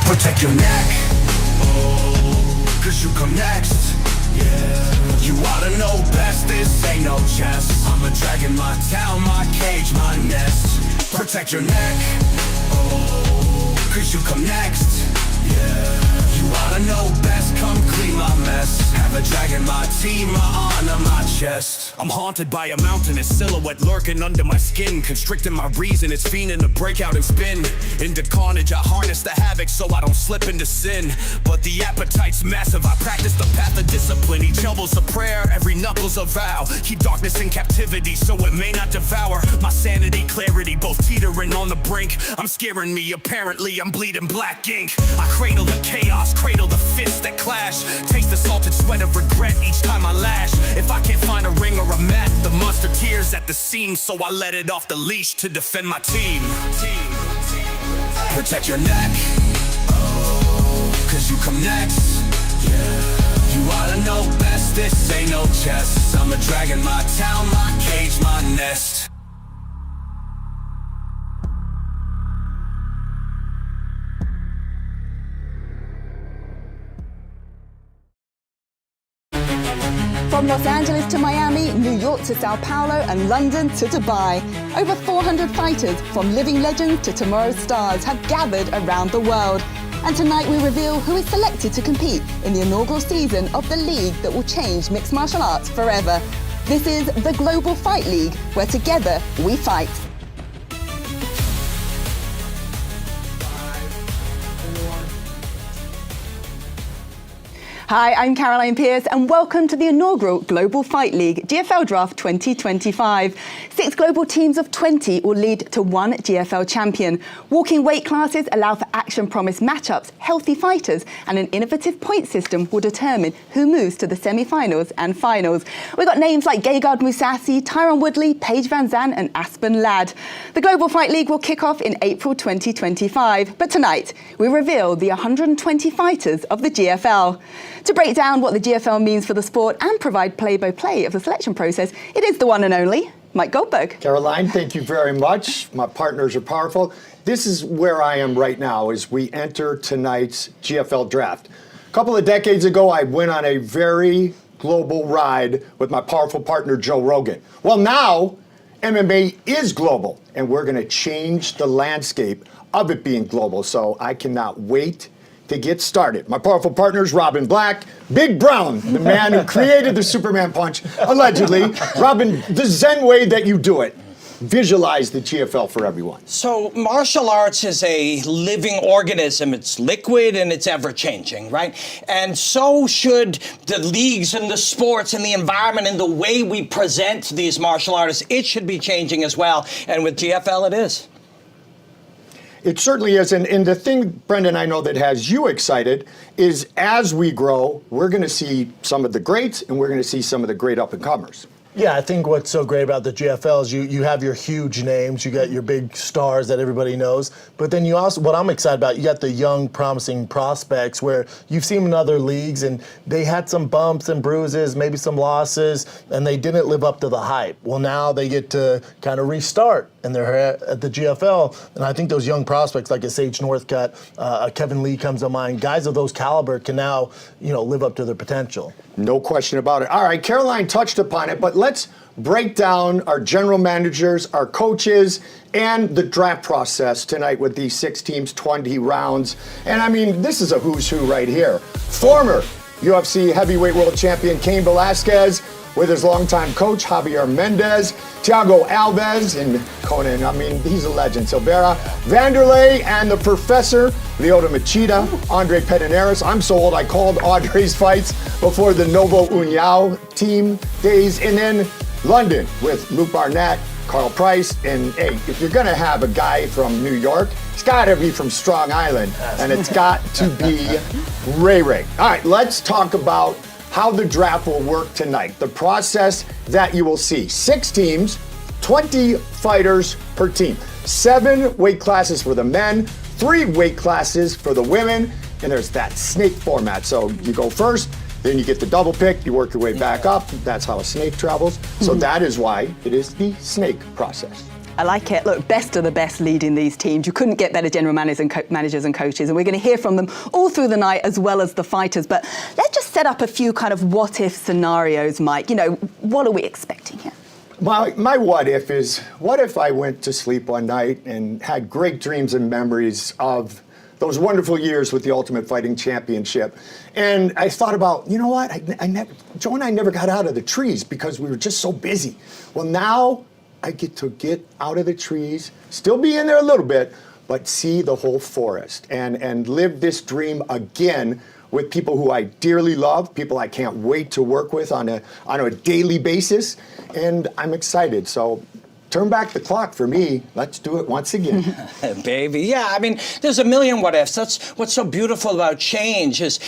Protect your neck, cause you come next. You oughta know best, this ain't no chess. I'm a dragon, my town, my cage, my nest. Protect your neck, cause you come next. You oughta know best, come clean my mess. Have a dragon, my team, my honor, my chest. I'm haunted by a mountainous silhouette lurking under my skin, constricting my reason, it's fiending to break out and spin. Into carnage, I harness the havoc so I don't slip into sin. But the appetite's massive, I practice the path of discipline. Each elbow's a prayer, every knuckle's a vow. Keep darkness in captivity so it may not devour my sanity, clarity, both teetering on the brink. I'm scaring me, apparently I'm bleeding black ink. I cradle the chaos, cradle the fists that clash. Taste the salted sweat of regret each time I lash. If I can't find a ring or a mat, the monster tears at the seam, so I let it off the leash to defend my team. Protect your neck, cause you come next. You oughta know best, this ain't no chess. I'm a dragon, my town, my cage, my nest. From Los Angeles to Miami, New York to Sao Paulo, and London to Dubai, over 400 fighters from living legends to tomorrow's stars have gathered around the world. And tonight we reveal who is selected to compete in the inaugural season of the league that will change mixed martial arts forever. This is the Global Fight League, where together we fight. Hi, I'm Caroline Pierce and welcome to the inaugural Global Fight League GFL Draft 2025. 6 global teams of 20 will lead to 1 GFL champion. Walking weight classes allow for action-promised matchups, healthy fighters, and an innovative point system will determine who moves to the semi-finals and finals. We've got names like Gegard Mousasi, Tyron Woodley, Paige Van Zandt, and Aspen Ladd. The Global Fight League will kick off in April 2025, but tonight we reveal the 120 fighters of the GFL. To break down what the GFL means for the sport and provide play-by-play of the selection process, it is the one and only Mike Goldberg. Caroline, thank you very much. My partners are powerful. This is where I am right now as we enter tonight's GFL draft. A couple of decades ago, I went on a very global ride with my powerful partner, Joe Rogan. Well, now MMA is global, and we're going to change the landscape of it being global. So I cannot wait to get started. My powerful partners, Robin Black, Big Brown, the man who created the Superman punch, allegedly. Robin, the Zen way that you do it. Visualize the GFL for everyone. So martial arts is a living organism. It's liquid and it's ever-changing, right? And so should the leagues and the sports and the environment and the way we present these martial artists. It should be changing as well. And with GFL, it is. It certainly is, and the thing, Brendan, I know that has you excited is as we grow, we're going to see some of the greats and we're going to see some of the great up-and-comers. Yeah, I think what's so great about the GFL is you have your huge names, you got your big stars that everybody knows, but then you also, what I'm excited about, you got the young, promising prospects where you've seen them in other leagues and they had some bumps and bruises, maybe some losses, and they didn't live up to the hype. Well, now they get to kind of restart, and they're at the GFL, and I think those young prospects like a Sage Northcutt, Kevin Lee comes to mind, guys of those caliber can now, live up to their potential. No question about it. All right, Caroline touched upon it, but let's break down our general managers, our coaches, and the draft process tonight with these 6 teams, 20 rounds. And I mean, this is a who's who right here. Former UFC heavyweight world champion Cain Velasquez with his longtime coach Javier Mendez, Thiago Alves, and Conan, I mean, he's a legend. Silveira, Vanderlei, and the professor, Lyoto Machida, Andre Pederneiras. I'm so old I called Andre's fights before the Novo União team days. And then London with Luke Barnett, Carl Price, and hey, if you're gonna have a guy from New York, it's gotta be from Strong Island, and it's got to be Ray Ray. All right, let's talk about how the draft will work tonight. The process that you will see. 6 teams, 20 fighters per team. 7 weight classes for the men, 3 weight classes for the women, and there's that snake format. So you go first, then you get the double pick, you work your way back up. That's how a snake travels. So that is why it is the snake process. I like it. Look, best of the best leading these teams. You couldn't get better general managers and coaches, and we're going to hear from them all through the night as well as the fighters. But let's just set up a few kind of what-if scenarios, Mike. You know, what are we expecting here? My what if is, what if I went to sleep one night and had great dreams and memories of those wonderful years with the Ultimate Fighting Championship. And I thought about, you know what, Joe and I never got out of the trees because we were just so busy. Well, now I get to get out of the trees, still be in there a little bit, but see the whole forest and live this dream again with people who I dearly love, people I can't wait to work with on a daily basis, and I'm excited. So turn back the clock for me. Let's do it once again. Baby, yeah, I mean, there's a million what ifs. That's what's so beautiful about change is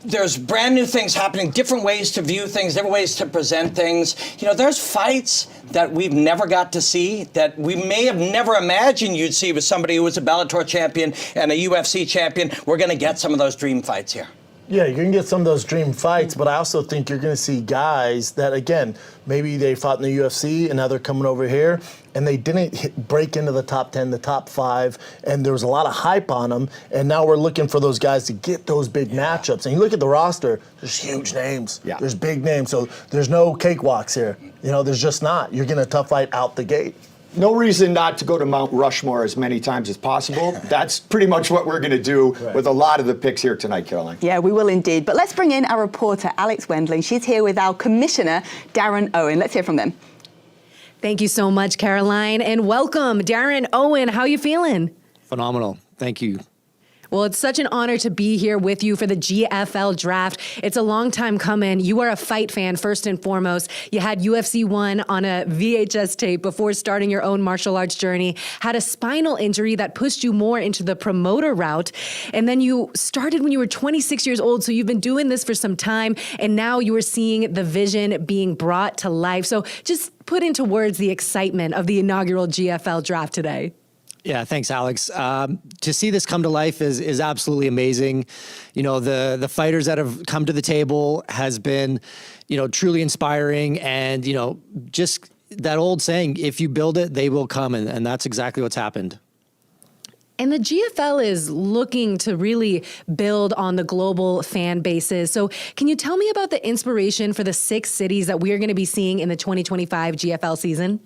there's brand new things happening, different ways to view things, different ways to present things. You know, there's fights that we've never got to see, that we may have never imagined you'd see with somebody who was a Bellator champion and a UFC champion. We're going to get some of those dream fights here. Yeah, you're going to get some of those dream fights, but I also think you're going to see guys that, again, maybe they fought in the UFC and now they're coming over here and they didn't break into the top 10, the top 5, and there was a lot of hype on them, and now we're looking for those guys to get those big matchups. And you look at the roster, there's huge names. Yeah. There's big names, so there's no cakewalks here. You know, there's just not. You're getting a tough fight out the gate. No reason not to go to Mount Rushmore as many times as possible. That's pretty much what we're going to do with a lot of the picks here tonight, Caroline. Yeah, we will indeed. But let's bring in our reporter, Alex Wendling. She's here with our commissioner, Darren Owen. Let's hear from them. Thank you so much, Caroline, and welcome, Darren Owen. How you feeling? Phenomenal. Thank you. Well, it's such an honor to be here with you for the GFL draft. It's a long time coming. You are a fight fan, first and foremost. You had UFC 1 on a VHS tape before starting your own martial arts journey, had a spinal injury that pushed you more into the promoter route, and then you started when you were 26 years old, so you've been doing this for some time, and now you are seeing the vision being brought to life. So just put into words the excitement of the inaugural GFL draft today. Yeah, thanks, Alex. To see this come to life is absolutely amazing. You know, the fighters that have come to the table has been, you know, truly inspiring, and, you know, just that old saying, if you build it, they will come, and that's exactly what's happened. And the GFL is looking to really build on the global fan bases. So can you tell me about the inspiration for the 6 cities that we are going to be seeing in the 2025 GFL season?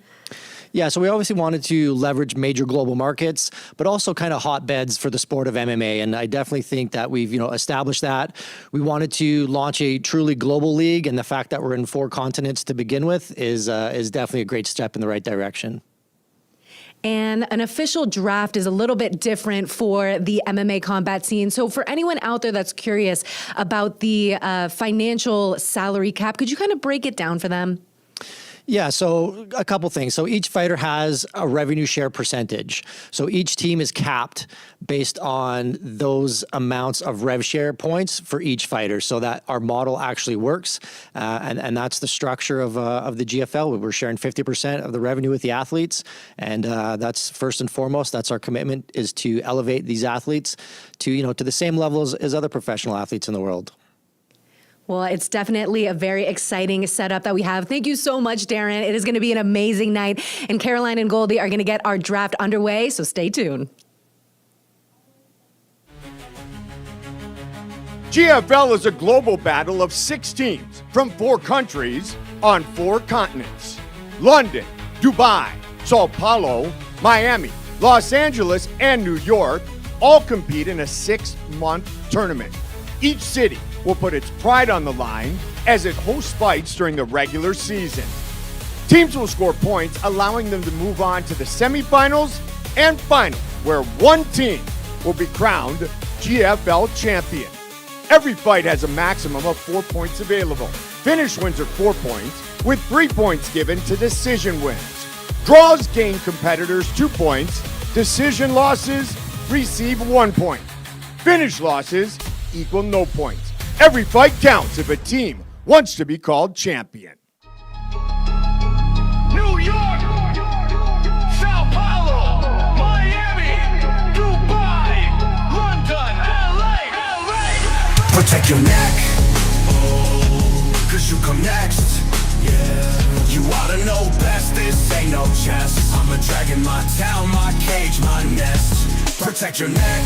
Yeah, so we obviously wanted to leverage major global markets, but also kind of hotbeds for the sport of MMA. And I definitely think that we've, you know, established that. We wanted to launch a truly global league, and the fact that we're in 4 continents to begin with is definitely a great step in the right direction. And an official draft is a little bit different for the MMA combat scene. So for anyone out there that's curious about the financial salary cap, could you kind of break it down for them? Yeah, so a couple things. So each fighter has a revenue share percentage. So each team is capped based on those amounts of rev share points for each fighter, so that our model actually works. And that's the structure of the GFL. We're sharing 50% of the revenue with the athletes. And that's first and foremost, that's our commitment, is to elevate these athletes to, you know, to the same levels as other professional athletes in the world. Well, it's definitely a very exciting setup that we have. Thank you so much, Darren. It is going to be an amazing night. And Caroline and Goldie are going to get our draft underway, so stay tuned. GFL is a global battle of 6 teams from 4 countries on 4 continents. London, Dubai, Sao Paulo, Miami, Los Angeles, and New York all compete in a 6-month tournament. Each city will put its pride on the line as it hosts fights during the regular season. Teams will score points, allowing them to move on to the semifinals and final, where one team will be crowned GFL champion. Every fight has a maximum of 4 points available. Finish wins are 4 points, with 3 points given to decision wins. Draws gain competitors 2 points. Decision losses receive 1 point. Finish losses equal no points. Every fight counts if a team wants to be called champion. New York, Sao Paulo, Miami, Dubai, London, LA. Protect your neck, cause you come next. Yeah. You oughta know best, this ain't no chess. I'm a dragon, my town, my cage, my nest. Protect your neck,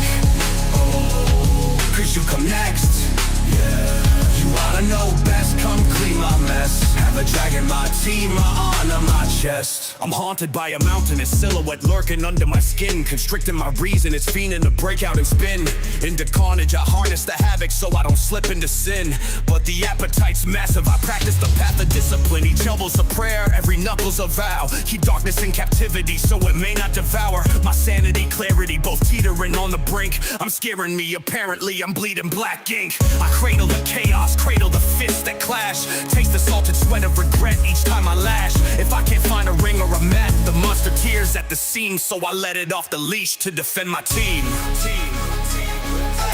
oh, cause you come next. Yeah, you oughta know best, come clean my mess. Have a dragon, my team, my honor, my chest. I'm haunted by a mountainous silhouette lurking under my skin, constricting my reason, it's fiending to break out and spin. Into carnage, I harness the havoc so I don't slip into sin. But the appetite's massive, I practice the path of discipline. Each elbow's a prayer, every knuckle's a vow. Keep darkness in captivity so it may not devour my sanity, clarity, both teetering on the brink. I'm scaring me, apparently I'm bleeding black ink. I cradle the chaos, cradle the fists that clash. Taste the salted sweat of regret each time I lash. If I can't find a ring or a mat, the monster tears at the seam, so I let it off the leash to defend my team.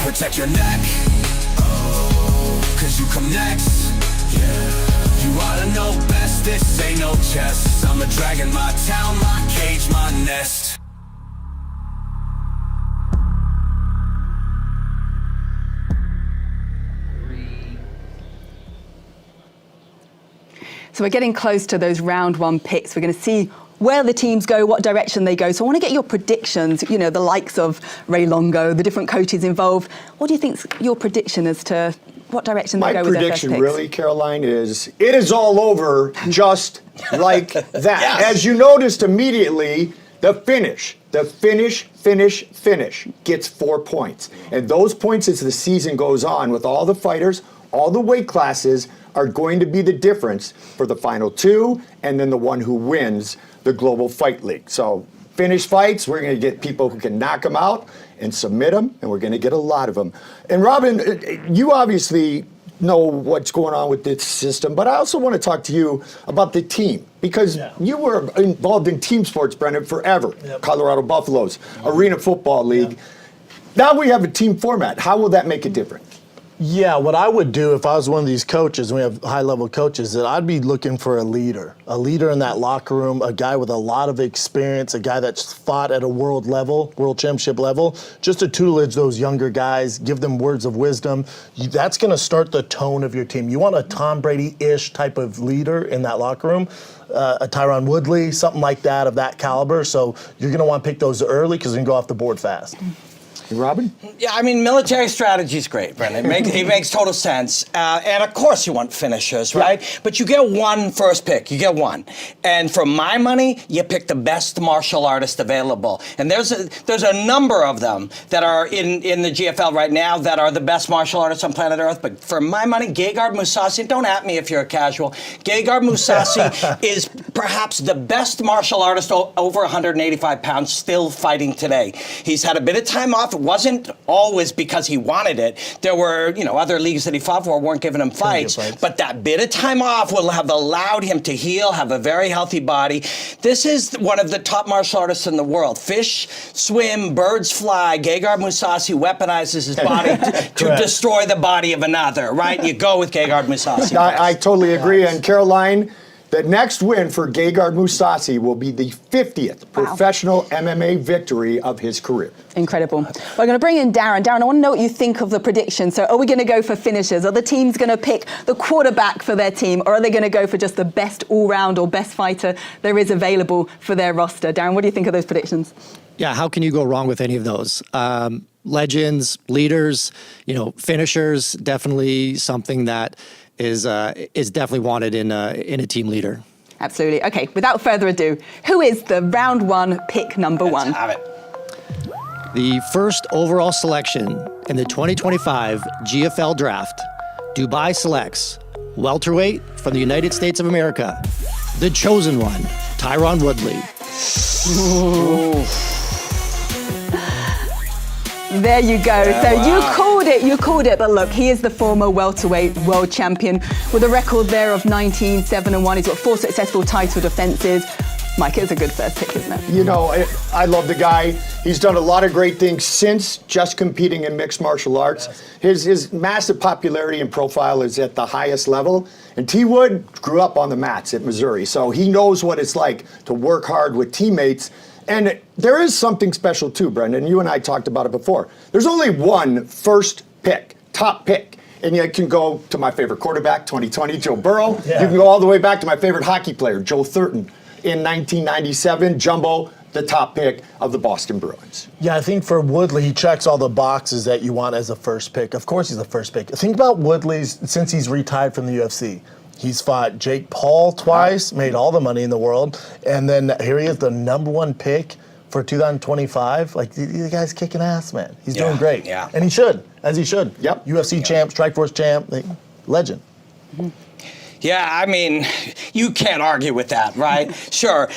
Protect your neck, oh, cause you come next. Yeah, you oughta know best, this ain't no chess. I'm a dragon, my town, my cage, my nest. So we're getting close to those round one picks. We're going to see where the teams go, what direction they go. So I want to get your predictions, you know, the likes of Ray Longo, the different coaches involved. What do you think's your prediction as to what direction they go with their first picks? My prediction, really, Caroline, is it is all over just like that. Yes. As you noticed immediately, the finish gets 4 points. And those points as the season goes on with all the fighters, all the weight classes, are going to be the difference for the final two and then the one who wins the Global Fight League. So finish fights, we're going to get people who can knock them out and submit them, and we're going to get a lot of them. And Robin, you obviously know what's going on with this system, but I also want to talk to you about the team, because you were involved in team sports, Brendan, forever. Yep. Colorado Buffaloes, Arena Football League. Yep. Now we have a team format. How will that make it different? Yeah, what I would do if I was one of these coaches, and we have high-level coaches, that I'd be looking for a leader in that locker room, a guy with a lot of experience, a guy that's fought at a world championship level, just to tutelage those younger guys, give them words of wisdom. That's going to start the tone of your team. You want a Tom Brady-ish type of leader in that locker room, a Tyron Woodley, something like that of that caliber. So you're going to want to pick those early because they can go off the board fast. Robin? Yeah, I mean, military strategy is great, Brendan. It makes total sense. And of course you want finishers, right? Yeah. But you get one first pick. You get one. And for my money, you pick the best martial artist available. And there's a number of them that are in the GFL right now that are the best martial artists on planet Earth. But for my money, Gegard Mousasi, don't at me if you're a casual, Gegard Mousasi is perhaps the best martial artist over 185 pounds still fighting today. He's had a bit of time off. It wasn't always because he wanted it. There were, other leagues that he fought for weren't giving him fights. But that bit of time off will have allowed him to heal, have a very healthy body. This is one of the top martial artists in the world. Fish swim, birds fly. Gegard Mousasi weaponizes his body to destroy the body of another, right? You go with Gegard Mousasi. I totally agree. And Caroline, the next win for Gegard Mousasi will be the 50th professional MMA victory of his career. Incredible. We're going to bring in Darren. Darren, I want to know what you think of the prediction. So are we going to go for finishers? Are the teams going to pick the quarterback for their team? Or are they going to go for just the best all-round or best fighter there is available for their roster? Darren, what do you think of those predictions? Yeah, how can you go wrong with any of those? Legends, leaders, finishers, definitely something that is definitely wanted in a team leader. Absolutely. Okay, without further ado, who is the round one pick number one? Let's have it. The first overall selection in the 2025 GFL Draft, Dubai selects welterweight from the United States of America, the chosen one, Tyron Woodley. There you go. You called it. But look, he is the former welterweight world champion with a record there of 19-7-1. He's got 4 successful title defenses. Mike, it's a good first pick, isn't it? I love the guy. He's done a lot of great things since just competing in mixed martial arts. His massive popularity and profile is at the highest level. And T. Wood grew up on the mats at Missouri, so he knows what it's like to work hard with teammates. And there is something special too, Brendan. You and I talked about it before. There's only one first pick, top pick, And you can go to my favorite quarterback, 2020, Joe Burrow. Yeah. You can go all the way back to my favorite hockey player, Joe Thurton. In 1997, Jumbo, the top pick of the Boston Bruins. Yeah, I think for Woodley, he checks all the boxes that you want as a first pick. Of course, he's the first pick. Think about Woodley's, since he's retired from the UFC. He's fought Jake Paul twice, made all the money in the world, and then here he is, the #1 pick for 2025. Like, the guy's kicking ass, man. He's doing great. Yeah. And he should, as he should. Yep. UFC champ, Strikeforce champ, legend. Yeah, I mean, you can't argue with that, right? Sure.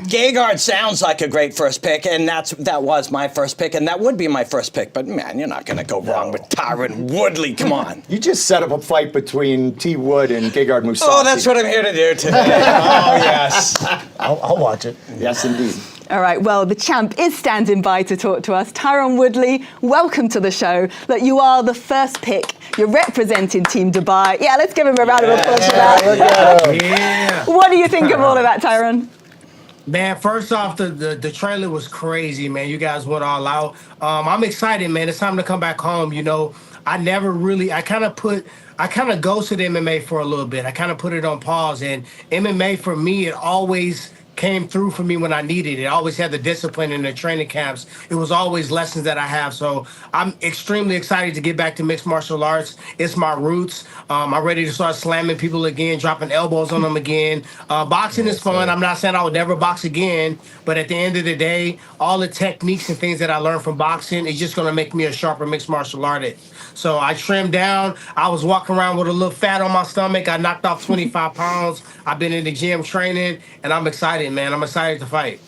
Gegard sounds like a great first pick, and that was my first pick, and that would be my first pick. But man, you're not going to go wrong with Tyron Woodley. Come on. You just set up a fight between T. Wood and Gegard Mousasi. Oh, that's what I'm here to do today. Oh, yes. I'll watch it. Yes, indeed. All right, well, the champ is standing by to talk to us. Tyron Woodley, welcome to the show. Look, you are the first pick. You're representing Team Dubai. Yeah, let's give him a round of applause for that. Look at him. Yeah. What do you think of all of that, Tyron? Man, first off, the trailer was crazy, man. You guys went all out. I'm excited, man. It's time to come back home. You know, I kind of ghosted MMA for a little bit. I kind of put it on pause. And MMA, for me, it always came through for me when I needed it. I always had the discipline in the training camps. It was always lessons that I have. So I'm extremely excited to get back to mixed martial arts. It's my roots. I'm ready to start slamming people again, dropping elbows on them again. Boxing is fun. I'm not saying I would never box again, but at the end of the day, all the techniques and things that I learned from boxing is just going to make me a sharper mixed martial artist. So I trimmed down. I was walking around with a little fat on my stomach. I knocked off 25 pounds. I've been in the gym training, and I'm excited, man. I'm excited to fight.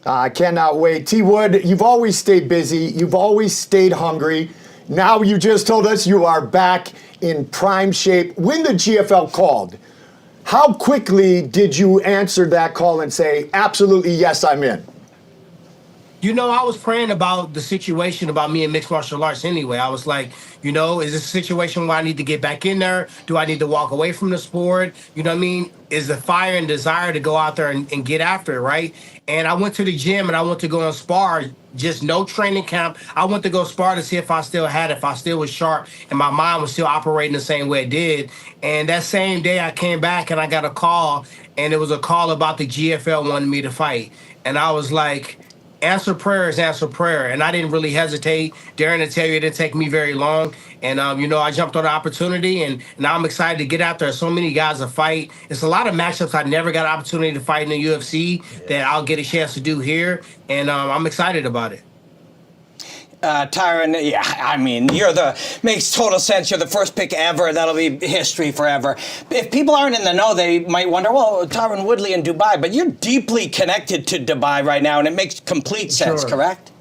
I cannot wait. T. Wood, you've always stayed busy. You've always stayed hungry. Now you just told us you are back in prime shape. When the GFL called, how quickly did you answer that call and say, absolutely, yes, I'm in? You know, I was praying about the situation about me in mixed martial arts anyway. I was like, you know, is this a situation where I need to get back in there? Do I need to walk away from the sport? You know what I mean? Is the fire and desire to go out there and get after it, right? And I went to the gym and I went to go and spar, just no training camp. I went to go spar to see if I still had it, if I still was sharp, and my mind was still operating the same way it did. And that same day I came back and I got a call, and it was a call about the GFL wanting me to fight. And I was like, answer prayer is answer prayer. And I didn't really hesitate. Darren, to tell you, it didn't take me very long. And, you know, I jumped on the opportunity, and now I'm excited to get out there. So many guys to fight. It's a lot of matchups I never got an opportunity to fight in the UFC that I'll get a chance to do here. And I'm excited about it. Tyron, yeah, I mean, makes total sense. You're the first pick ever. That'll be history forever. If people aren't in the know, they might wonder, well, Tyron Woodley in Dubai, but you're deeply connected to Dubai right now, and it makes complete sense, correct?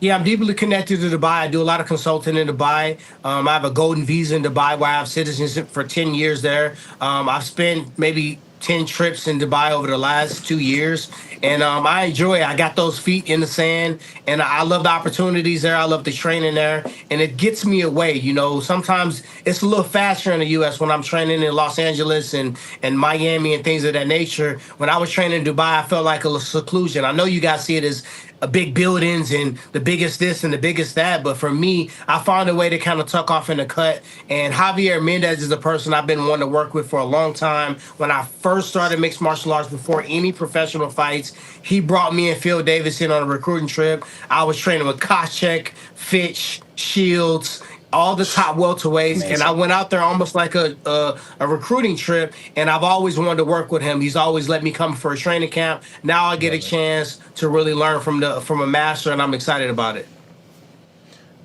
Yeah, I'm deeply connected to Dubai. I do a lot of consulting in Dubai. I have a golden visa in Dubai where I have citizenship for 10 years there. I've spent maybe 10 trips in Dubai over the last 2 years. And I enjoy it. I got those feet in the sand, and I love the opportunities there. I love the training there, and it gets me away. You know, sometimes it's a little faster in the U.S. when I'm training in Los Angeles and Miami and things of that nature. When I was training in Dubai, I felt like a seclusion. I know you guys see it as big buildings and the biggest this and the biggest that, but for me, I found a way to kind of tuck off in the cut. And Javier Mendez is a person I've been wanting to work with for a long time. When I first started mixed martial arts before any professional fights, he brought me and Phil Davidson on a recruiting trip. I was training with Koscheck, Fitch, Shields, all the top welterweights. Amazing. And I went out there almost like a recruiting trip, and I've always wanted to work with him. He's always let me come for a training camp. Now I get a chance to really learn from a master, and I'm excited about it.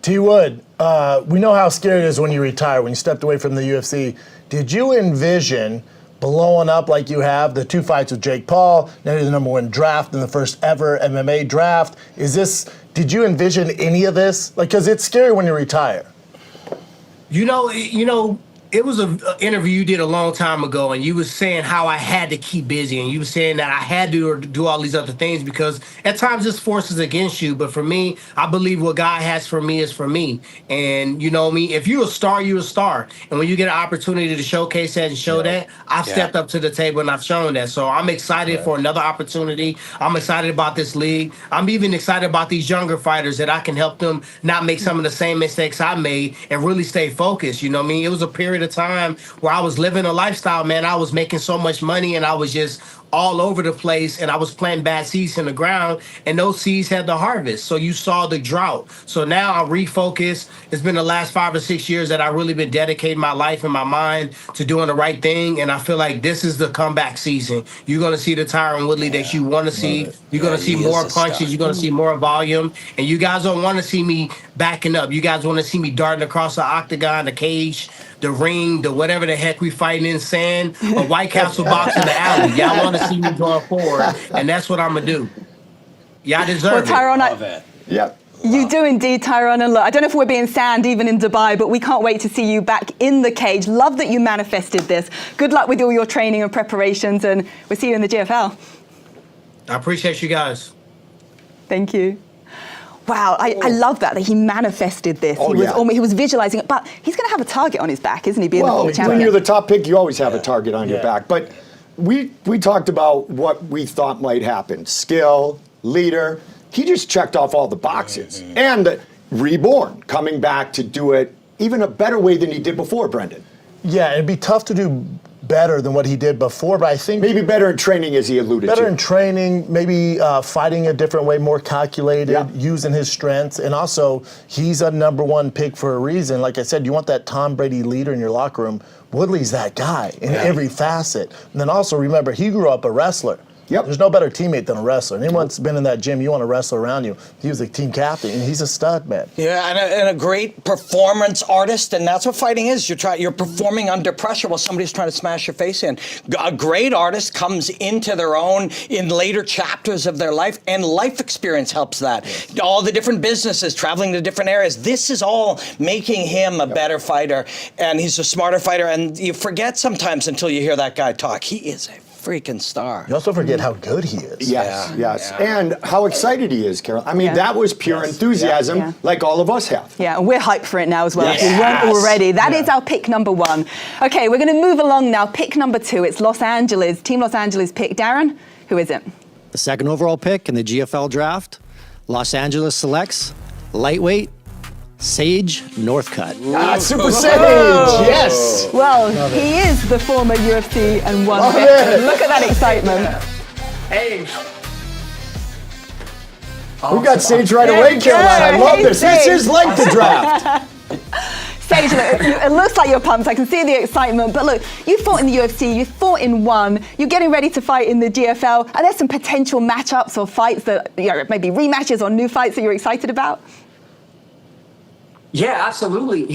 T. Wood, we know how scary it is when you retire, when you stepped away from the UFC. Did you envision blowing up like you have, the 2 fights with Jake Paul, now you're the #1 draft in the first ever MMA draft? Did you envision any of this? Like, because it's scary when you retire. You know, it was an interview you did a long time ago, and you was saying how I had to keep busy, and you were saying that I had to do all these other things because at times this forces against you. But for me, I believe what God has for me is for me. And you know me, if you're a star, you're a star. And when you get an opportunity to showcase that and show that, I've stepped up to the table and I've shown that. So I'm excited for another opportunity. I'm excited about this league. I'm even excited about these younger fighters that I can help them not make some of the same mistakes I made and really stay focused. You know what I mean? It was a period of time where I was living a lifestyle, man. I was making so much money and I was just all over the place, and I was planting bad seeds in the ground, and those seeds had to harvest. So you saw the drought. So now I refocus. It's been the last 5 or 6 years that I really been dedicating my life and my mind to doing the right thing, and I feel like this is the comeback season. You're going to see the Tyron Woodley that you want to see. You're going to see more punches. You're going to see more volume, and you guys don't want to see me backing up. You guys want to see me darting across the octagon, the cage, the ring, the whatever the heck we fighting in sand, a White Castle box in the alley. Y'all want to see me going forward, and that's what I'm gonna do. Y'all deserve Tyrone, Yeah. you do indeed, Tyrone. And look, I don't know if we're being sand even in Dubai, but we can't wait to see you back in the cage. Love that you manifested this. Good luck with all your training and preparations, and we'll see you in the GFL. I appreciate you guys. Thank you. Wow, I love that he manifested this. Oh, He was visualizing it, but he's going to have a target on his back, isn't he, being the Well, world champion? when you're the top pick, you always have a target on your back. But we talked about what we thought might happen. Skill, leader. He just checked off all the boxes. And reborn, coming back to do it even a better way than he did before, Brendan. Yeah, it'd be tough to do better than what he did before, but I think maybe better in training, as he alluded to. Better in training, maybe fighting a different way, more calculated, using his strengths, and also he's a #1 pick for a reason. Like I said, you want that Tom Brady leader in your locker room. Woodley's that guy in every facet. And then also remember, he grew up a wrestler. Yep. There's no better teammate than a wrestler. Anyone that's been in that gym, you want a wrestler around you. He was a team captain, and he's a stud, man. Yeah, and a great performance artist, and that's what fighting is. You're performing under pressure while somebody's trying to smash your face in. A great artist comes into their own in later chapters of their life, and life experience helps that. All the different businesses, traveling to different areas, this is all making him a better fighter, and he's a smarter fighter, and you forget sometimes until you hear that guy talk. He is a freaking star. You also forget how good he is. Yes. And how excited he is, Carol. I mean, that was pure enthusiasm, like all of us have. Yeah, and we're hyped for it now as well. Yes. If we weren't already. That is our pick #1. Okay, we're going to move along now. Pick #2. It's Los Angeles. Team Los Angeles pick. Darren, who is it? The second overall pick in the GFL draft, Los Angeles selects lightweight Sage Northcutt. Super Sage, yes. Well, he is the former UFC and one Love veteran. it. Look at that excitement. Hey. We got Sage right away, Caroline. I love this. This is like the draft. Sage, look, it looks like you're pumped. I can see the excitement. But look, you fought in the UFC, you fought in ONE, you're getting ready to fight in the GFL. Are there some potential matchups or fights that, maybe rematches or new fights that you're excited about? Yeah, absolutely.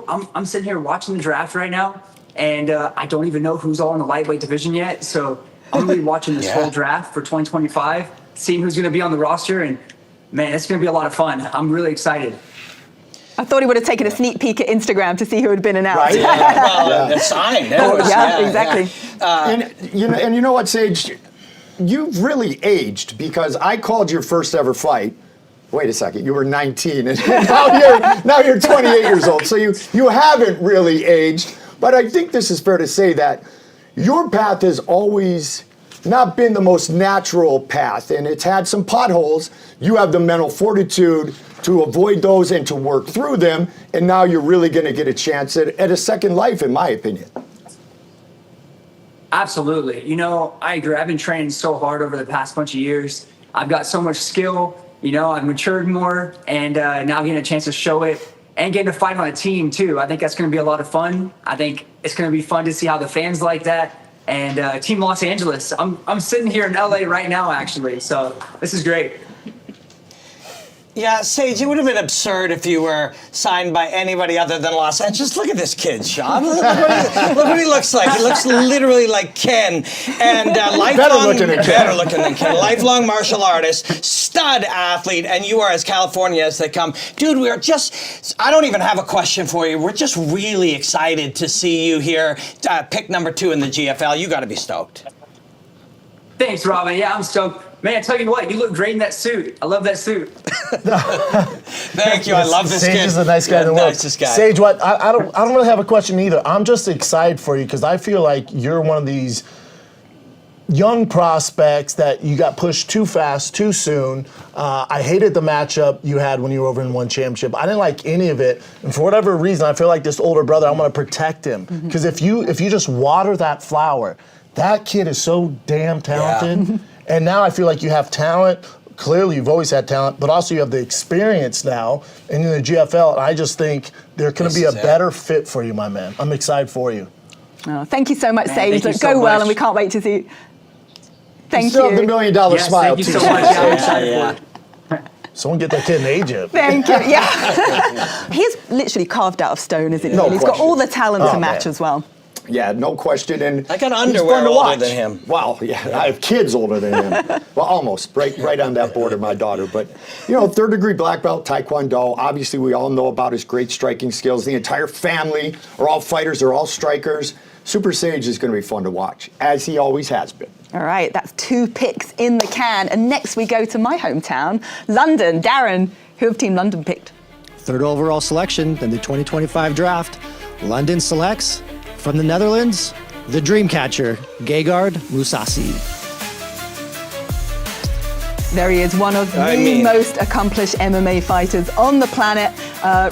I'm sitting here watching the draft right now, and I don't even know who's all in the lightweight division yet. So I'm going to be watching this whole draft for 2025, seeing who's going to be on the roster, and man, it's going to be a lot of fun. I'm really excited. I thought he would have taken a sneak peek at Instagram to see who had been announced. Right? Well, it's signed. Exactly. And you know what, Sage? You've really aged, because I called your first ever fight. Wait a second, you were 19, and now you're 28 years old. So you haven't really aged. But I think this is fair to say that your path has always not been the most natural path, and it's had some potholes. You have the mental fortitude to avoid those and to work through them, and now you're really going to get a chance at a second life, in my opinion. Absolutely. I agree. I've been training so hard over the past bunch of years. I've got so much skill. I've matured more, and now getting a chance to show it and getting to fight on a team too. I think that's going to be a lot of fun. I think it's going to be fun to see how the fans like that. And Team Los Angeles, I'm sitting here in LA right now, actually. So this is great. Yeah, Sage, it would have been absurd if you were signed by anybody other than Los Angeles. Just look at this kid, Sean. Look what he looks like. He looks literally like Ken. And lifelong, better looking than Ken. Lifelong martial artist, stud athlete, and you are as California as they come. Dude, we are just, I don't even have a question for you. We're just really excited to see you here. Pick number 2 in the GFL. You got to be stoked. Thanks, Robin. Yeah, I'm stoked. Man, I tell you what, you look great in that suit. I love that suit. Thank you. I love this Sage kid. is the nice guy in the world. Nicest guy. Sage, what? I don't really have a question either. I'm just excited for you because I feel like you're one of these young prospects that you got pushed too fast, too soon. I hated the matchup you had when you were over in one championship. I didn't like any of it, and for whatever reason, I feel like this older brother, I'm going to protect him because if you just water that flower, that kid is so damn talented. Yeah. And now I feel like you have talent. Clearly, you've always had talent, but also you have the experience now. And in the GFL, and I just think they're going to be a better fit for you, my man. I'm excited for you. Oh, thank you so much, Man, Sage. thank you Go so well, much. and we can't wait to see you. Thank Still you. the $1 million smile. Thank you too. so much. Yeah, I'm excited for it. Someone get that kid an agent. Thank you. Yeah. He's literally carved out of stone, isn't he? No And he's got question. all the talent to match man. as well. Yeah, no question. And I got he's underwear fun to older watch. than him. Wow, yeah, I have kids older than him. Well, almost, right on that border, my daughter. But, third degree black belt, Taekwondo. Obviously, we all know about his great striking skills. The entire family are all fighters, they're all strikers. Super Sage is going to be fun to watch, as he always has been. All right, that's 2 picks in the can. And next we go to my hometown, London. Darren, who have Team London picked? 3rd overall selection in the 2025 draft. London selects from the Netherlands, the dream catcher, Gegard Mousasi. There he is, one of the most accomplished MMA fighters on the planet.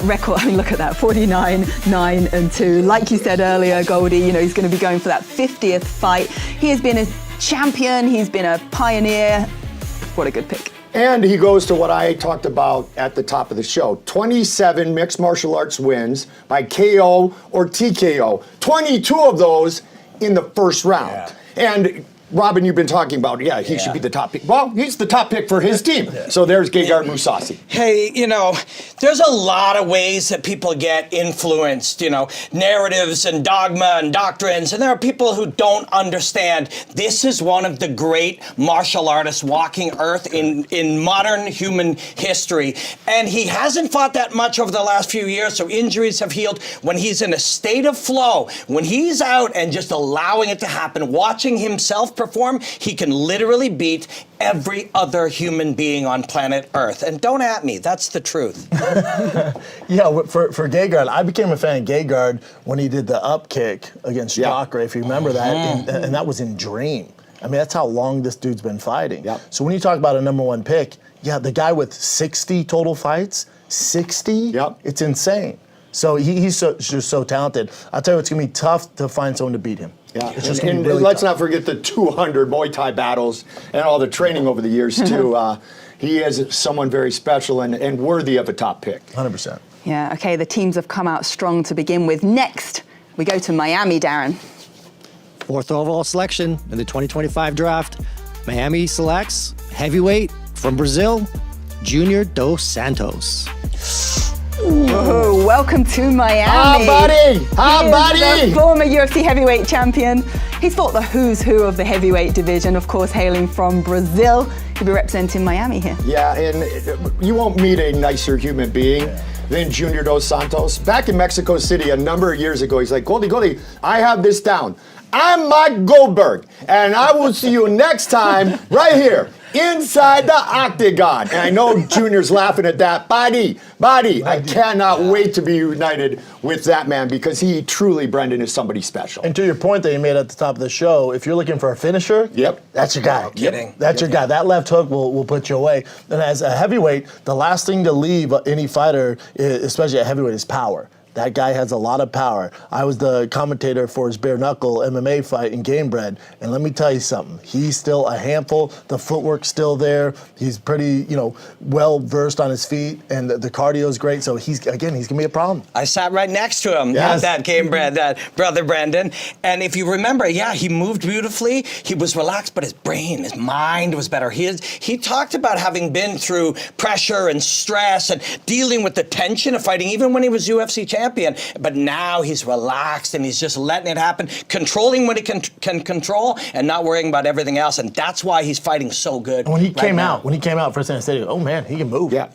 Record, look at that, 49, 9 and 2. Like you said earlier, Goldie, he's going to be going for that 50th fight. He has been a champion, he's been a pioneer. What a good pick. And he goes to what I talked about at the top of the show. 27 mixed martial arts wins by KO or TKO. 22 of those in the first round. Yeah. And Robin, you've been talking about, he should be the top pick. Well, he's the top pick for his team. So there's Gegard Mousasi. Hey, there's a lot of ways that people get influenced, narratives and dogma and doctrines, and there are people who don't understand. This is one of the great martial artists walking earth in modern human history, and he hasn't fought that much over the last few years, so injuries have healed. When he's in a state of flow, when he's out and just allowing it to happen, watching himself perform, he can literally beat every other human being on planet Earth. And don't at me, that's the truth. Yeah, for Gegard, I became a fan of Gegard when he did the up kick against Jacare, if you remember that, and that was in Dream. I mean, that's how long this dude's been fighting. Yep. So when you talk about a number 1 pick, the guy with 60 total fights, 60, it's insane. So he's just so talented. I'll tell you, it's going to be tough to find someone to beat him. Yeah, it's just and really let's tough. not forget the 200 Muay Thai battles and all the training over the years, too. He is someone very special and worthy of a top pick. 100%. Yeah, okay, the teams have come out strong to begin with. Next, we go to Miami, Darren. 4th overall selection in the 2025 draft. Miami selects heavyweight from Brazil, Junior Dos Santos. Oh, welcome to Miami. Hi, buddy. Hi, buddy. The former UFC heavyweight champion. He's fought the who's who of the heavyweight division, of course, hailing from Brazil. He'll be representing Miami here. Yeah, and you won't meet a nicer human being than Junior Dos Santos. Back in Mexico City a number of years ago, he's like, Goldie, I have this down. I'm Mike Goldberg, and I will see you next time right here inside the octagon. And I know Junior's laughing at that. Buddy, I cannot wait to be united with that man because he truly, Brendan, is somebody special. And to your point that you made at the top of the show, if you're looking for a finisher, that's your guy. Kidding. That's your guy. That left hook will put you away. And as a heavyweight, the last thing to leave any fighter, especially a heavyweight, is power. That guy has a lot of power. I was the commentator for his bare knuckle MMA fight in Gamebred, and let me tell you something. He's still a handful. The footwork's still there. He's pretty, well versed on his feet, and the cardio is great. So he's gonna be a problem. I sat right next to him Yes. at that Gamebred, that brother Brandon. And if you remember, he moved beautifully. He was relaxed, but his brain, his mind was better. He talked about having been through pressure and stress and dealing with the tension of fighting, even when he was UFC champion. But now he's relaxed and he's just letting it happen, controlling what he can control and not worrying about everything else. And that's why he's fighting so good. And when he came now. out, first thing I said, oh man, he can move. Yeah.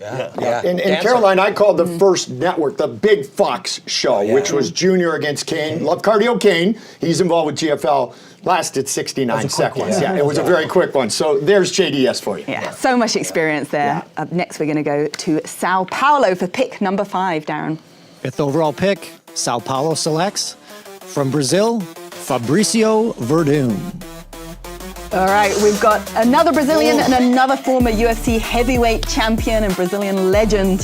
And Caroline, I called the first network the Big Fox Show, which was Junior against Kane. Love Cardio Kane. He's involved with GFL. Lasted 69 seconds. Yeah, it was a very quick one. So there's JDS for you. Yeah, so much experience there. Up next, we're going to go to Sao Paulo for pick number 5, Darren. 5th overall pick, Sao Paulo selects from Brazil, Fabricio Verdum. All right, we've got another Brazilian and another former UFC heavyweight champion and Brazilian legend,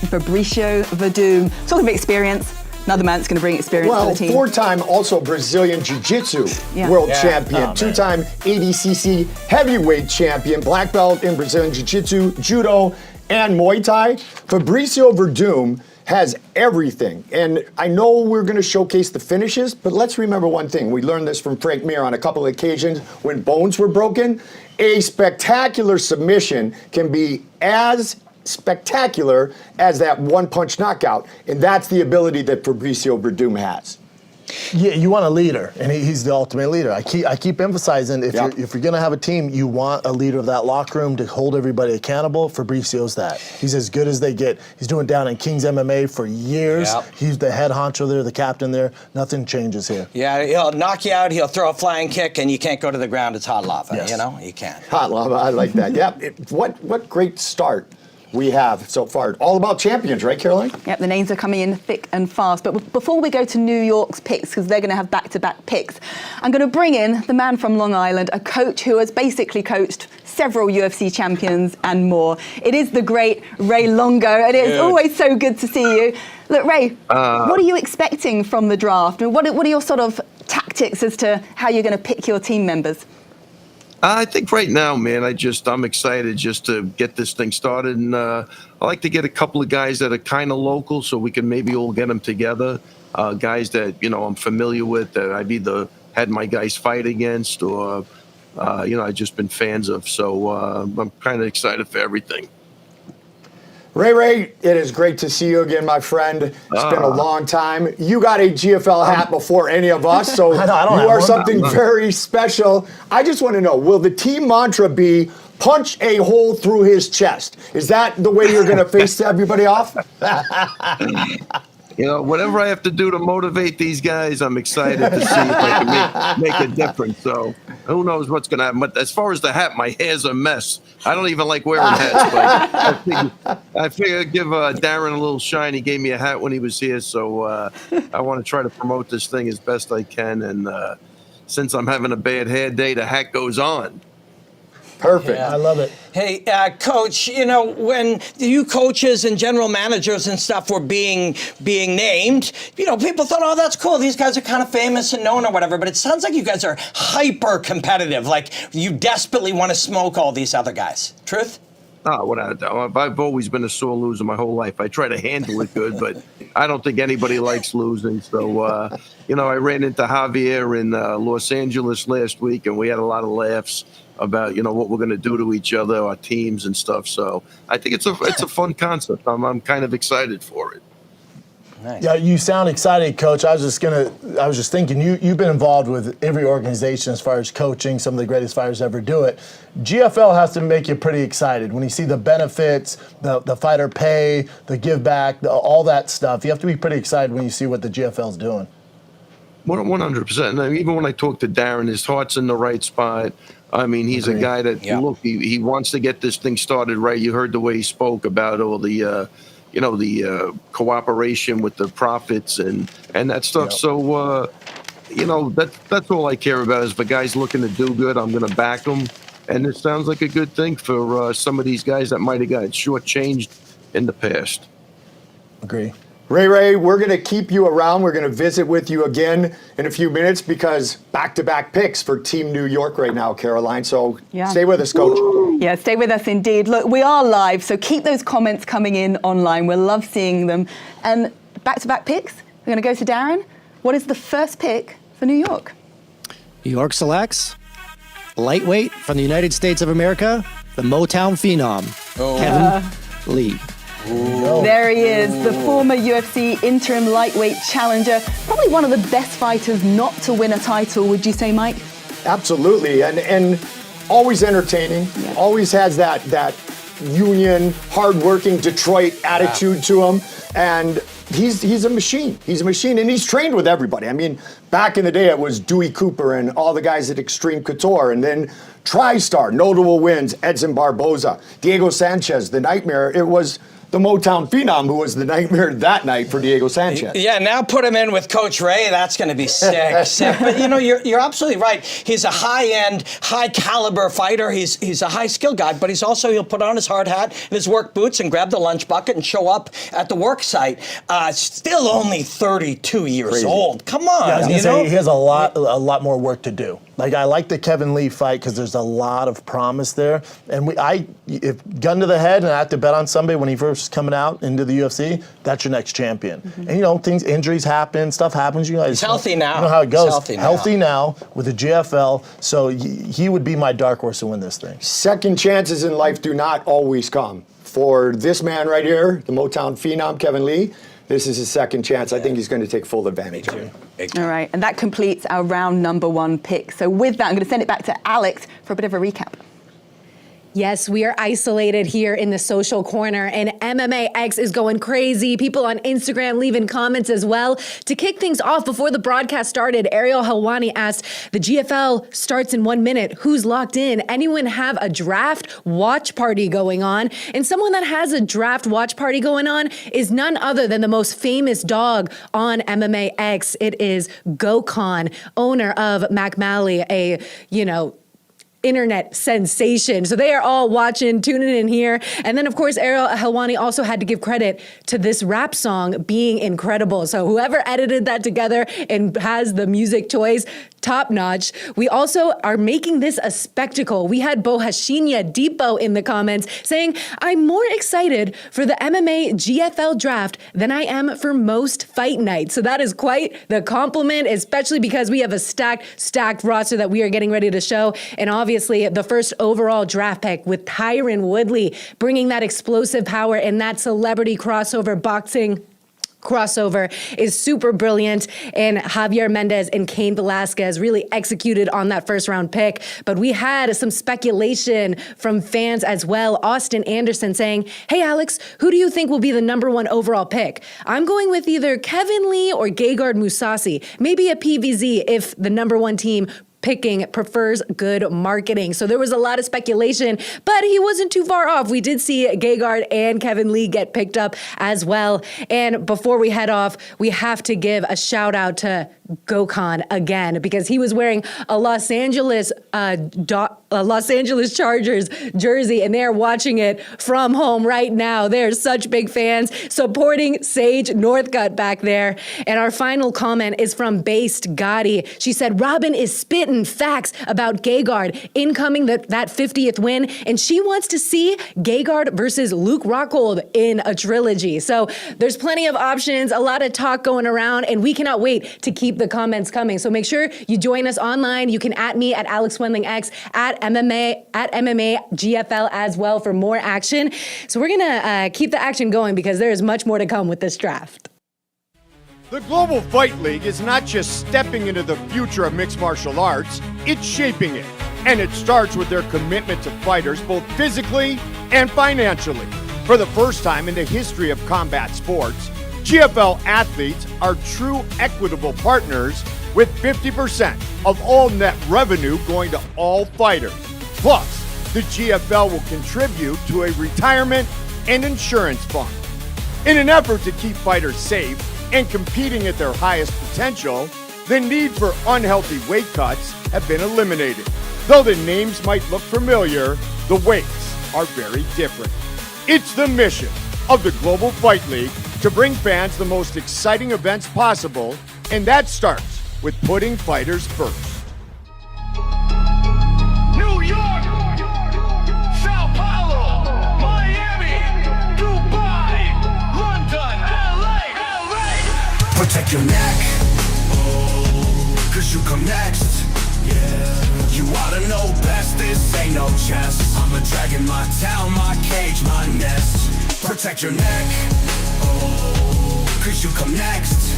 Fabricio Verdum. Talking of experience, another man that's going to bring experience to the team. 4-time also Brazilian Jiu-Jitsu world champion, 2-time ADCC heavyweight champion, black belt in Brazilian Jiu-Jitsu, Judo, and Muay Thai. Fabricio Verdum has everything. And I know we're going to showcase the finishes, but let's remember one thing. We learned this from Frank Mir on a couple of occasions when bones were broken. A spectacular submission can be as spectacular as that one-punch knockout, and that's the ability that Fabricio Verdum has. Yeah, you want a leader, and he's the ultimate leader. I keep emphasizing if you're going to have a team, you want a leader of that locker room to hold everybody accountable. Fabricio's that. He's as good as they get. He's doing it down in King's MMA for years. He's the head honcho there, the captain there. Nothing changes here. Yeah, he'll knock you out. He'll throw a flying kick, and you can't go to the ground. It's hot lava. Yes. You can't. Hot lava, I like that. What great start we have so far. All about champions, right, Caroline? Yep, the names are coming in thick and fast. But before we go to New York's picks, because they're going to have back-to-back picks, I'm going to bring in the man from Long Island, a coach who has basically coached several UFC champions and more. It is the great Ray Longo, and it's always so good to see you. Look, Ray, what are you expecting from the draft? And what are your sort of tactics as to how you're going to pick your team members? I think right now, man, I'm excited just to get this thing started. And I like to get a couple of guys that are kind of local so we can maybe all get them together. Guys that, I'm familiar with, that I've either had my guys fight against or, I've just been fans of. So I'm kind of excited for everything. Ray, it is great to see you again, my friend. It's been a long time. You got a GFL hat before any of us, so I don't you are one. something very special. I just want to know, will the team mantra be punch a hole through his chest? Is that the way you're going to face everybody off? Whatever I have to do to motivate these guys, I'm excited to see if I can make a difference. So who knows what's going to happen. But as far as the hat, my hair's a mess. I don't even like wearing hats. But I figured I'd give Darren a little shine. He gave me a hat when he was here. So I want to try to promote this thing as best I can. And since I'm having a bad hair day, the hat goes on. Perfect. I love it. Hey, Coach, when you coaches and general managers and stuff were being named, people thought, oh, that's cool. These guys are kind of famous and known or whatever. But it sounds like you guys are hyper competitive. Like you desperately want to smoke all these other guys. Truth? Oh, without a doubt. I've always been a sore loser my whole life. I try to handle it good, but I don't think anybody likes losing. So, I ran into Javier in Los Angeles last week, and we had a lot of laughs about, what we're going to do to each other, our teams and stuff. So I think it's a fun concept. I'm kind of excited for it. Nice. Yeah, you sound excited, Coach. I was just thinking, you've been involved with every organization as far as coaching. Some of the greatest fighters ever do it. GFL has to make you pretty excited when you see the benefits, the fighter pay, the give back, all that stuff. You have to be pretty excited when you see what the GFL's doing. 100%. And even when I talk to Darren, his heart's in the right spot. I mean, he's a guy that, look, he wants to get this thing started right. You heard the way he spoke about all the, the cooperation with the profits and that stuff. Yep. So, that's all I care about is if a guy's looking to do good, I'm going to back him. And it sounds like a good thing for some of these guys that might have got shortchanged in the past. Agree. Ray, we're going to keep you around. We're going to visit with you again in a few minutes because back-to-back picks for Team New York right now, Caroline. So stay with us, Coach. Yeah, stay with us indeed. Look, we are live, so keep those comments coming in online. We'll love seeing them. And back-to-back picks, we're going to go to Darren. What is the first pick for New York? New York selects lightweight from the United States of America, the Motown phenom, Kevin Lee. There he is, the former UFC interim lightweight challenger. Probably one of the best fighters not to win a title, would you say, Mike? Absolutely, and always entertaining. Yeah. Always has that union, hardworking Detroit attitude to him, and he's a machine. He's a machine, and he's trained with everybody. I mean, back in the day, it was Dewey Cooper and all the guys at Extreme Couture, and then TriStar, notable wins, Edson Barboza, Diego Sanchez, the Nightmare. It was the Motown phenom who was the nightmare that night for Diego Sanchez. Yeah, now put him in with Coach Ray. That's going to be sick. But you're absolutely right. He's a high-end, high-caliber fighter. He's a high-skill guy, but he'll put on his hard hat and his work boots and grab the lunch bucket and show up at the work site. Still only 32 years old. Come on, Yeah, I was gonna say, he has a lot more work to do. Like, I like the Kevin Lee fight because there's a lot of promise there. And if gun to the head and I have to bet on somebody when he first coming out into the UFC, that's your next champion. Mm-hmm. And injuries happen, stuff happens. He's healthy now. You know how it goes. Healthy now with the GFL. So he would be my dark horse to win this thing. Second chances in life do not always come. For this man right here, the Motown phenom, Kevin Lee, this is his second chance. I think he's going to take full advantage of it. All right, and that completes our round number one pick. So with that, I'm going to send it back to Alex for a bit of a recap. Yes, we are isolated here in the social corner, and MMAX is going crazy. People on Instagram leaving comments as well. To kick things off before the broadcast started, Ariel Helwani asked, the GFL starts in 1 minute. Who's locked in? Anyone have a draft watch party going on? And someone that has a draft watch party going on is none other than the most famous dog on MMAX. It is Gokhan, owner of McMalley, a, internet sensation. So they are all watching, tuning in here. And then, of course, Ariel Helwani also had to give credit to this rap song being incredible. So whoever edited that together and has the music choice, top notch. We also are making this a spectacle. We had Bohashinya Depot in the comments saying, I'm more excited for the MMA GFL draft than I am for most fight nights. So that is quite the compliment, especially because we have a stacked roster that we are getting ready to show. And obviously the first overall draft pick with Tyron Woodley bringing that explosive power and that celebrity crossover boxing crossover is super brilliant, and Javier Mendez and Cain Velasquez really executed on that first round pick. But we had some speculation from fans as well. Austin Anderson saying, hey Alex, who do you think will be the number one overall pick? I'm going with either Kevin Lee or Gegard Mousasi, maybe a PVZ if the number one team picking prefers good marketing. So there was a lot of speculation, but he wasn't too far off. We did see Gegard and Kevin Lee get picked up as well. And before we head off, we have to give a shout out to Gokhan again, because he was wearing a Los Angeles Chargers jersey, and they're watching it from home right now. They're such big fans supporting Sage Northcutt back there. And our final comment is from Based Gotti. She said, Robin is spitting facts about Gegard incoming that 50th win, and she wants to see Gegard versus Luke Rockhold in a trilogy. So there's plenty of options, a lot of talk going around, and we cannot wait to keep the comments coming. So make sure you join us online. You can @ me at Alex Wendling X, at MMA GFL as well for more action. So we're gonna keep the action going because there is much more to come with this draft. The Global Fight League is not just stepping into the future of mixed martial arts, it's shaping it. And it starts with their commitment to fighters both physically and financially. For the first time in the history of combat sports, GFL athletes are true equitable partners with 50% of all net revenue going to all fighters. Plus, the GFL will contribute to a retirement and insurance fund. In an effort to keep fighters safe and competing at their highest potential, the need for unhealthy weight cuts have been eliminated. Though the names might look familiar, the weights are very different. It's the mission of the Global Fight League to bring fans the most exciting events possible, and that starts with putting fighters first. New York, Sao Paulo, Miami, Dubai, London, LA. Protect your neck, cause you come next. You oughta know best, this ain't no chess. I'm a dragon, my town, my cage, my nest. Protect your neck, cause you come next.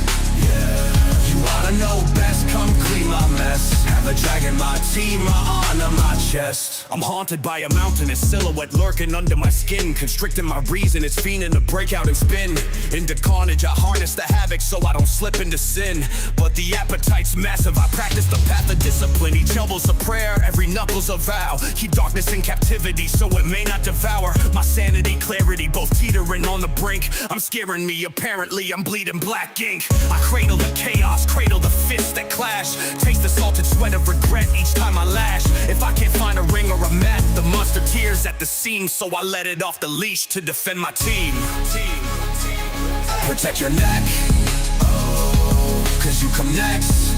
You oughta know best, come clean my mess. Have a dragon, my team, my honor, my chest. I'm haunted by a mountainous silhouette lurking under my skin, constricting my reason, it's fiending to break out and spin. Into carnage, I harness the havoc so I don't slip into sin. But the appetite's massive, I practice the path of discipline. Each elbow's a prayer, every knuckle's a vow. Keep darkness in captivity so it may not devour my sanity, clarity, both teetering on the brink. I'm scaring me, apparently I'm bleeding black ink. I cradle the chaos, cradle the fists that clash. Taste the salted sweat of regret each time I lash. If I can't find a ring or a mat, the monster tears at the seams, so I let it off the leash to defend my team. Protect your neck, cause you come next.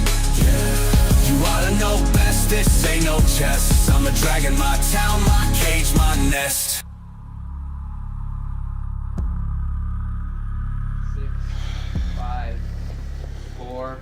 You oughta know best, this ain't no chess. I'm a dragon, my town, my cage, my nest. 6, 5, 4.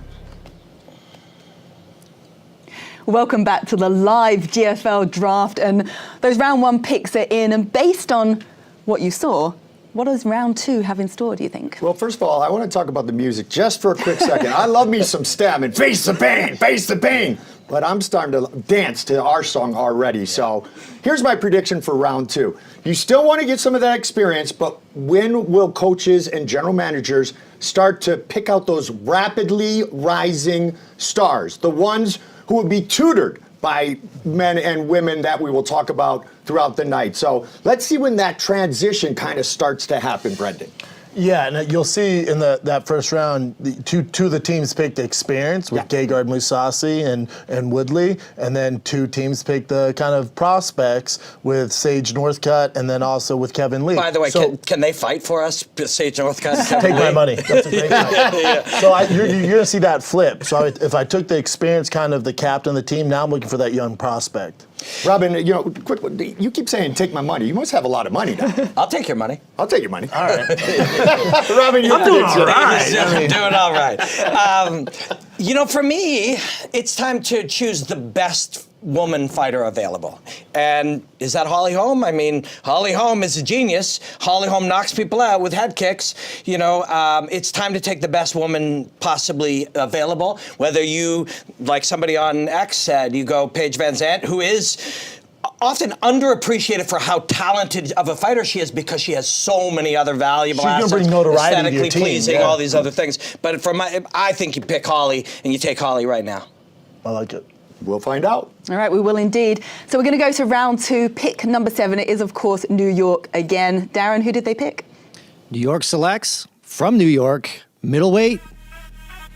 Welcome back to the live GFL draft, and those round one picks are in, and based on what you saw, what does round two have in store, do you think? Well, first of all, I want to talk about the music just for a quick second. I love me some Stem and Face the Pain, Face the Pain. But I'm starting to dance to our song already. So here's my prediction for round two. You still want to get some of that experience, but when will coaches and general managers start to pick out those rapidly rising stars, the ones who will be tutored by men and women that we will talk about throughout the night? So let's see when that transition kind of starts to happen, Brendan. Yeah, and you'll see in that first round, two of the teams picked experience with Gegard Mousasi and Woodley, and then two teams picked the kind of prospects with Sage Northcutt and then also with Kevin Lee. By the way, can they fight for us, Sage Northcutt and Kevin Take Lee? my money. That's a great fight. So you're going to see that flip. So if I took the experience kind of the captain of the team, now I'm looking for that young prospect. Robin, quick, you keep saying take my money. You must have a lot of money now. I'll take your money. I'll take your money. All right. Robin, you're doing all right. I'm doing all right. For me, it's time to choose the best woman fighter available. And is that Holly Holm? I mean, Holly Holm is a genius. Holly Holm knocks people out with head kicks. It's time to take the best woman possibly available. Whether you, like somebody on X said, you go Paige Van Zandt, who is often underappreciated for how talented of a fighter she is because she has so many other valuable assets. She's going to bring notoriety to aesthetically your team, pleasing, all these other things. But I think you pick Holly and you take Holly right now. I like it. We'll find out. All right, we will indeed. So we're going to go to round two. Pick number 7. It is, of course, New York again. Darren, who did they pick? New York selects from New York, middleweight,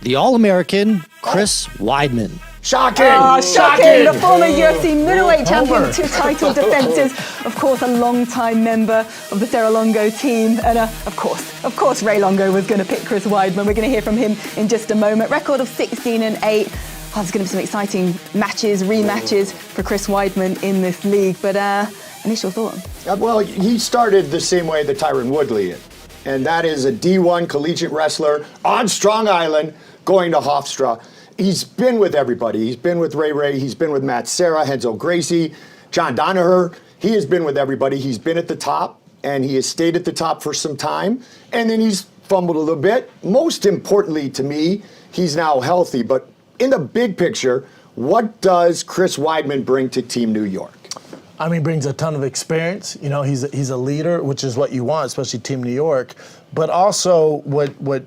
the All-American Chris Weidman. Shocking! Oh, shocking! The former UFC middleweight champion, 2 title defenses. Of course, a long-time member of the Sarah Longo team. And of course, Ray Longo was going to pick Chris Weidman. We're going to hear from him in just a moment. Record of 16-8. There's going to be some exciting matches, rematches for Chris Weidman in this league. But initial thought? Well, he started the same way that Tyron Woodley is. And that is a D1 collegiate wrestler on Strong Island going to Hofstra. He's been with everybody. He's been with Ray. He's been with Matt Serra, Henzo Gracie, John Danaher. He has been with everybody. He's been at the top, and he has stayed at the top for some time. And then he's fumbled a little bit. Most importantly to me, he's now healthy. But in the big picture, what does Chris Weidman bring to Team New York? I mean, he brings a ton of experience. He's a leader, which is what you want, especially Team New York. But also, what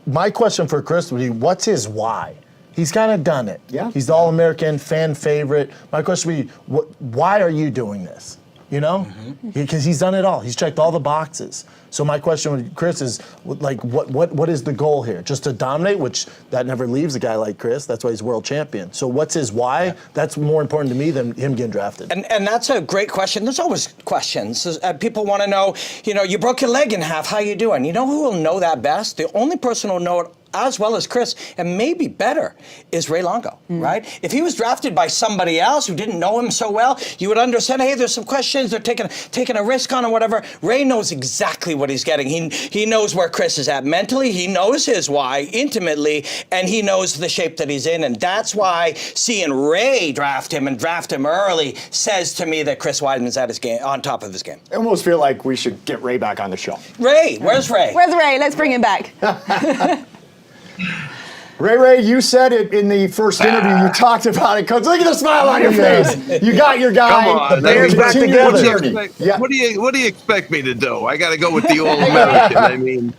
my question for Chris would be, what's his why? He's kind of done it. Yeah. He's the All-American, fan favorite. My question would be, why are you doing this? you know? Because he's done it all. He's checked all the boxes. So my question with Chris is, like, what is the goal here? Just to dominate, which that never leaves a guy like Chris. That's why he's world champion. So what's his why? Yeah. That's more important to me than him getting drafted. And that's a great question. There's always questions. People want to know, you broke your leg in half. How you doing? You know who will know that best? The only person who will know it as well as Chris, and maybe better, is Ray Longo, right? If he was drafted by somebody else who didn't know him so well, you would understand, hey, there's some questions, they're taking a risk on or whatever. Ray knows exactly what he's getting. He knows where Chris is at mentally, he knows his why intimately, and he knows the shape that he's in, and that's why seeing Ray draft him early says to me that Chris Weidman's at his game, on top of his game. I almost feel like we should get Ray back on the show. Ray, where's Ray? Where's Ray? Let's bring him back. Ray, you said it in the first interview. You talked about it, Coach. Look at the smile on your face. You got your guy. Come on, the band's back together. Yeah. What do you expect me to do? I got to go with the All-American. I mean,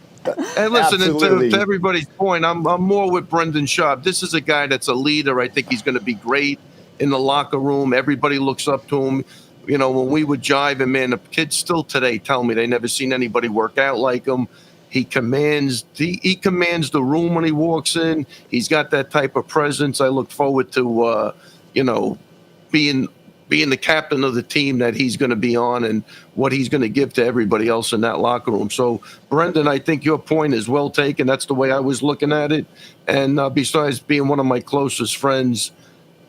and listen, to everybody's point, I'm more with Brendan Schaub. This is a guy that's a leader. I think he's going to be great in the locker room. Everybody looks up to him. When we would jive him in, the kids still today tell me they never seen anybody work out like him. He commands the room when he walks in. He's got that type of presence. I look forward to being the captain of the team that he's going to be on and what he's going to give to everybody else in that locker room. So, Brendan, I think your point is well taken. That's the way I was looking at it. And besides being one of my closest friends,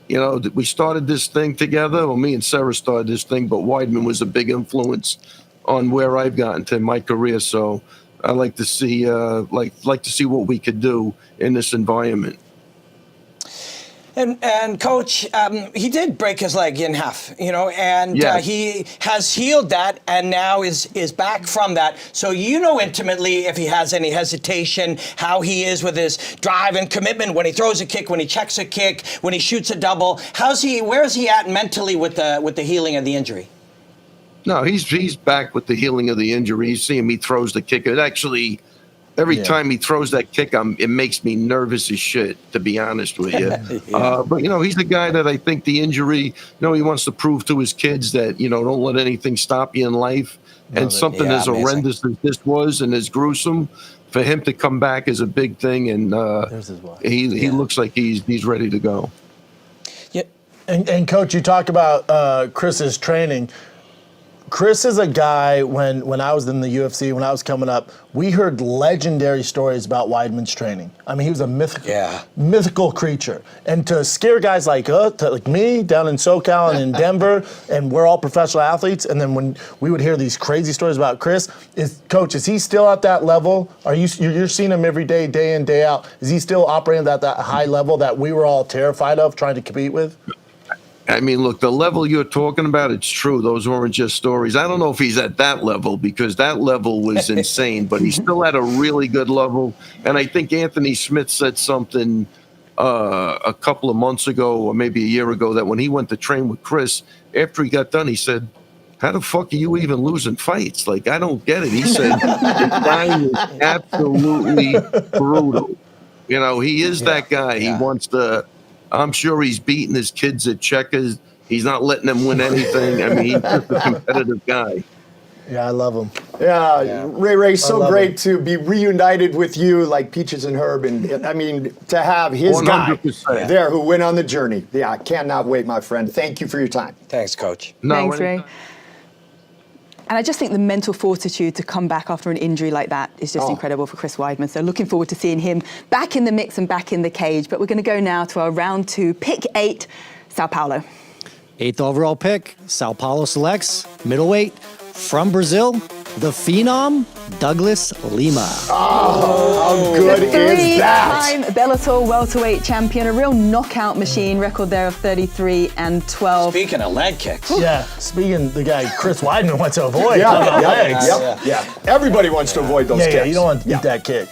we started this thing together. Well, me and Sarah started this thing, but Weidman was a big influence on where I've gotten to in my career. So I like to see like to see what we could do in this environment. And Coach, he did break his leg in half, and Yes. he has healed that and now is back from that. So intimately if he has any hesitation, how he is with his drive and commitment when he throws a kick, when he checks a kick, when he shoots a double. Where is he at mentally with the healing of the injury? No, he's back with the healing of the injury. You see him, he throws the kick. It actually, every time he throws that kick, it makes me nervous as shit, to be honest with you. But, he's a guy that I think the injury, he wants to prove to his kids that, don't let anything stop you in life. And something as horrendous as this was and as gruesome, for him to come back is a big thing. And he looks like he's ready to go. Yeah. And Coach, you talk about Chris's training. Chris is a guy, when I was in the UFC, when I was coming up, we heard legendary stories about Weidman's training. I mean, he was a mythical creature. And to scare guys like us, like me, down in SoCal and in Denver, and we're all professional athletes, and then when we would hear these crazy stories about Chris, Coach, is he still at that level? You're seeing him every day, day in, day out. Is he still operating at that high level that we were all terrified of trying to compete with? I mean, look, the level you're talking about, it's true. Those weren't just stories. I don't know if he's at that level because that level was insane, but he's still at a really good level. And I think Anthony Smith said something a couple of months ago or maybe a year ago that when he went to train with Chris, after he got done, he said, how the fuck are you even losing fights? Like, I don't get it. He said, the guy is absolutely brutal. He is that guy. He wants to... I'm sure he's beating his kids at checkers. He's not letting them win anything. I mean, he's just a competitive guy. Yeah, I love him. Yeah. Ray, so great to be reunited with you like Peaches and Herb. And I mean, to have his 100%. Guy there who went on the journey. Yeah, I cannot wait, my friend. Thank you for your time. Thanks, Coach. Thanks, Ray. And I just think the mental fortitude to come back after an injury like that is just incredible for Chris Weidman. So looking forward to seeing him back in the mix and back in the cage. But we're going to go now to our round 2, pick 8, Sao Paulo. 8th overall pick, Sao Paulo selects middleweight from Brazil, the phenom, Douglas Lima. Oh, how good is that? 3-time Bellator welterweight champion, a real knockout machine, record there of 33-12. Speaking of leg kicks. Yeah, speaking the guy Chris Weidman wants to avoid. Yeah. Everybody wants to avoid those kicks. Yeah, you don't want to eat that kick.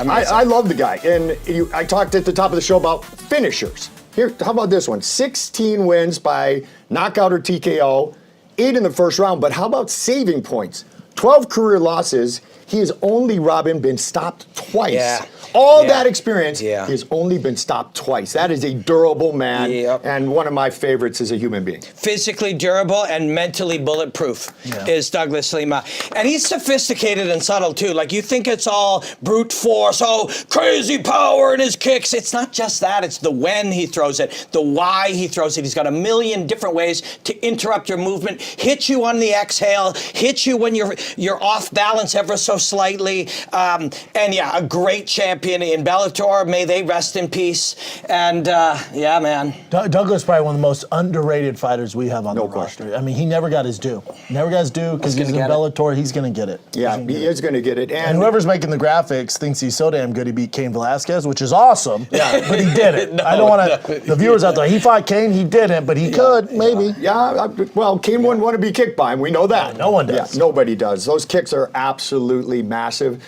I love the guy. And I talked at the top of the show about finishers. Here, how about this one? 16 wins by knockout or TKO, 8 in the first round. But how about saving points? 12 career losses. he has only, Robin, been stopped twice. Yeah. All that experience, Yeah. he has only been stopped twice. That is a durable man, and one of my favorites as a human being. Physically durable and mentally bulletproof is Douglas Lima. And he's sophisticated and subtle too. Like, you think it's all brute force, crazy power in his kicks. It's not just that. It's the when he throws it, the why he throws it. He's got a million different ways to interrupt your movement, hit you on the exhale, hit you when you're off balance ever so slightly. And yeah, a great champion in Bellator. May they rest in peace. And yeah, man. Douglas is probably one of the most underrated fighters we have on the roster. I mean, he never got his due. Never got his due because he's in Bellator. He's going to get it. Yeah, he is going to get it. And whoever's making the graphics thinks he's so damn good he beat Cain Velasquez, which is awesome. Yeah, but he didn't. I don't want to. The viewers out there, he fought Cain. He didn't, but he could maybe. Yeah, well, Cain wouldn't want to be kicked by him. We know that. No one does. Yeah, nobody does. Those kicks are absolutely massive.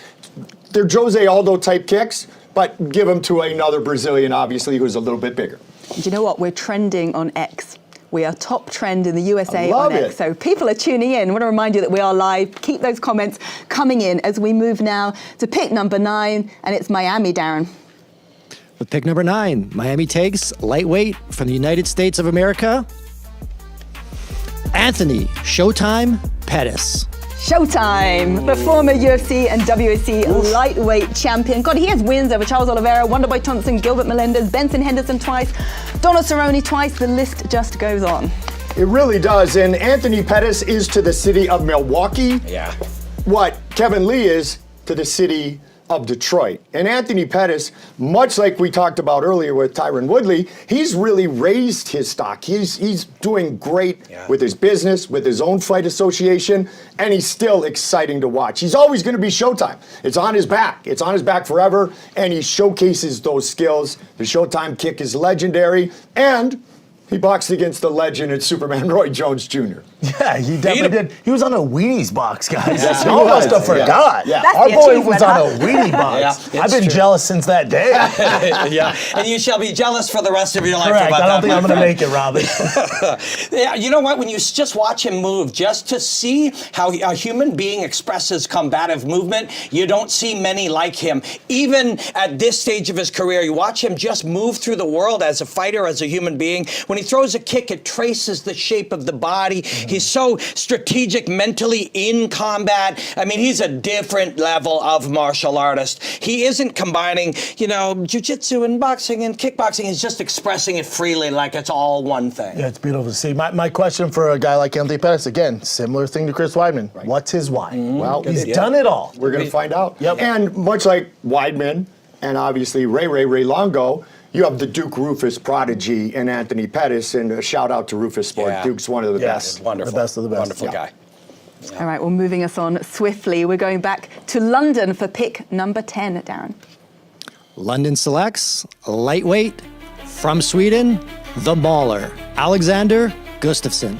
They're Jose Aldo type kicks, but give them to another Brazilian, obviously, who's a little bit bigger. Do you know what? We're trending on X. We are top trend in the USA on X. it. So people are tuning in. I want to remind you that we are live. Keep those comments coming in as we move now to pick number 9, and it's Miami, Darren. With pick number 9, Miami takes lightweight from the United States of America, Anthony Showtime Pettis. Showtime, the former UFC and WAC lightweight champion. God, he has wins over Charles Oliveira, Wonderboy Thompson, Gilbert Melendez, Benson Henderson twice, Donald Cerrone twice. The list just goes on. It really does. And Anthony Pettis is to the city of Milwaukee. Yeah. What Kevin Lee is to the city of Detroit. And Anthony Pettis, much like we talked about earlier with Tyron Woodley, he's really raised his stock. He's doing great with his business, with his own fight association, and he's still exciting to watch. He's always going to be Showtime. It's on his back. It's on his back forever, and he showcases those skills. The Showtime kick is legendary, and he boxed against the legend and Superman Roy Jones Jr. Yeah, he definitely did. He was on a Wheaties box, guys. Yes, he I almost was. forgot. Yeah. That's Our the boy achievement, was on a Wheatie box. Yeah, I've been jealous since that day. Yeah, and you shall be jealous for the rest of your life Correct. about I don't that, think I'm my going to friend. make it, Robin. Yeah, you know what? When you just watch him move, just to see how a human being expresses combative movement, you don't see many like him. Even at this stage of his career, you watch him just move through the world as a fighter, as a human being. When he throws a kick, it traces the shape of the body. He's so strategic mentally in combat. I mean, he's a different level of martial artist. He isn't combining, jiu-jitsu and boxing and kickboxing. He's just expressing it freely like it's all one thing. Yeah, it's beautiful to see. My question for a guy like Anthony Pettis, again, similar thing to Chris Weidman. Right. What's his why? Well, he's done it all. We're going to find out. Yep. And much like Weidman and obviously Ray Longo, you have the Duke Rufus prodigy and Anthony Pettis, and a shout out to Rufus Sport. Yeah. Duke's one of the best. Wonderful. The best of the best. Wonderful guy. All right, well, moving us on swiftly. We're going back to London for pick number 10, Darren. London selects lightweight from Sweden, the Mauler, Alexander Gustafsson.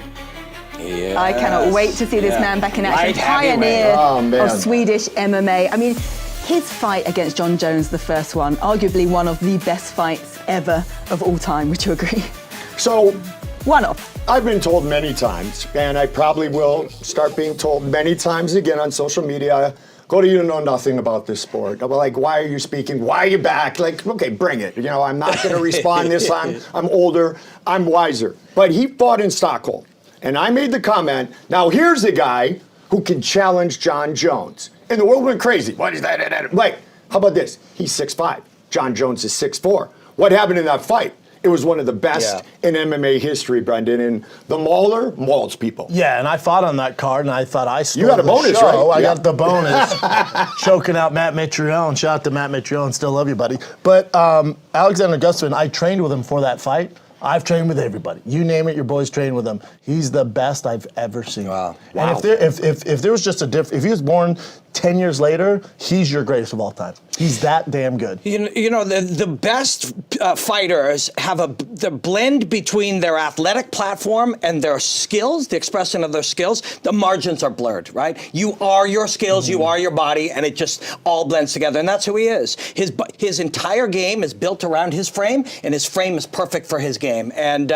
Yes. I cannot wait to see this man back in action. Light heavyweight. Pioneer Oh, man. of Swedish MMA. I mean, his fight against John Jones, the first one, arguably one of the best fights ever of all time. Would you agree? So, One of. I've been told many times, and I probably will start being told many times again on social media, Cody, you know nothing about this sport. I'm like, why are you speaking? Why are you back? Like, okay, bring it. I'm not going to respond this time. I'm older. I'm wiser. But he fought in Stockholm, and I made the comment, now here's a guy who can challenge John Jones. And the world went crazy. What is that? Wait, how about this? He's 6'5". John Jones is 6'4". What happened in that fight? It was one of the best in MMA history, Brendan. And the Mauler mauls people. Yeah, and I fought on that card, and I thought I stole You got a the bonus, show. right? I Yeah. got the bonus. Choking out Matt Mitrione. Shout out to Matt Mitrione. Still love you, buddy. But Alexander Gustafsson, I trained with him for that fight. I've trained with everybody. You name it, your boys trained with him. He's the best I've ever seen. Wow. And if there was just if he was born 10 years later, he's your greatest of all time. He's that damn good. The best fighters have the blend between their athletic platform and their skills, the expression of their skills. The margins are blurred, right? You are your skills, you are your body, and it just all blends together. And that's who he is. His entire game is built around his frame, and his frame is perfect for his game. And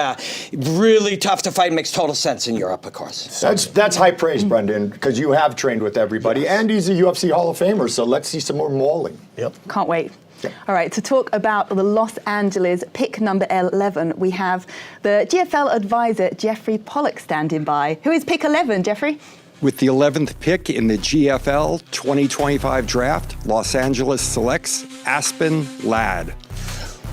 really tough to fight. Makes total sense in Europe, of course. That's high praise, Brendan, because you have trained with everybody, and he's a UFC Hall of Famer, so let's see some more mauling. Yep. Can't wait. All right, to talk about the Los Angeles pick number 11, we have the GFL advisor, Jeffrey Pollock, standing by. Who is pick 11, Jeffrey? With the 11th pick in the GFL 2025 draft, Los Angeles selects Aspen Ladd.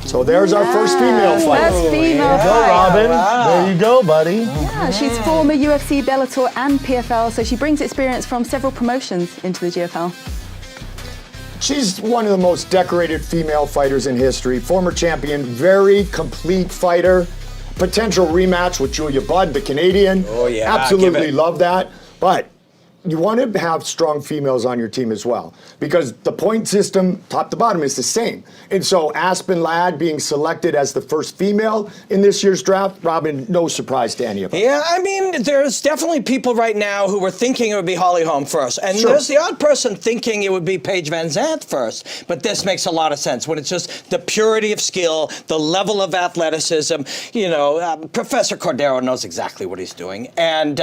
So there's our first female fighter. First female Go, fighter. Robin. There you go, buddy. Yeah, she's former UFC, Bellator, and PFL, so she brings experience from several promotions into the GFL. She's one of the most decorated female fighters in history. Former champion, very complete fighter. Potential rematch with Julia Budd, the Canadian. Oh, yeah. Absolutely love that. But you want to have strong females on your team as well, because the point system, top to bottom, is the same. And so Aspen Ladd being selected as the first female in this year's draft, Robin, no surprise to any of us. Yeah, I mean, there's definitely people right now who were thinking it would be Holly Holm first. And Sure. there's the odd person thinking it would be Paige Van Zandt first. But this makes a lot of sense when it's just the purity of skill, the level of athleticism. You know, Professor Cordero knows exactly what he's doing. And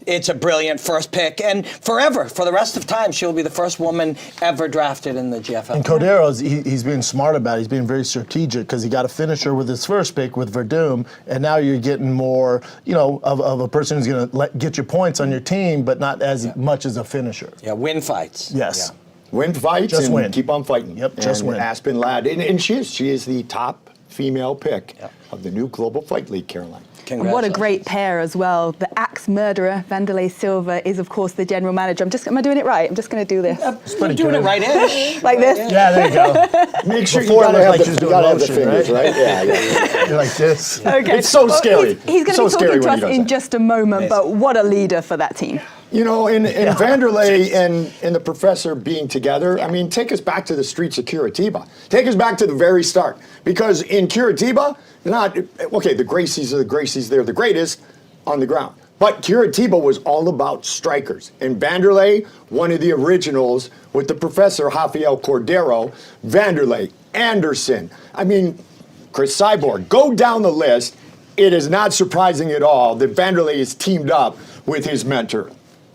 it's a brilliant first pick. And forever, for the rest of time, she'll be the first woman ever drafted in the GFL. And Cordero's, he's being smart about it. He's being very strategic because he got a finisher with his first pick with Verdum, and now you're getting more, of a person who's going to get you points on your team, but not as much as a finisher. Yeah, win fights. Yes. Yeah. Win fights Just and win. keep on fighting. Yep, just and win. Aspen Ladd, and she is the top female pick of the new Global Fight League, Caroline. And what a great pair as well. The axe murderer, Vanderlei Silva, is of course the general manager. Am I doing it right? I'm just going to do this. You're doing it right-ish. Like this? Yeah, there you go. Make sure Before you it gotta looked like have she was the, doing gotta have the motion, fingers, right? right? Yeah. You're like this. Okay. It's so Well, scary. He's going So to be scary talking to when he us does in that. just a moment, but what a leader for that team. You know, in Vanderlei and the professor being together, I mean, take us back to the streets of Curitiba. Take us back to the very start. Because in Curitiba, the Gracies are the Gracies, they're the greatest on the ground. But Curitiba was all about strikers. And Vanderlei, one of the originals with the professor, Rafael Cordero, Vanderlei, Anderson, I mean, Chris Cyborg, go down the list. It is not surprising at all that Vanderlei is teamed up with his mentor.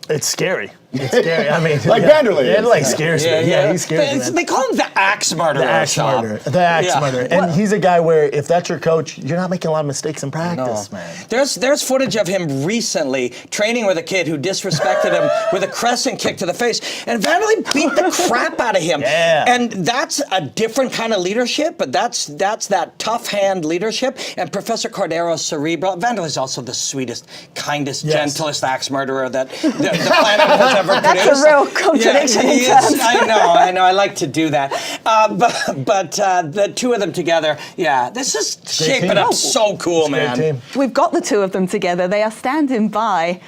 It's scary. It's scary. I mean, Like Vanderlei Yeah, is. like scares me. Yeah, he scares me. They call him the axe murderer. The axe murderer. The axe murderer. And he's a guy where if that's your coach, you're not making a lot of mistakes in practice, man. There's footage of him recently training with a kid who disrespected him with a crescent kick to the face, and Vanderlei beat the crap out of him. Yeah. And that's a different kind of leadership, but that's that tough hand leadership. And Professor Cordero's cerebral. Vanderlei's also the sweetest, kindest, gentlest axe murderer that the planet has ever produced. That's a real contradiction. Yeah, in he is. terms. I know. I like to do that. But the two of them together, this is shaping team. up so cool, It's a great man. team. We've got the two of them together. They are standing by.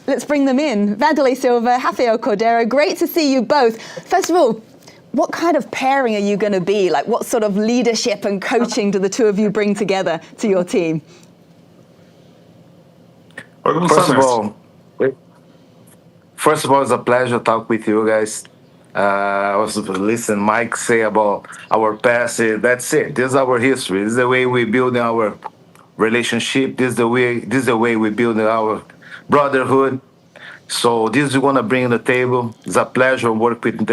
Let's bring them in. Vanderlei Silva, Rafael Cordero, great to see you both. First of all, what kind of pairing are you going to be? Like, what sort of leadership and coaching do the two of you bring together to your team? First of all, it's a pleasure to talk with you guys. I was listening Mike say about our past. That's it. This is our history. This is the way we build our relationship. This is the way we build our brotherhood. So this is gonna bring to the table. It's a pleasure to work with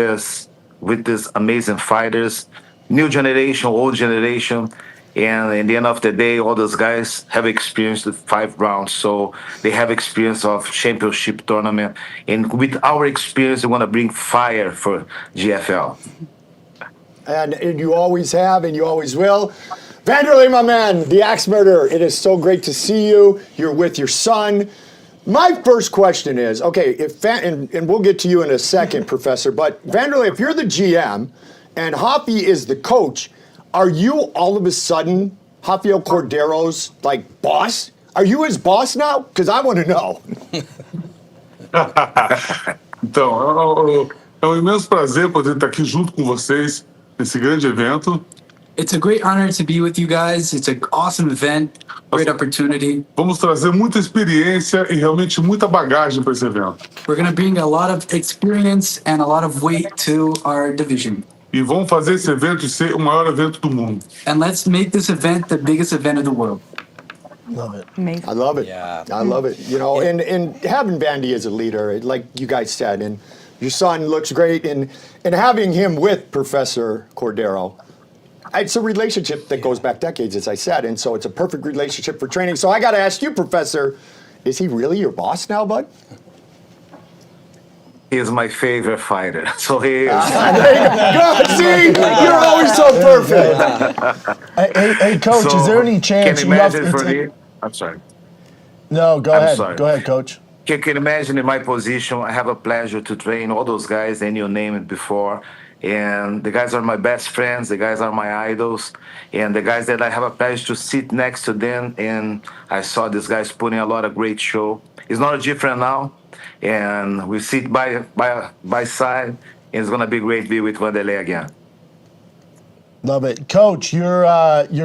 these amazing fighters, new generation, old generation. And at the end of the day, all those guys have experienced the 5 rounds. So they have experience of championship tournament. And with our experience, we want to bring fire for GFL. And you always have, and you always will. Vanderlei, my man, the axe murderer, it is so great to see you. You're with your son. My first question is, okay, and we'll get to you in a second, Professor, but Vanderlei, if you're the GM and Hoppy is the coach, are you all of a sudden Rafael Cordero's boss? Are you his boss now? Because I want to know. Então, é um imenso prazer poder estar aqui junto com vocês nesse grande evento. It's a great honor to be with you guys. It's an awesome event, great opportunity. Vamos trazer muita experiência e realmente muita bagagem para esse evento. We're going to bring a lot of experience and a lot of weight to our division. E vamos fazer esse evento ser o maior evento do mundo. And let's make this event the biggest event of the world. Love it. Amazing. I love it. Yeah. I love it. You know, and having Vandy as a leader, like you guys said, and Your son looks great, and having him with Professor Cordero, it's a relationship that goes back decades, as I said, and so it's a perfect relationship for training. So I got to ask you, Professor, is he really your boss now, bud? He is my favorite fighter, so he is. Good. See, you're always so perfect. Hey, Coach, is there any chance Can you imagine for me? I'm sorry. No, go I'm ahead. sorry. Go ahead, Coach. Can you imagine in my position, I have a pleasure to train all those guys, and you name it before. And the guys are my best friends. The guys are my idols. And the guys that I have a pleasure to sit next to them. And I saw these guys putting a lot of great show. It's not different now. And we sit by side. And it's going to be great to be with Vanderlei again. Love it. Coach, you're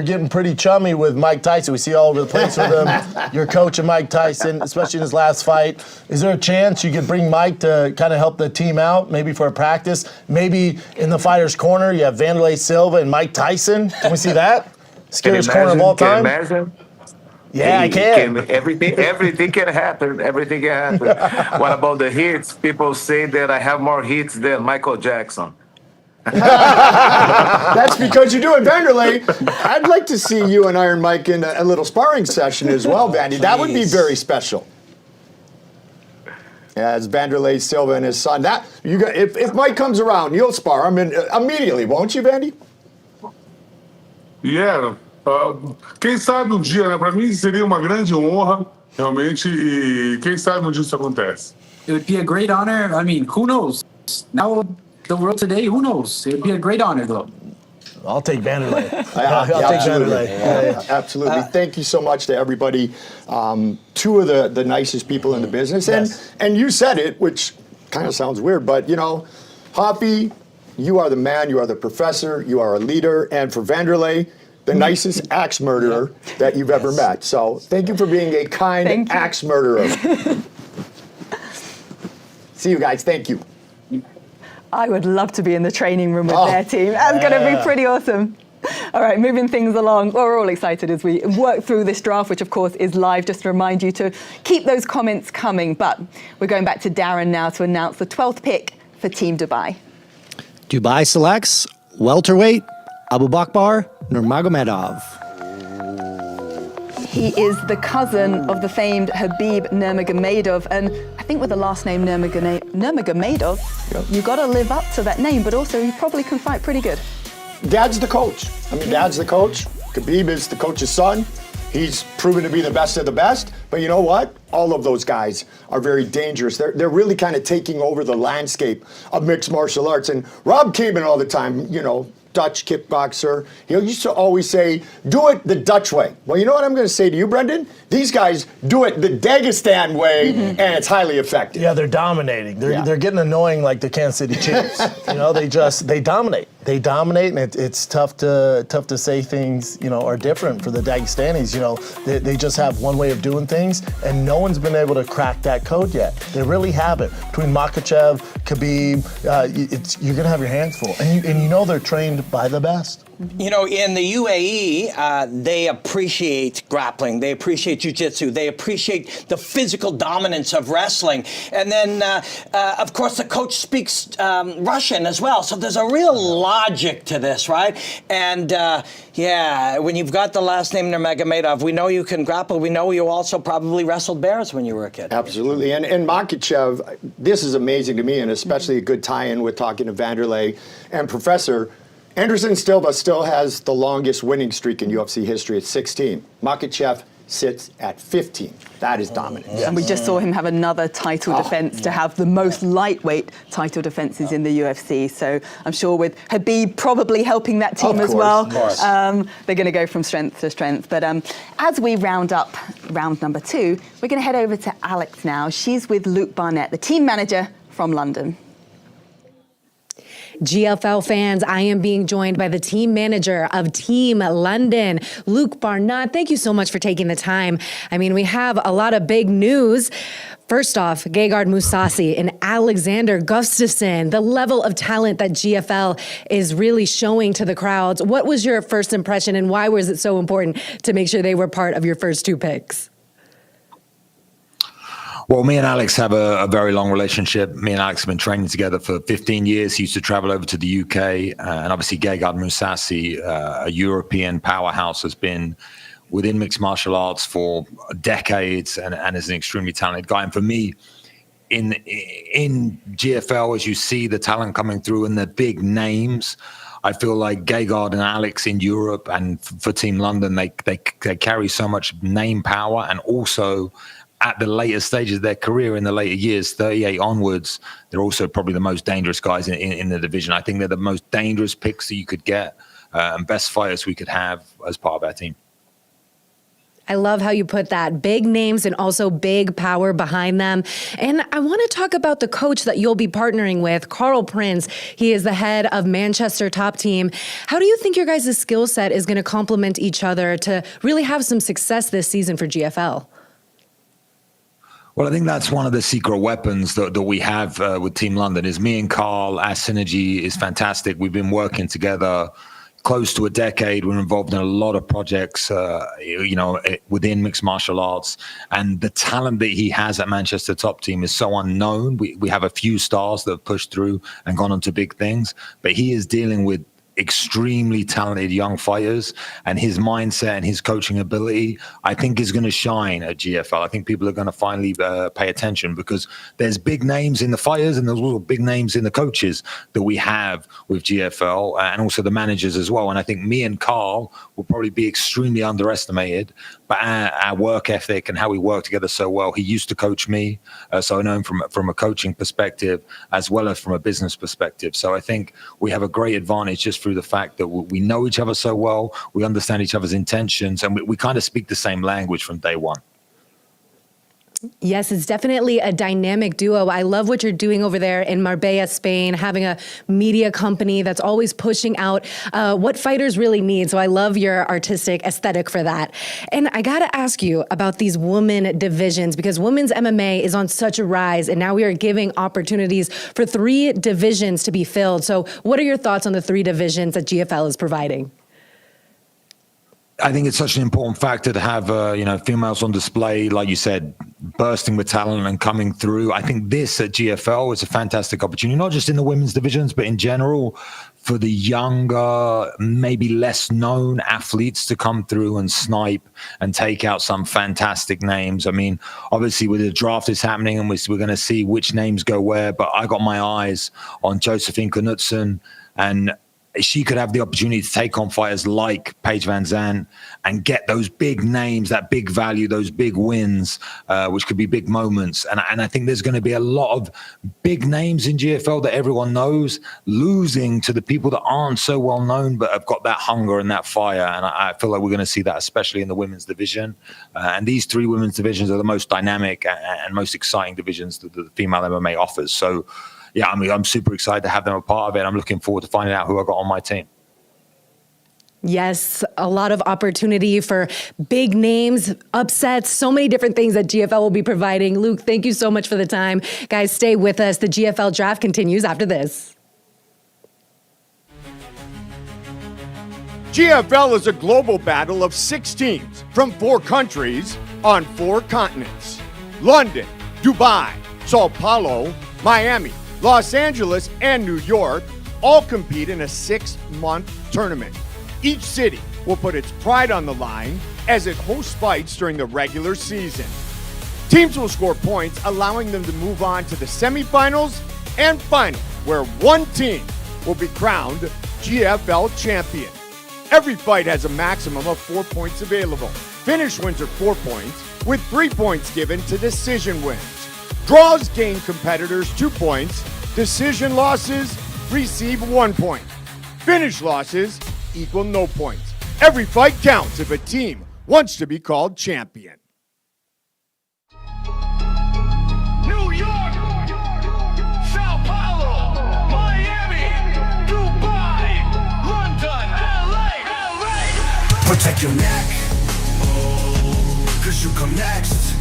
getting pretty chummy with Mike Tyson. We see you all over the place with him. You're coaching Mike Tyson, especially in his last fight. Is there a chance you could bring Mike to kind of help the team out, maybe for a practice? Maybe in the fighter's corner, you have Vanderlei Silva and Mike Tyson. Can we see that? Scariest corner of all time? Can you imagine? Yeah, I can. Everything can happen. Everything can happen. What about the hits? People say that I have more hits than Michael Jackson. That's because you do it, Vanderlei. I'd like to see you and Iron Mike in a little sparring session as well, Vandy. That would be very special. Yeah, it's Vanderlei Silva and his son. That you got. If Mike comes around, you'll spar him immediately, won't you, Vandy? Yeah. Quem sabe dia, né? Para mim seria uma grande honra, realmente, e quem sabe dia isso acontece. It would be a great honor. I mean, who knows? Now, the world today, who knows? It would be a great honor, though. I'll take Vanderlei. I'll take Vanderlei. Absolutely. Thank you so much to everybody. Two of the nicest people in the business. And you said it, which kind of sounds weird, but, you know, Hoppy, you are the man, you are the professor, you are a leader. And for Vanderlei, the nicest axe murderer that you've ever met. So thank you for being a kind axe murderer. See you guys. Thank you. I would love to be in the training room with their team. That's going to be pretty awesome. All right, moving things along. Well, we're all excited as we work through this draft, which of course is live. Just to remind you to keep those comments coming. But we're going back to Darren now to announce the 12th pick for Team Dubai. Dubai selects welterweight Abubakar Nurmagomedov. He is the cousin of the famed Khabib Nurmagomedov, and I think with the last name Nurmagomedov, you got to live up to that name, but also he probably can fight pretty good. Dad's the coach. I mean, Dad's the coach. Khabib is the coach's son. He's proven to be the best of the best. But you know what? All of those guys are very dangerous. They're really kind of taking over the landscape of mixed martial arts. And Rob Kamen all the time, you know, Dutch kickboxer. He used to always say, do it the Dutch way. Well, you know what I'm going to say to you, Brendan? These guys do it the Dagestan way, and it's highly effective. Yeah, they're dominating. They're getting annoying like the Kansas City Chiefs. You know, they dominate. They dominate, and it's tough to say things, you know, are different for the Dagestanis. You know, they just have one way of doing things, and no one's been able to crack that code yet. They really haven't. Between Makhachev, Khabib, you're gonna have your hands full, and you know they're trained by the best. You know, in the UAE, they appreciate grappling. They appreciate jiu-jitsu. They appreciate the physical dominance of wrestling. And then, of course, the coach speaks Russian as well. So there's a real logic to this, right? And, yeah, when you've got the last name Nurmagomedov, we know you can grapple. We know you also probably wrestled bears when you were a kid. Absolutely. And Makhachev, this is amazing to me, and especially a good tie-in with talking to Vanderlei and Professor. Anderson Silva still has the longest winning streak in UFC history at 16. Makhachev sits at 15. That is dominant. Yes. And we just saw him have another title defense to have the most lightweight title defenses in the UFC. So I'm sure with Khabib probably helping that team as well, they're going to go from strength to strength. But as we round up round number 2, we're going to head over to Alex now. She's with Luke Barnett, the team manager from London. GFL fans, I am being joined by the team manager of Team London, Luke Barnett. Thank you so much for taking the time. I mean, we have a lot of big news. First off, Gegard Mousasi and Alexander Gustafsson, the level of talent that GFL is really showing to the crowds. What was your first impression, and why was it so important to make sure they were part of your first 2 picks? Well, me and Alex have a very long relationship. Me and Alex have been training together for 15 years. He used to travel over to the UK. And obviously, Gegard Mousasi, a European powerhouse, has been within mixed martial arts for decades and is an extremely talented guy. And for me, in GFL, as you see the talent coming through and the big names, I feel like Gegard and Alex in Europe and for Team London, they carry so much name power, and also at the later stages of their career, in the later years, 38 onwards, they're also probably the most dangerous guys in the division. I think they're the most dangerous picks that you could get and best fighters we could have as part of our team. I love how you put that. Big names and also big power behind them. And I want to talk about the coach that you'll be partnering with, Carl Prince. He is the head of Manchester Top Team. How do you think your guys' skill set is going to complement each other to really have some success this season for GFL? Well, I think that's one of the secret weapons that we have with Team London is me and Carl. Our synergy is fantastic. We've been working together close to a decade. We're involved in a lot of projects, within mixed martial arts. And the talent that he has at Manchester Top Team is so unknown. We have a few stars that have pushed through and gone on to big things, but he is dealing with extremely talented young fighters, and his mindset and his coaching ability, I think, is going to shine at GFL. I think people are going to finally pay attention, because there's big names in the fighters and there's also big names in the coaches that we have with GFL, and also the managers as well. And I think me and Carl will probably be extremely underestimated, but our work ethic and how we work together so well. He used to coach me, so I know him from a coaching perspective as well as from a business perspective. So I think we have a great advantage just through the fact that we know each other so well, we understand each other's intentions, and we kind of speak the same language from day one. Yes, it's definitely a dynamic duo. I love what you're doing over there in Marbella, Spain, having a media company that's always pushing out what fighters really need. So I love your artistic aesthetic for that. And I got to ask you about these women divisions, because women's MMA is on such a rise, and now we are giving opportunities for 3 divisions to be filled. So what are your thoughts on the 3 divisions that GFL is providing? I think it's such an important factor to have, females on display, like you said, bursting with talent and coming through. I think this at GFL is a fantastic opportunity, not just in the women's divisions, but in general for the younger, maybe less known athletes to come through and snipe and take out some fantastic names. I mean, obviously with the draft is happening and we're going to see which names go where, but I got my eyes on Josephine Knudsen, and she could have the opportunity to take on fighters like Paige Van Zandt and get those big names, that big value, those big wins, which could be big moments. And I think there's going to be a lot of big names in GFL that everyone knows losing to the people that aren't so well known but have got that hunger and that fire. And I feel like we're going to see that, especially in the women's division. And these 3 women's divisions are the most dynamic and most exciting divisions that the female MMA offers. So, yeah, I mean, I'm super excited to have them a part of it. I'm looking forward to finding out who I got on my team. Yes, a lot of opportunity for big names, upsets, so many different things that GFL will be providing. Luke, thank you so much for the time. Guys, stay with us. The GFL draft continues after this. GFL is a global battle of 6 teams from 4 countries on 4 continents. London, Dubai, Sao Paulo, Miami, Los Angeles, and New York all compete in a 6-month tournament. Each city will put its pride on the line as it hosts fights during the regular season. Teams will score points, allowing them to move on to the semifinals and final, where one team will be crowned GFL champion. Every fight has a maximum of 4 points available. Finish wins are 4 points, with 3 points given to decision wins. Draws gain competitors 2 points. Decision losses receive 1 point. Finish losses equal no points. Every fight counts if a team wants to be called champion. New York, Sao Paulo, Miami, Dubai, London, LA. Protect your neck, cause you come next.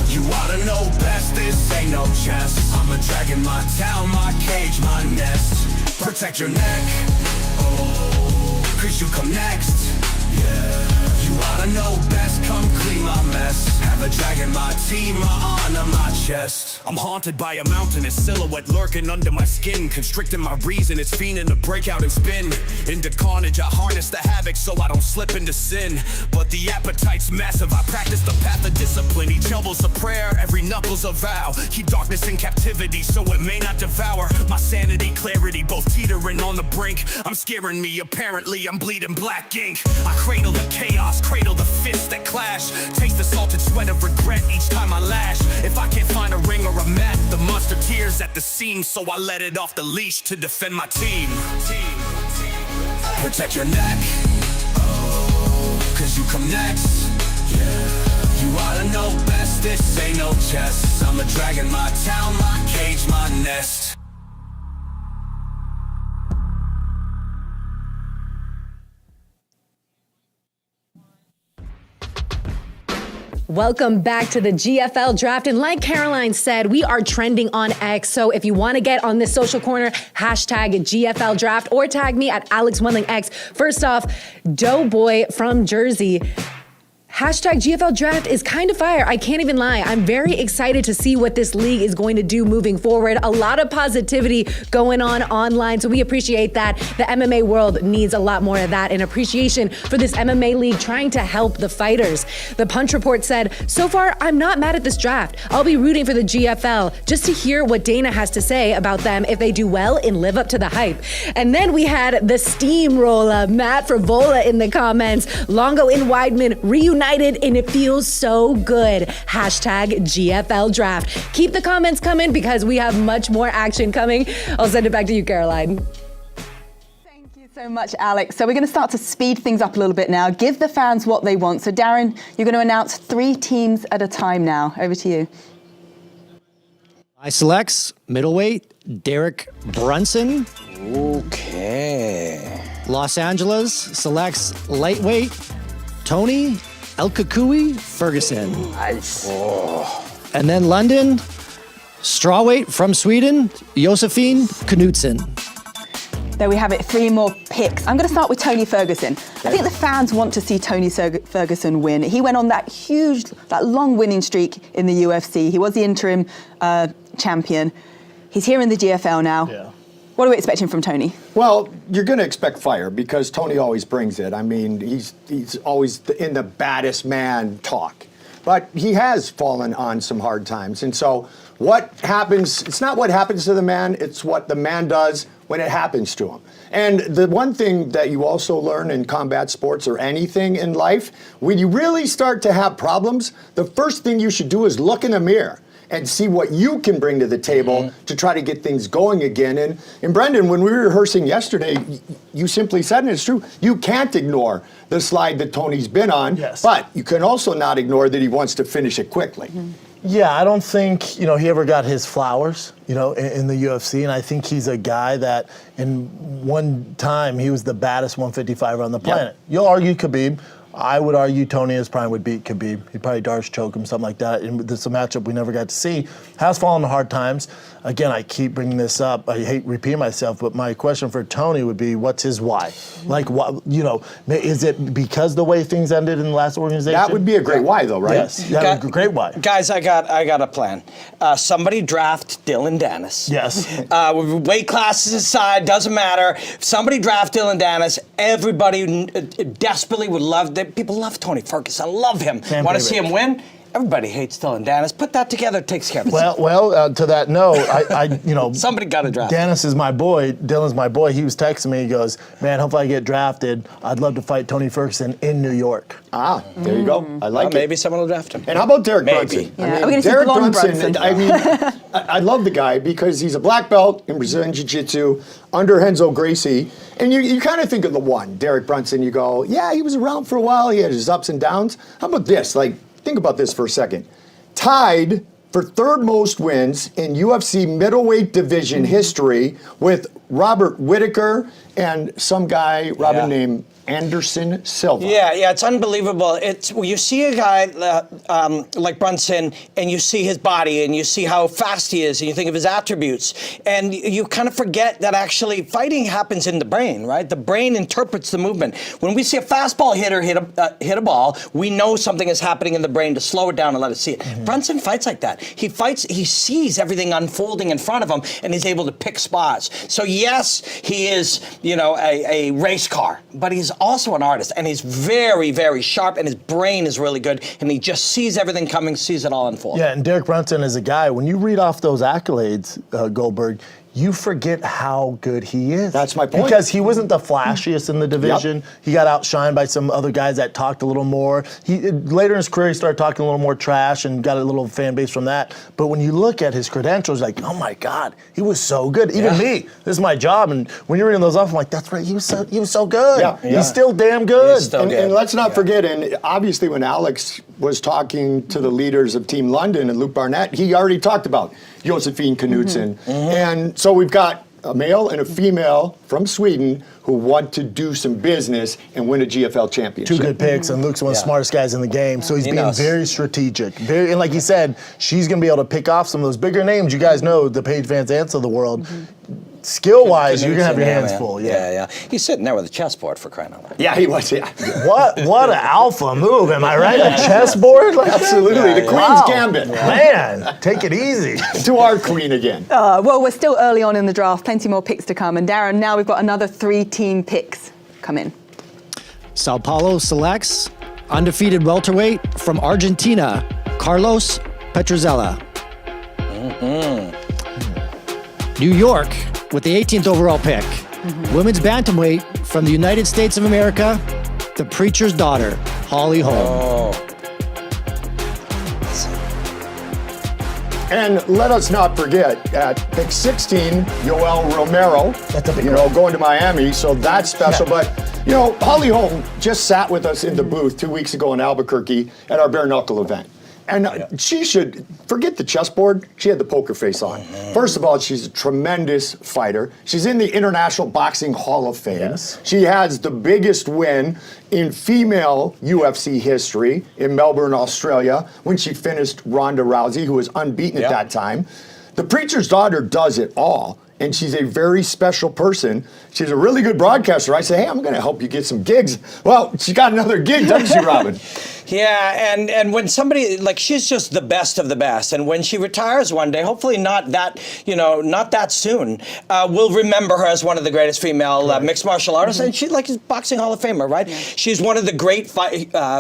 You ought to know best, this ain't no chess. I'm a dragon, my town, my cage, my nest. Protect your neck, cause you come next. You ought oughta know best, come clean my mess. Have a dragon, my team, my honor, my chest. I'm haunted by a mountainous silhouette lurking under my skin, constricting my reason, it's fiending to break out and spin. Into carnage, I harness the havoc so I don't slip into sin. But the appetite's massive, I practice the path of discipline. Each elbow's a prayer, every knuckle's a vow. Keep darkness in captivity so it may not devour my sanity, clarity, both teetering on the brink. I'm scaring me, apparently I'm bleeding black ink. I cradle the chaos, cradle the fists that clash. Taste the salted sweat of regret each time I lash. If I can't find a ring or a mat, the monster tears at the seams, so I let it off the leash to defend my team. Protect your neck, cause you come next. You oughta know best, this ain't no chess. I'm a dragon, my town, my cage, my nest. Welcome back to the GFL Draft. And like Caroline said, we are trending on X. So if you want to get on this social corner, hashtag GFL Draft or tag me at AlexWendlingX. First off, Doughboy from Jersey. Hashtag GFL Draft is kind of fire. I can't even lie. I'm very excited to see what this league is going to do moving forward. A lot of positivity going on online, so we appreciate that. The MMA world needs a lot more of that, and appreciation for this MMA league trying to help the fighters. The Punch Report said, so far, I'm not mad at this draft. I'll be rooting for the GFL just to hear what Dana has to say about them if they do well and live up to the hype. And then we had the steamroller, Matt Frivola in the comments. Longo and Weidman reunited, and it feels so good. Hashtag GFL Draft. Keep the comments coming because we have much more action coming. I'll send it back to you, Caroline. Thank you so much, Alex. So we're going to start to speed things up a little bit now. Give the fans what they want. So Darren, you're going to announce 3 teams at a time now. Over to you. I selects middleweight Derek Brunson. Okay. Los Angeles selects lightweight Tony El Kukui Ferguson. Nice. And then London, strawweight from Sweden, Josephine Knudsen. There we have it, 3 more picks. I'm going to start with Tony Ferguson. I think the fans want to see Tony Ferguson win. He went on that long winning streak in the UFC. He was the interim champion. He's here in the GFL now. Yeah. What are we expecting from Tony? Well, you're going to expect fire because Tony always brings it. I mean, he's always in the baddest man talk. But he has fallen on some hard times. And so what happens, it's not what happens to the man, it's what the man does when it happens to him. And the one thing that you also learn in combat sports or anything in life, when you really start to have problems, the first thing you should do is look in the mirror and see what you can bring to the table to try to get things going again. And Brendan, when we were rehearsing yesterday, you simply said, and it's true, you can't ignore the slide that Tony's been on, but you can also not ignore that he wants to finish it quickly. Yeah, I don't think, he ever got his flowers, in the UFC. And I think he's a guy that in one time, he was the baddest 155er on the planet. You'll argue Khabib. I would argue Tony is probably would beat Khabib. He'd probably Darce choke him, something like that. And this is a matchup we never got to see. Has fallen on hard times. Again, I keep bringing this up. I hate repeating myself, but my question for Tony would be, what's his why? Like, what, is it because the way things ended in the last organization? That would be a great why, though, right? Yes, that would be a great why. Guys, I got a plan. Somebody draft Dylan Dennis. Yes. Weight classes aside, doesn't matter. If somebody draft Dylan Dennis, everybody desperately would love that. People love Tony Ferguson. I love him. Want to see him win? Everybody hates Dylan Dennis. Put that together, takes care of itself. Well, to that note, I somebody got to draft. Dennis is my boy. Dylan's my boy. He was texting me. He goes, "Man, hopefully I get drafted. I'd love to fight Tony Ferguson in New York." Ah, there you go. I like it. Maybe someone will draft him. And how about Derek Brunson? Yeah. Are we gonna see Derek blonde Brunson. I mean, I love the guy because he's a black belt in Brazilian Jiu-Jitsu under Renzo Gracie. And you kind of think of the one, Derek Brunson. You go, yeah, he was around for a while. He had his ups and downs. How about this? Think about this for a second. Tied for 3rd most wins in UFC middleweight division history with Robert Whittaker and some guy, Robin named Anderson Silva. Yeah, it's unbelievable. It's you see a guy like Brunson, and you see his body, and you see how fast he is, and you think of his attributes, and you kind of forget that actually fighting happens in the brain, right? The brain interprets the movement. When we see a fastball hitter hit a ball, we know something is happening in the brain to slow it down and let us see it. Brunson fights like that. He sees everything unfolding in front of him, and he's able to pick spots. So yes, he is, a race car, but he's also an artist, and he's very, very sharp, and his brain is really good, and he just sees everything coming, sees it all unfold. Yeah, and Derek Brunson is a guy, when you read off those accolades, Goldberg, you forget how good he is. That's my point. Because he wasn't the flashiest in the division. Yep. He got outshined by some other guys that talked a little more. Later in his career, he started talking a little more trash and got a little fan base from that. But when you look at his credentials, like, oh my God, he was so good. Even me, this is my job. And when you're reading those off, I'm like, that's right, he was so good. Yeah. He's still damn good. And let's not forget, and obviously when Alex was talking to the leaders of Team London and Luke Barnett, he already talked about Josephine Knudsen. And so we've got a male and a female from Sweden who want to do some business and win a GFL championship. Two good picks, and Luke's one of the smartest guys in the game, so he's being very strategic. And like he said, she's going to be able to pick off some of those bigger names. You guys know the Paige Van Zants of the world. Skill-wise, you're going to have your hands full. Yeah. He's sitting there with a chessboard, for crying out loud. Yeah, he was, What an alpha move, am I right? A chessboard? Like Absolutely, the Queen's Gambit. Man, take it easy. To our Queen again. Well, we're still early on in the draft, plenty more picks to come. And Darren, now we've got another 3-team picks come in. Sao Paulo selects undefeated welterweight from Argentina, Carlos Petruzella. New York with the 18th overall pick. Women's bantamweight from the United States of America, the preacher's daughter, Holly Holm. And let us not forget, at pick 16, Yoel Romero, that's a big going to Miami, so that's special. But, Holly Holm just sat with us in the booth 2 weeks ago in Albuquerque at our bare knuckle event. And she should, forget the chessboard, she had the poker face on. First of all, she's a tremendous fighter. She's in the International Boxing Hall of Fame. Yes. She has the biggest win in female UFC history in Melbourne, Australia, when she finished Ronda Rousey, who was unbeaten at that time. The preacher's daughter does it all. And she's a very special person. She's a really good broadcaster. I say, hey, I'm going to help you get some gigs. Well, she got another gig, doesn't she, Robin? Yeah, and when somebody, she's just the best of the best. And when she retires one day, hopefully not that soon, we'll remember her as one of the greatest female mixed martial artists. And she's like a boxing Hall of Famer, right? Yeah. She's one of the great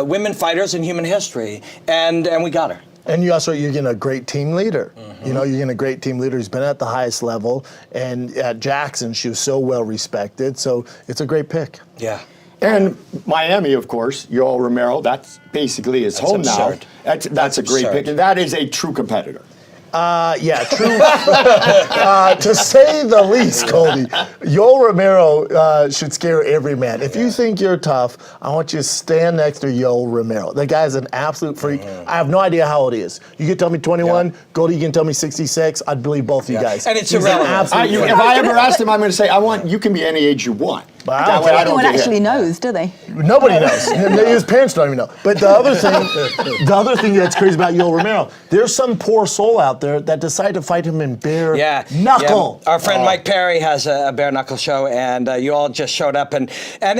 women fighters in human history. And we got her. And you're getting a great team leader. You're getting a great team leader who's been at the highest level. And at Jackson, she was so well respected. So it's a great pick. Yeah. And Miami, of course, Yoel Romero, that's basically his home absurd. now. That's a great pick. And that is a true competitor. Yeah, true. To say the least, Colby, Yoel Romero should scare every man. If you think you're tough, I want you to stand next to Yoel Romero. The guy's an absolute freak. I have no idea how old he is. You can tell me 21, Goldie, you can tell me 66. I'd believe both of you guys. And it's irrelevant. If I ever asked him, I'm going to say, you can be any age you want. That way anyone actually knows, do they? Nobody knows. His parents don't even know. But the other thing that's crazy about Yoel Romero, there's some poor soul out there that decided to fight him in bare knuckle. Yeah. Our friend Mike Perry has a bare knuckle show, and you all just showed up, and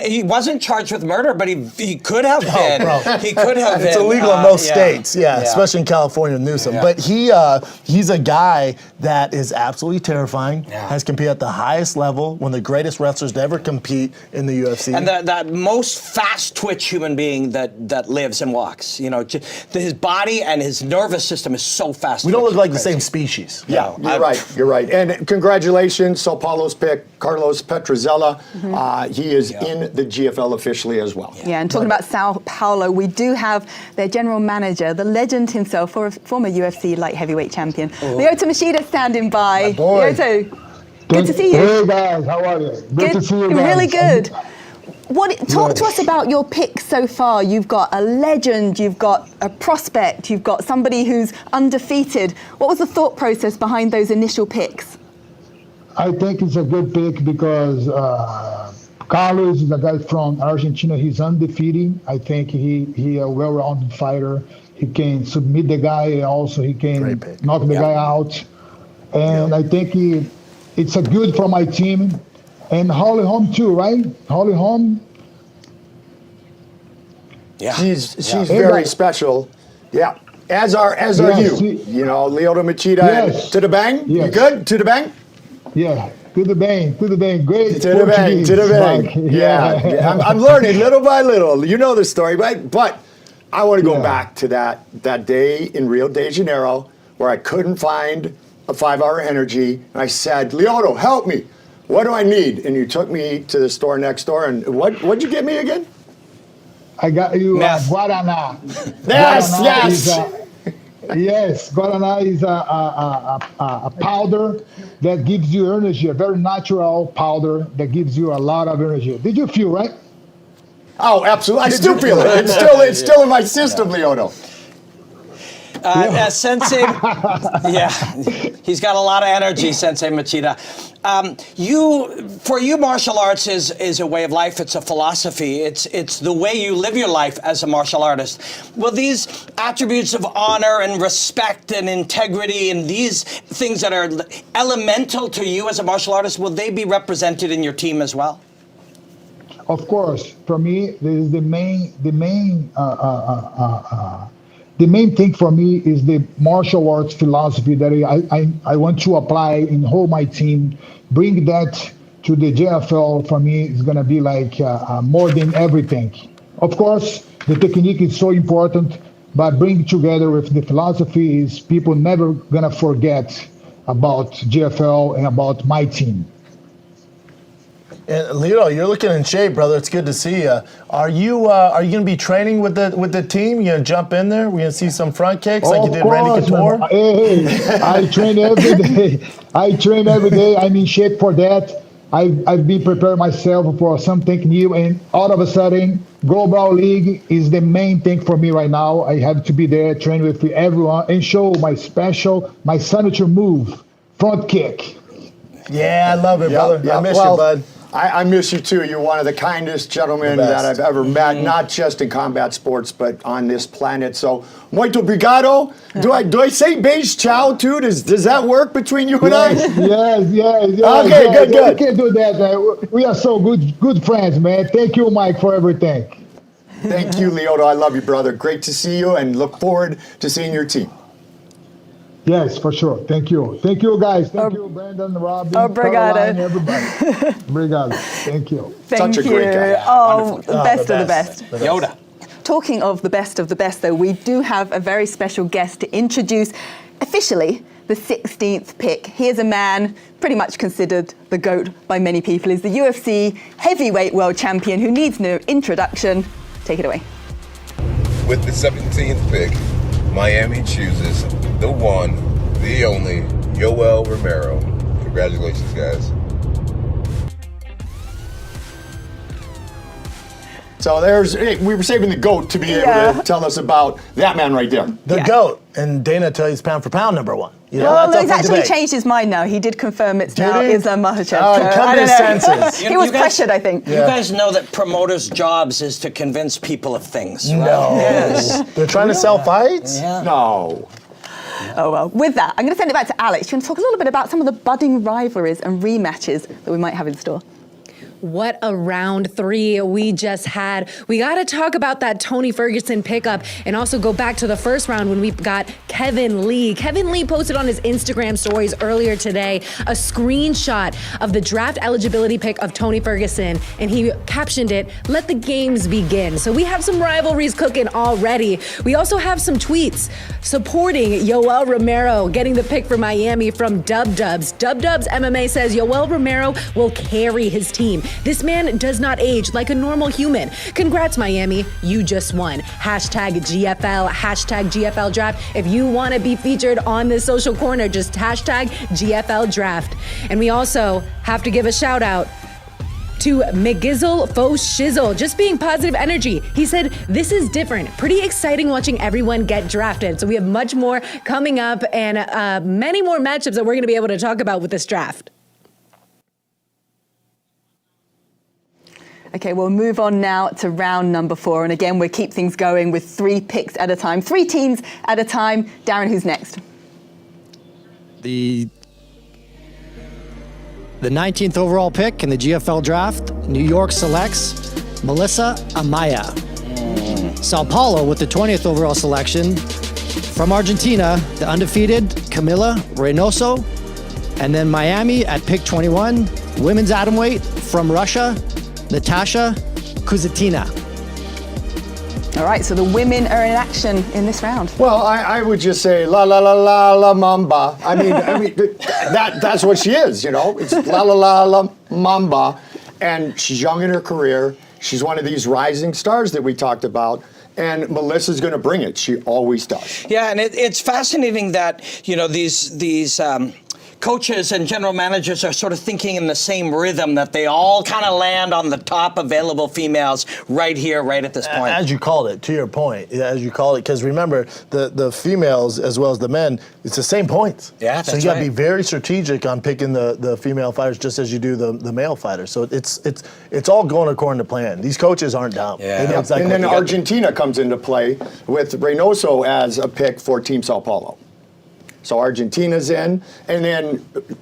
he wasn't charged with murder, but he could have been. He could have been. It's illegal in most states, especially in California with Newsom. But he's a guy that is absolutely terrifying. Has competed at the highest level, one of the greatest wrestlers to ever compete in the UFC. And that most fast twitch human being that lives and walks. His body and his nervous system is so fast. We don't look like the same species. Yeah, you're right. And congratulations, Sao Paulo's pick, Carlos Petruzella. He is in the GFL officially as well. Yeah, and talking about Sao Paulo, we do have their general manager, the legend himself, former UFC light heavyweight champion, Lyoto Machida, standing by. Lyoto, good to see you. Hey guys, how are you? Good to see you guys. Really good. Talk to us about your picks so far. You've got a legend, you've got a prospect, you've got somebody who's undefeated. What was the thought process behind those initial picks? I think it's a good pick because Carlos is a guy from Argentina. He's undefeated. I think he a well-rounded fighter. He can submit the guy. Also, he can knock the guy out. And I think it's a good for my team. And Holly Holm too, right? Holly Holm. Yeah. She's very special. Yeah. As are you. You know, Lyoto Machida. To the bang? Yes. You good? To the bang? Yeah. To the bang. Great. To the bang. To the bang. Yeah. I'm learning little by little. You know the story, right? But I want to go back to that day in Rio de Janeiro where I couldn't find a 5-hour energy. And I said, Lyoto, help me. What do I need? And you took me to the store next door. And what'd you get me again? I got you Guaraná. Yes. Yes, Guaraná is a powder that gives you energy, a very natural powder that gives you a lot of energy. Did you feel, right? Oh, absolutely. I still feel it. It's still in my system, Lyoto. Sensei, he's got a lot of energy, Sensei Machida. For you, martial arts is a way of life. It's a philosophy. It's the way you live your life as a martial artist. Will these attributes of honor and respect and integrity and these things that are elemental to you as a martial artist, will they be represented in your team as well? Of course. For me, this is the main thing for me is the martial arts philosophy that I want to apply in whole my team. Bring that to the JFL. For me, it's going to be like more than everything. Of course, the technique is so important, but bring together with the philosophy is people never going to forget about JFL and about my team. And Lyoto, you're looking in shape, brother. It's good to see you. Are you going to be training with the team? You going to jump in there? We're going to see some front kicks like you did Randy Couture? Hey, I train every day. I'm in shape for that. I've been preparing myself for something new, and all of a sudden, Global League is the main thing for me right now. I have to be there, train with everyone, and show my signature move, front kick. Yeah, I love it, brother. I miss you, bud. I miss you too. You're one of the kindest gentlemen that I've ever met, not just in combat sports, but on this planet. So, muito obrigado. Do I say beige chow too? Does that work between you and I? Yes. Okay, good. We can do that. We are so good friends, man. Thank you, Mike, for everything. Thank you, Lyoto. I love you, brother. Great to see you, and look forward to seeing your team. Yes, for sure. Thank you. Thank you, guys. Thank you, Brandon, Robin, Obrigado. Caroline, everybody. Obrigado. Thank you. Thank Such a you. great guy. Oh, the best of the best. Yoda. Talking of the best, though, we do have a very special guest to introduce officially the 16th pick. He is a man pretty much considered the GOAT by many people. He's the UFC heavyweight world champion who needs no introduction. Take it away. With the 17th pick, Miami chooses the one, the only, Yoel Romero. Congratulations, guys. So we were saving the GOAT to be able to tell us about that man right there. The GOAT. And Dana tells he's pound for pound number one. You know, well, he's actually changed his mind now. He did confirm it's now Islam Makhachev. Come to his senses. He was pressured, I think. You guys know that promoters' jobs is to convince people of things, right? No. Yes. They're trying to sell fights? Yeah. No. Oh, well. With that, I'm going to send it back to Alex. You want to talk a little bit about some of the budding rivalries and rematches that we might have in store? What a round 3 we just had. We got to talk about that Tony Ferguson pickup and also go back to the first round when we got Kevin Lee. Kevin Lee posted on his Instagram stories earlier today a screenshot of the draft eligibility pick of Tony Ferguson, and he captioned it, "Let the games begin." So we have some rivalries cooking already. We also have some tweets supporting Yoel Romero getting the pick for Miami from Dub Dubs. Dub Dubs MMA says Yoel Romero will carry his team. This man does not age like a normal human. Congrats, Miami. You just won. Hashtag GFL, hashtag GFL draft. If you want to be featured on this social corner, just hashtag GFL draft. And we also have to give a shout out to McGizzle Faux Shizzle, just being positive energy. He said, "This is different. Pretty exciting watching everyone get drafted." So we have much more coming up and many more matchups that we're going to be able to talk about with this draft. Okay, we'll move on now to round number 4. And again, we'll keep things going with 3 picks at a time, 3 teams at a time. Darren, who's next? The 19th overall pick in the GFL draft, New York selects Melissa Amaya. Sao Paulo with the 20th overall selection. From Argentina, the undefeated Camila Reynoso. And then Miami at pick 21, women's atomweight from Russia, Natasha Kuzetina. All right, so the women are in action in this round. Well, I would just say la la la la la mamba. I mean that's what she is, you know. It's la la la la mamba, and she's young in her career. She's one of these rising stars that we talked about. And Melissa's going to bring it. She always does. Yeah, and it's fascinating that, you know, these coaches and general managers are sort of thinking in the same rhythm, that they all kind of land on the top available females right here, right at this point. As you called it, to your point, as you called it, because remember, the females as well as the men, it's the same points. Yeah, that's so you got to right. be very strategic on picking the female fighters just as you do the male fighters. So it's all going according to plan. These coaches aren't dumb. Yeah. They know exactly And then what to do. Argentina comes into play with Reynoso as a pick for Team Sao Paulo. So Argentina's in, and then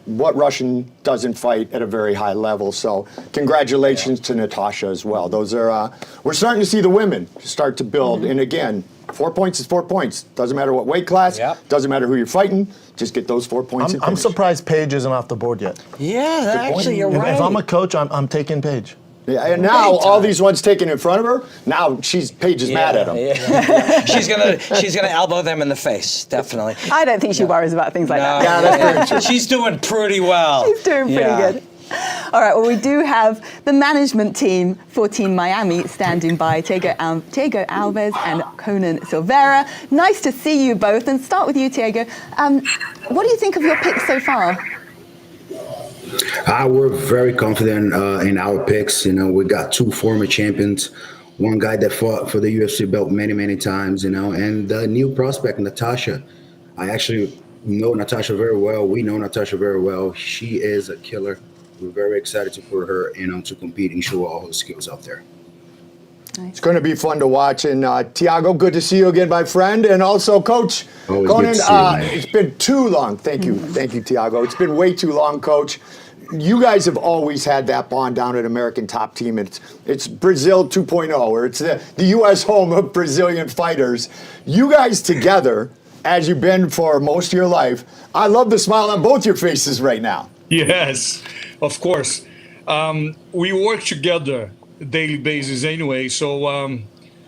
what Russian doesn't fight at a very high level. So congratulations to Natasha as well. Those are we're starting to see the women start to build. And again, 4 points is 4 points. Doesn't matter what weight class. Doesn't matter who you're fighting. Just get those 4 points. I'm surprised Paige isn't off the board yet. Yeah, actually, you're right. If I'm a coach, I'm taking Paige. Yeah, and now all these ones taken in front of her. Now Paige is mad at them. Yeah. she's gonna elbow them in the face, definitely. I don't think she worries about things like that. Yeah, that's very true. She's doing pretty well. She's doing pretty good. All right, well, we do have the management team for Team Miami standing by, Tiago Alves and Conan Silveira. Nice to see you both, and start with you, Tiago. What do you think of your picks so far? We're very confident in our picks. You know, we got 2 former champions, one guy that fought for the UFC belt many, many times, you know, and the new prospect, Natasha. I actually know Natasha very well. We know Natasha very well. She is a killer. We're very excited to put her, you know, to compete and show all her skills out there. It's going to be fun to watch. And Tiago, good to see you again, my friend. And also, Coach Always Conan, good to see you, man. it's been too long. Thank you, Tiago. It's been way too long, Coach. You guys have always had that bond down at American Top Team. It's Brazil 2.0, or it's the U.S. home of Brazilian fighters. You guys together, as you've been for most of your life, I love the smile on both your faces right now. Yes, of course. We work together daily basis anyway, so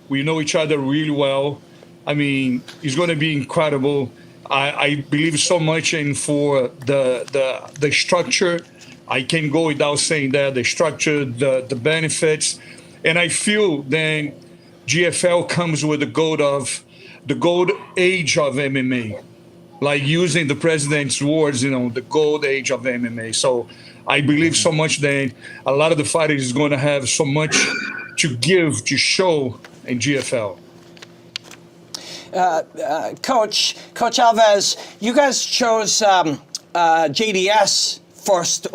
we know each other really well. I mean, it's going to be incredible. I believe so much in for the structure. I can't go without saying that, the structure, the benefits. And I feel then GFL comes with the gold age of MMA. Like using the president's words, you know, the gold age of MMA. So I believe so much that a lot of the fighters is going to have so much to give, to show in GFL. Coach Alves, you guys chose JDS first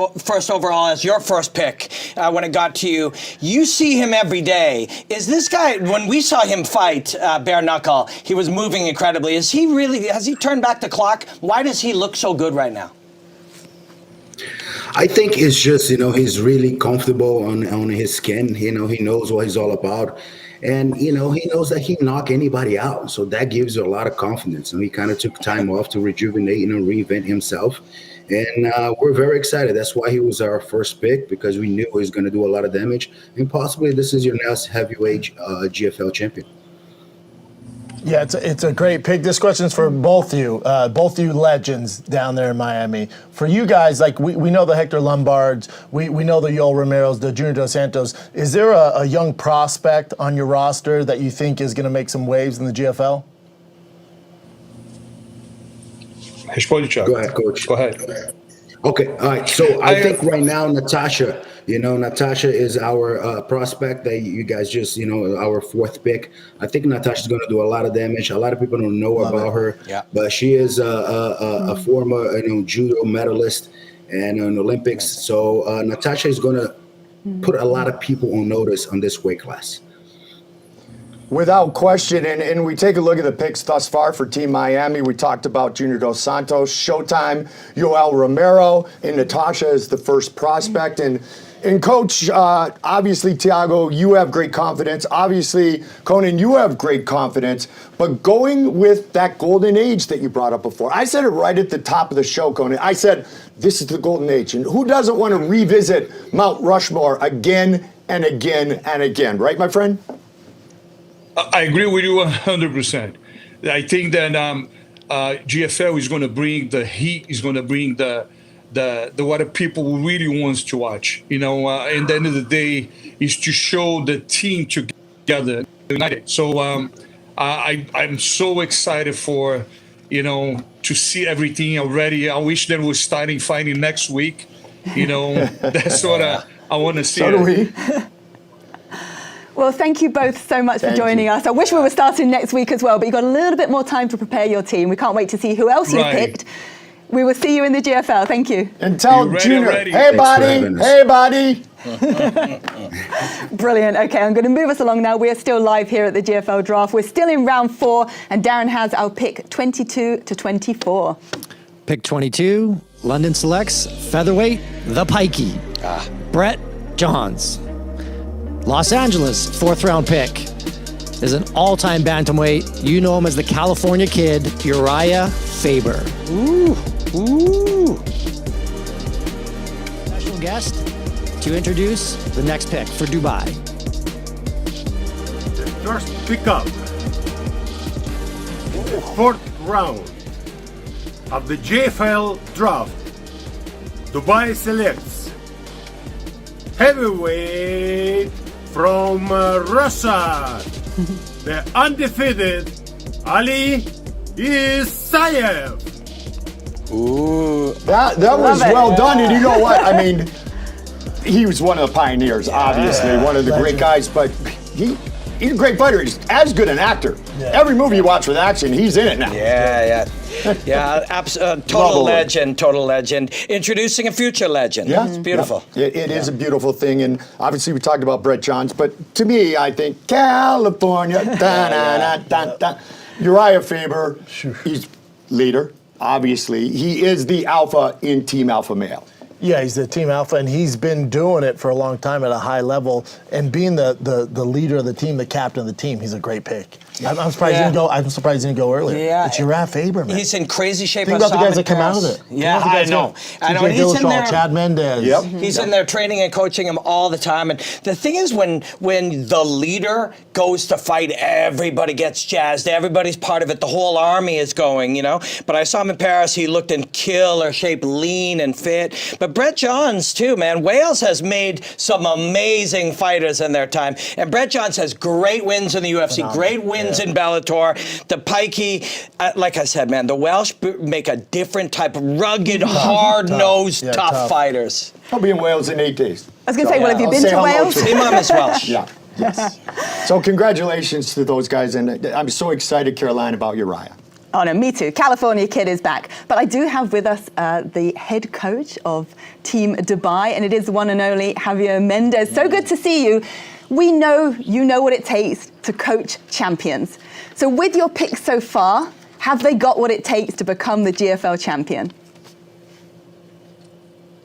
overall as your first pick when it got to you. You see him every day. Is this guy, when we saw him fight bare knuckle, he was moving incredibly. Has he turned back the clock? Why does he look so good right now? I think it's just, you know, he's really comfortable on his skin. You know, he knows what he's all about. And, you know, he knows that he can knock anybody out. So that gives you a lot of confidence. And he kind of took time off to rejuvenate, you know, reinvent himself. And we're very excited. That's why he was our first pick, because we knew he was going to do a lot of damage. And possibly this is your next heavyweight GFL champion. Yeah, it's a great pick. This question's for both you legends down there in Miami. For you guys, like we know the Hector Lombards, we know the Yoel Romeros, the Junior Dos Santos. Is there a young prospect on your roster that you think is going to make some waves in the GFL? Responde, Thiago. Go ahead, Coach. Go ahead. Okay, all right. So I think right now, Natasha is our prospect that you guys just, you know, our fourth pick. I think Natasha's going to do a lot of damage. A lot of people don't know about her, but she is a former, you know, judo medalist and an Olympics. So Natasha is going to put a lot of people on notice on this weight class. Without question, and we take a look at the picks thus far for Team Miami. We talked about Junior Dos Santos, Showtime, Yoel Romero, and Natasha is the first prospect. And Coach, obviously, Thiago, you have great confidence. Obviously, Conan, you have great confidence. But going with that golden age that you brought up before, I said it right at the top of the show, Conan. I said, this is the golden age. And who doesn't want to revisit Mount Rushmore again and again and again, right, my friend? I agree with you 100%. I think that GFL is going to bring the heat, is going to bring the what people really wants to watch. And at the end of the day, is to show the team together, united. So I'm so excited for to see everything already. I wish that was starting fighting next week. That's what I want to see. So do we. Well, thank you both so much for joining us. I wish we were starting next week as well, but you've got a little bit more time to prepare your team. We can't wait to see who else you've picked. We will see you in the GFL. Thank you. And tell Junior, hey, buddy, hey, buddy. Brilliant. Okay, I'm going to move us along now. We are still live here at the GFL Draft. We're still in round 4, and Darren has our pick 22 to 24. Pick 22, London selects featherweight, the Pikey, Brett Johns. Los Angeles, 4th round pick, is an all-time bantamweight. You know him as the California Kid, Uriah Faber. Special guest to introduce the next pick for Dubai. The first pickup, the 4th round of the JFL Draft. Dubai selects heavyweight from Russia, the undefeated Ali Isaev. Ooh, that was well done. And you know what? I mean, he was one of the pioneers, obviously, one of the great guys, but he's a great fighter. He's as good an actor. Every movie you watch with action, he's in it now. Total legend. Introducing a future legend. Yeah, It's beautiful. Yeah. It is a beautiful thing, and obviously we talked about Brett Johns, but to me, I think California, Uriah Faber, he's leader, obviously. He is the alpha in Team Alpha Male. Yeah, he's the team alpha, and he's been doing it for a long time at a high level. And being the leader of the team, the captain of the team, he's a great pick. I'm surprised he didn't go. I'm surprised he didn't go earlier. Yeah, it's Uriah Faber, man. He's in crazy shape. Think about the guys that come out of it. Yeah, I know. And he's in there. Chad Mendez. Yep. He's in there training and coaching him all the time. And the thing is, when the leader goes to fight, everybody gets jazzed. Everybody's part of it. The whole army is going, But I saw him in Paris. He looked in killer shape, lean and fit. But Brett Johns too, man. Wales has made some amazing fighters in their time, and Brett Johns has great wins in the UFC, great wins in Bellator. The Pikey, like I said, man, the Welsh make a different type of rugged, hard-nosed, tough fighters. I'll be in Wales in 8 days. I was going to say, well, have you been to Wales? Imam is Welsh. Yeah. Yes. So congratulations to those guys, and I'm so excited, Caroline, about Uriah. Oh, no, me too. California Kid is back. But I do have with us the head coach of Team Dubai, and it is the one and only Javier Mendez. So good to see you. We know you know what it takes to coach champions. So with your picks so far, have they got what it takes to become the GFL champion?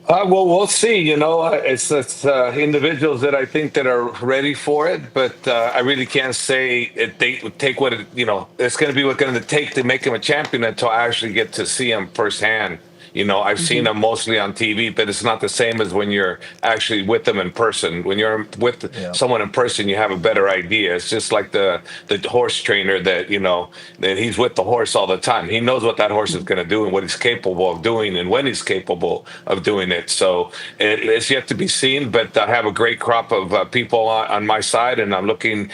Well, we'll see. It's individuals that I think that are ready for it, but I really can't say they would take what it's going to be what going to take to make him a champion until I actually get to see him firsthand. I've seen them mostly on TV, but it's not the same as when you're actually with them in person. When you're with someone in person, you have a better idea. It's just like the horse trainer that he's with the horse all the time. He knows what that horse is going to do and what he's capable of doing and when he's capable of doing it. So it's yet to be seen, but I have a great crop of people on my side, and I'm looking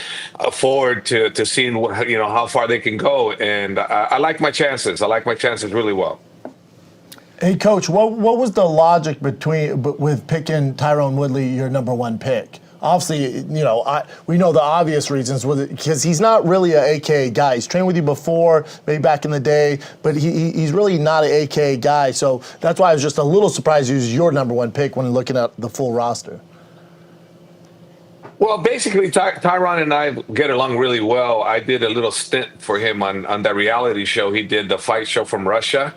forward to seeing how far they can go. And I like my chances. I like my chances really well. Hey, Coach, what was the logic with picking Tyrone Woodley your number 1 pick? Obviously, we know the obvious reasons with it because he's not really an AKA guy. He's trained with you before, maybe back in the day, but he's really not an AKA guy. So that's why I was just a little surprised he was your number 1 pick when looking at the full roster. Well, basically, Tyron and I get along really well. I did a little stint for him on that reality show. He did the fight show from Russia.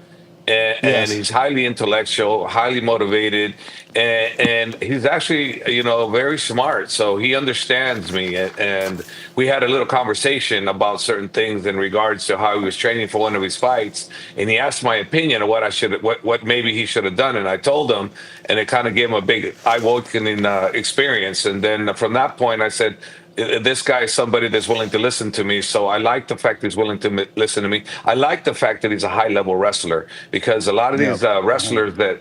And Yes. he's highly intellectual, highly motivated, and he's actually, very smart. So he understands me, and we had a little conversation about certain things in regards to how he was training for one of his fights, and he asked my opinion of what maybe he should have done, and I told him, and it kind of gave him a big eye-opening experience. And then from that point, I said, this guy is somebody that's willing to listen to me. So I like the fact he's willing to listen to me. I like the fact that he's a high level wrestler, because a lot of these wrestlers that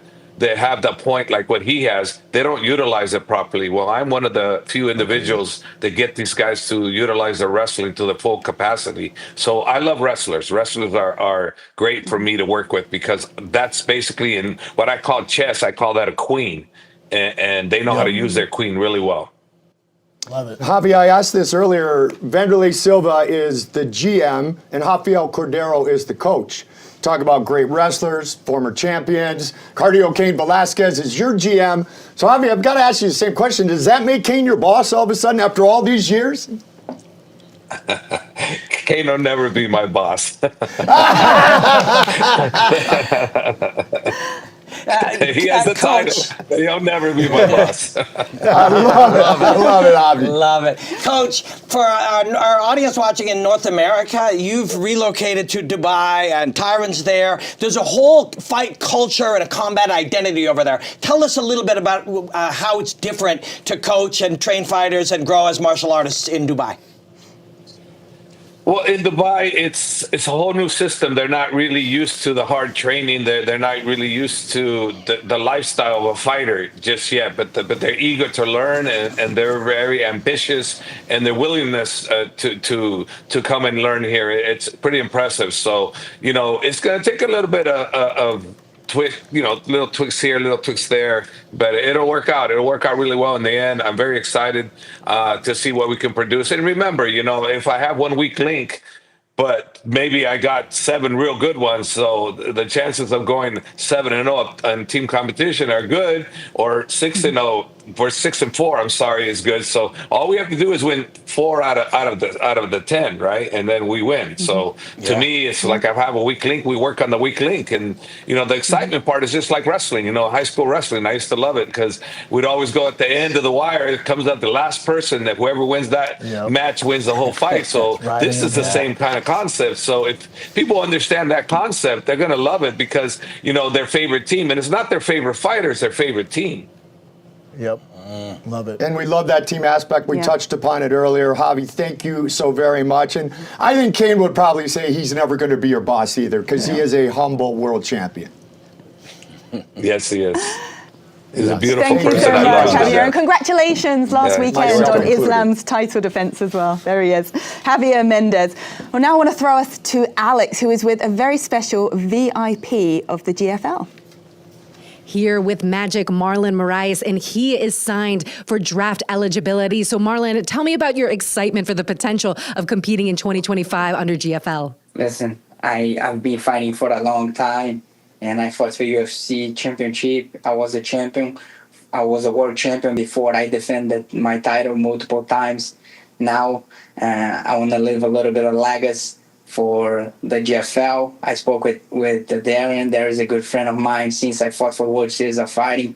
have the point like what he has, they don't utilize it properly. Well, I'm one of the few individuals that get these guys to utilize their wrestling to the full capacity. So I love wrestlers. Wrestlers are great for me to work with, because that's basically, in what I call chess, I call that a queen. And they know how to use their queen really well. Love it. Javi, I asked this earlier. Vanderlei Silva is the GM and Rafael Cordero is the coach. Talk about great wrestlers, former champions. Cardio Cain Velasquez is your GM. So, Javi, I've got to ask you the same question. Does that make Cain your boss all of a sudden after all these years? Cain will never be my boss. He has the title. He'll never be my boss. I love it. I love it, Javi. Love it. Coach, for our audience watching in North America, you've relocated to Dubai and Tyron's there. There's a whole fight culture and a combat identity over there. Tell us a little bit about how it's different to coach and train fighters and grow as martial artists in Dubai. Well, in Dubai, it's a whole new system. They're not really used to the hard training. They're not really used to the lifestyle of a fighter just yet. But they're eager to learn, and they're very ambitious, and their willingness to come and learn here, it's pretty impressive. So it's going to take a little bit of twist, little twists here, little twists there, but it'll work out. It'll work out really well in the end. I'm very excited to see what we can produce. And remember, if I have one weak link, but maybe I got 7 real good ones, so the chances of going 7-0 on team competition are good, or 6-0 for 6-4. I'm sorry, is good. So all we have to do is win 4 out of the 10, right? And then we win. So to me, it's like I have a weak link. We work on the weak link, and the excitement part is just like wrestling. High school wrestling. I used to love it because we'd always go at the end of the wire. It comes out the last person that whoever wins that match wins the whole fight. So this is the same kind of concept. So if people understand that concept, they're going to love it, because their favorite team, and it's not their favorite fighter, it's their favorite team. Yep. Love it. And we love that team aspect. We touched upon it earlier. Javi, thank you so very much. And I think Cain would probably say he's never going to be your boss either, because he is a humble world champion. Yes, he is. He's a beautiful Thank you person. so I much, love him. Javier. And congratulations last weekend on included. Islam's title defense as well. There he is. Javier Mendez. Well, now I want to throw us to Alex, who is with a very special VIP of the GFL. Here with Magic Marlon Moraes, and he is signed for draft eligibility. So Marlon, tell me about your excitement for the potential of competing in 2025 under GFL. Listen, I've been fighting for a long time, and I fought for UFC championship. I was a champion. I was a world champion before. I defended my title multiple times. Now I want to leave a little bit of legacy for the GFL. I spoke with Darian. There is a good friend of mine since I fought for World Series of Fighting.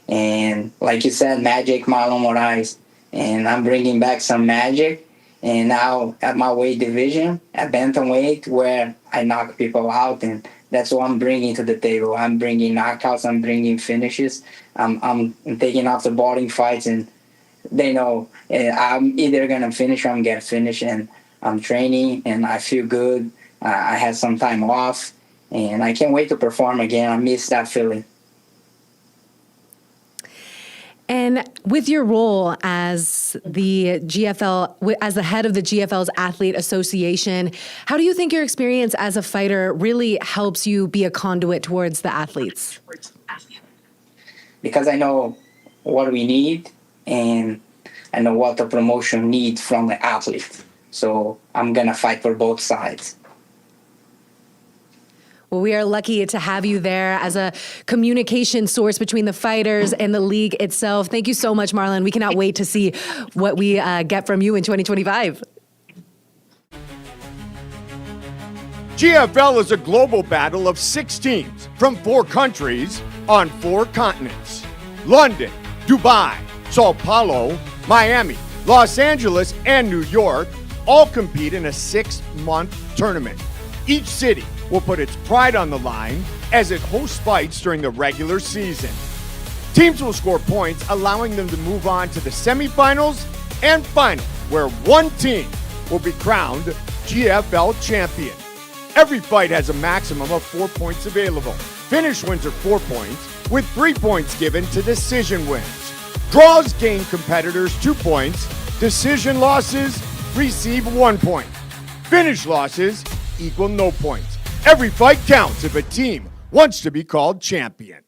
And like you said, Magic Marlon Moraes. And I'm bringing back some magic. And now at my weight division, at bantamweight, where I knock people out. And that's what I'm bringing to the table. I'm bringing knockouts. I'm bringing finishes. I'm taking off the boring fights. And they know I'm either going to finish or I'm going to finish. And I'm training, and I feel good. I had some time off, and I can't wait to perform again. I miss that feeling. And with your role as the GFL, as the head of the GFL's Athlete Association, how do you think your experience as a fighter really helps you be a conduit towards the athletes? Because I know what we need, and I know what the promotion needs from the athlete. So I'm going to fight for both sides. Well, we are lucky to have you there as a communication source between the fighters and the league itself. Thank you so much, Marlon. We cannot wait to see what we get from you in 2025. GFL is a global battle of 6 teams from 4 countries on 4 continents. London, Dubai, Sao Paulo, Miami, Los Angeles, and New York all compete in a 6-month tournament. Each city will put its pride on the line as it hosts fights during the regular season. Teams will score points, allowing them to move on to the semifinals and final, where one team will be crowned GFL champion. Every fight has a maximum of 4 points available. Finish wins are 4 points, with 3 points given to decision wins. Draws gain competitors 2 points. Decision losses receive 1 point. Finish losses equal no points. Every fight counts if a team wants to be called champion.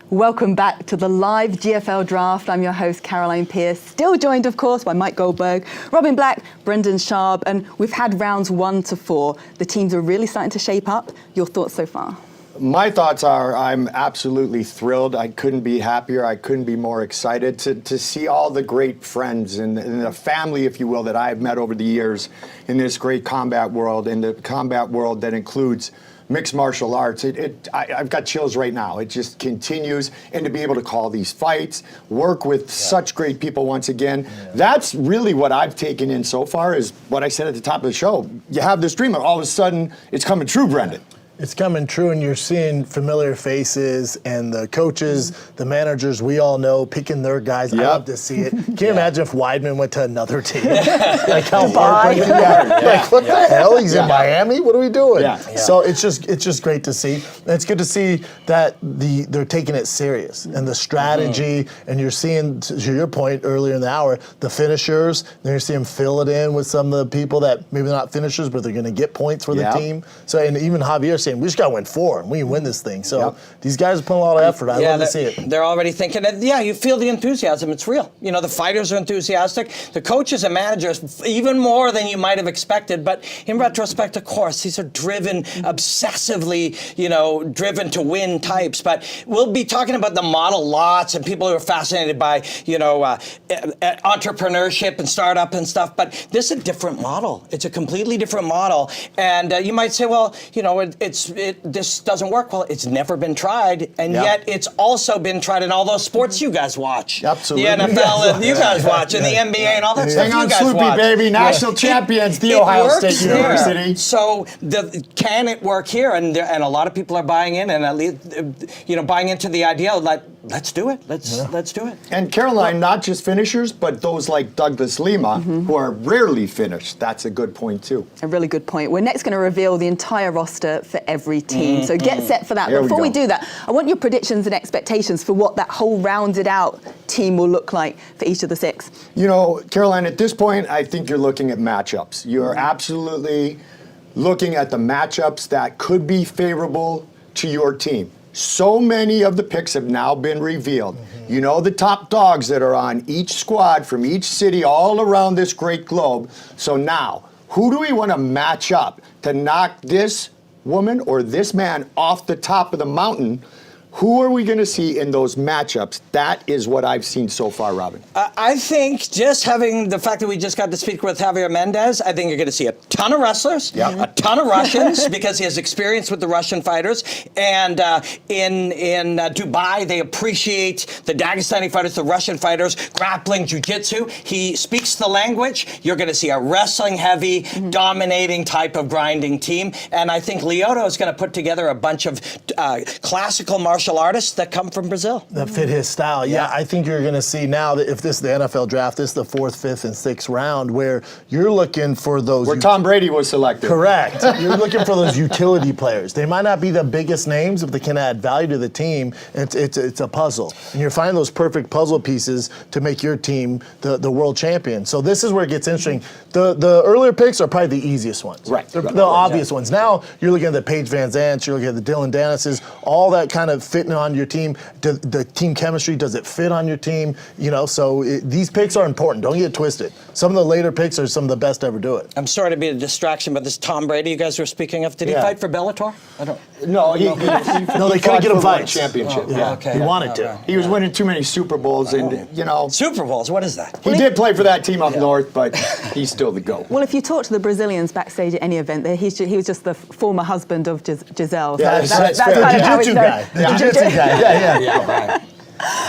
Welcome back to the live GFL draft. I'm your host, Caroline Pierce, still joined, of course, by Mike Goldberg, Robin Black, Brendan Schaub, and we've had rounds 1 to 4. The teams are really starting to shape up. Your thoughts so far? My thoughts are I'm absolutely thrilled. I couldn't be happier. I couldn't be more excited to see all the great friends and the family, if you will, that I've met over the years in this great combat world, in the combat world that includes mixed martial arts. I've got chills right now. It just continues. And to be able to call these fights, work with such great people once again, that's really what I've taken in so far is what I said at the top of the show. You have this dream, and all of a sudden, it's coming true, Brendan. It's coming true, and you're seeing familiar faces and the coaches, the managers we all know picking their guys. I love to see it. Can you imagine if Weidman went to another team? Like how heartbreaking. Like what the hell? He's in Miami. What are we doing? So it's just great to see. And it's good to see that they're taking it serious and the strategy. And you're seeing, to your point earlier in the hour, the finishers. Then you're seeing fill it in with some of the people that maybe they're not finishers, but they're going to get points for the team. So and even Javier saying, we just got to win 4 and we can win this thing. So these guys are putting a lot of effort. I love to see it. They're already thinking that, you feel the enthusiasm. It's real. You know, the fighters are enthusiastic. The coaches and managers, even more than you might have expected. But in retrospect, of course, these are driven, obsessively, driven to win types. But we'll be talking about the model lots and people who are fascinated by, entrepreneurship and startup and stuff. But this is a different model. It's a completely different model. And you might say, well, this doesn't work. Well, it's never been tried, and yet it's also been tried in all those sports you guys watch. Absolutely. The NFL and you guys watch, and the NBA and all that stuff you guys watch. Hang on, Sloopy, baby. National champions, the Ohio State University. So can it work here? And a lot of people are buying in, and at least, buying into the idea like, let's do it. Let's do it. And Caroline, not just finishers, but those like Douglas Lima, who are rarely finished. That's a good point, too. A really good point. We're next going to reveal the entire roster for every team. So get set for that. But before we do that, I want your predictions and expectations for what that whole rounded out team will look like for each of the 6. Caroline, at this point, I think you're looking at matchups. You're absolutely looking at the matchups that could be favorable to your team. So many of the picks have now been revealed. You know the top dogs that are on each squad from each city all around this great globe. So now, who do we want to match up to knock this woman or this man off the top of the mountain? Who are we going to see in those matchups? That is what I've seen so far, Robin. I think just having the fact that we just got to speak with Javier Mendez, I think you're going to see a ton of wrestlers, a ton of Russians, because he has experience with the Russian fighters. And in Dubai, they appreciate the Dagestani fighters, the Russian fighters, grappling, jiu-jitsu. He speaks the language. You're going to see a wrestling-heavy, dominating type of grinding team. And I think Lyoto is going to put together a bunch of classical martial artists that come from Brazil. That fit his style. Yeah, I think you're going to see now that if this is the NFL draft, this is the 4th, 5th, and 6th round where you're looking for those. Where Tom Brady was selected. Correct. You're looking for those utility players. They might not be the biggest names, but they can add value to the team. It's a puzzle. And you're finding those perfect puzzle pieces to make your team the world champion. So this is where it gets interesting. The earlier picks are probably the easiest ones. Right. The obvious ones. Now you're looking at the Paige Van Zants, you're looking at the Dylan Dennis's, all that kind of fitting on your team? The team chemistry, does it fit on your team? So these picks are important. Don't get twisted. Some of the later picks are some of the best to ever do it. I'm sorry to be a distraction, but this Tom Brady you guys were speaking of, did he fight for Bellator? I don't. No, No, they couldn't get him fights. Championship. Okay. He wanted to. He was winning too many Super Bowls, and Super Bowls. What is that? he did play for that team up north, but he's still the GOAT. Well, if you talk to the Brazilians backstage at any event, he was just the former husband of Giselle. So Yeah, that's fair. kind of how it's Jiu-jitsu known. guy. The jiu-jitsu guy. Yeah. Right.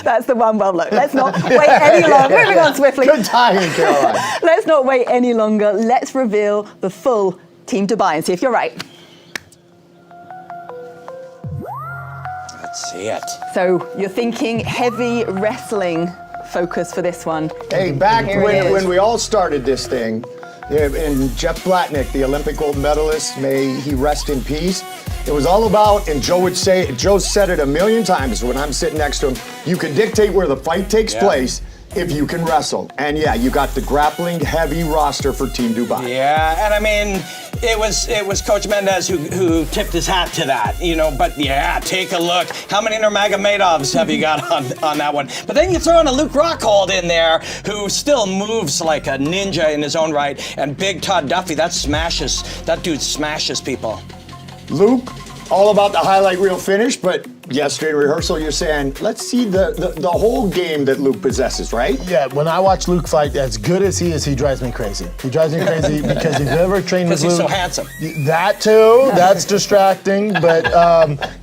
That's the one. Well, look, let's not wait any longer. Moving on swiftly. Good timing, Caroline. Let's not wait any longer. Let's reveal the full Team Dubai and see if you're right. Let's see it. So you're thinking heavy wrestling focus for this one. Hey, back Here it is. when we all started this thing, and Jeff Blatnick, the Olympic gold medalist, may he rest in peace. It was all about, and Joe said it a million times when I'm sitting next to him, you can dictate where the fight takes place if you can wrestle. And yeah, you got the grappling heavy roster for Team Dubai. Yeah, and I mean, it was Coach Mendez who tipped his hat to that, but yeah, take a look. How many Nurmagomedovs have you got on that one? But then you throw in a Luke Rockhold in there who still moves like a ninja in his own right, and Big Todd Duffy, that dude smashes people. Luke, all about the highlight reel finish, but yesterday in rehearsal you're saying, let's see the whole game that Luke possesses, right? Yeah, when I watch Luke fight, as good as he is, he drives me crazy. He drives me crazy because if you've ever trained with Luke... Because he's so handsome. That too, that's distracting, but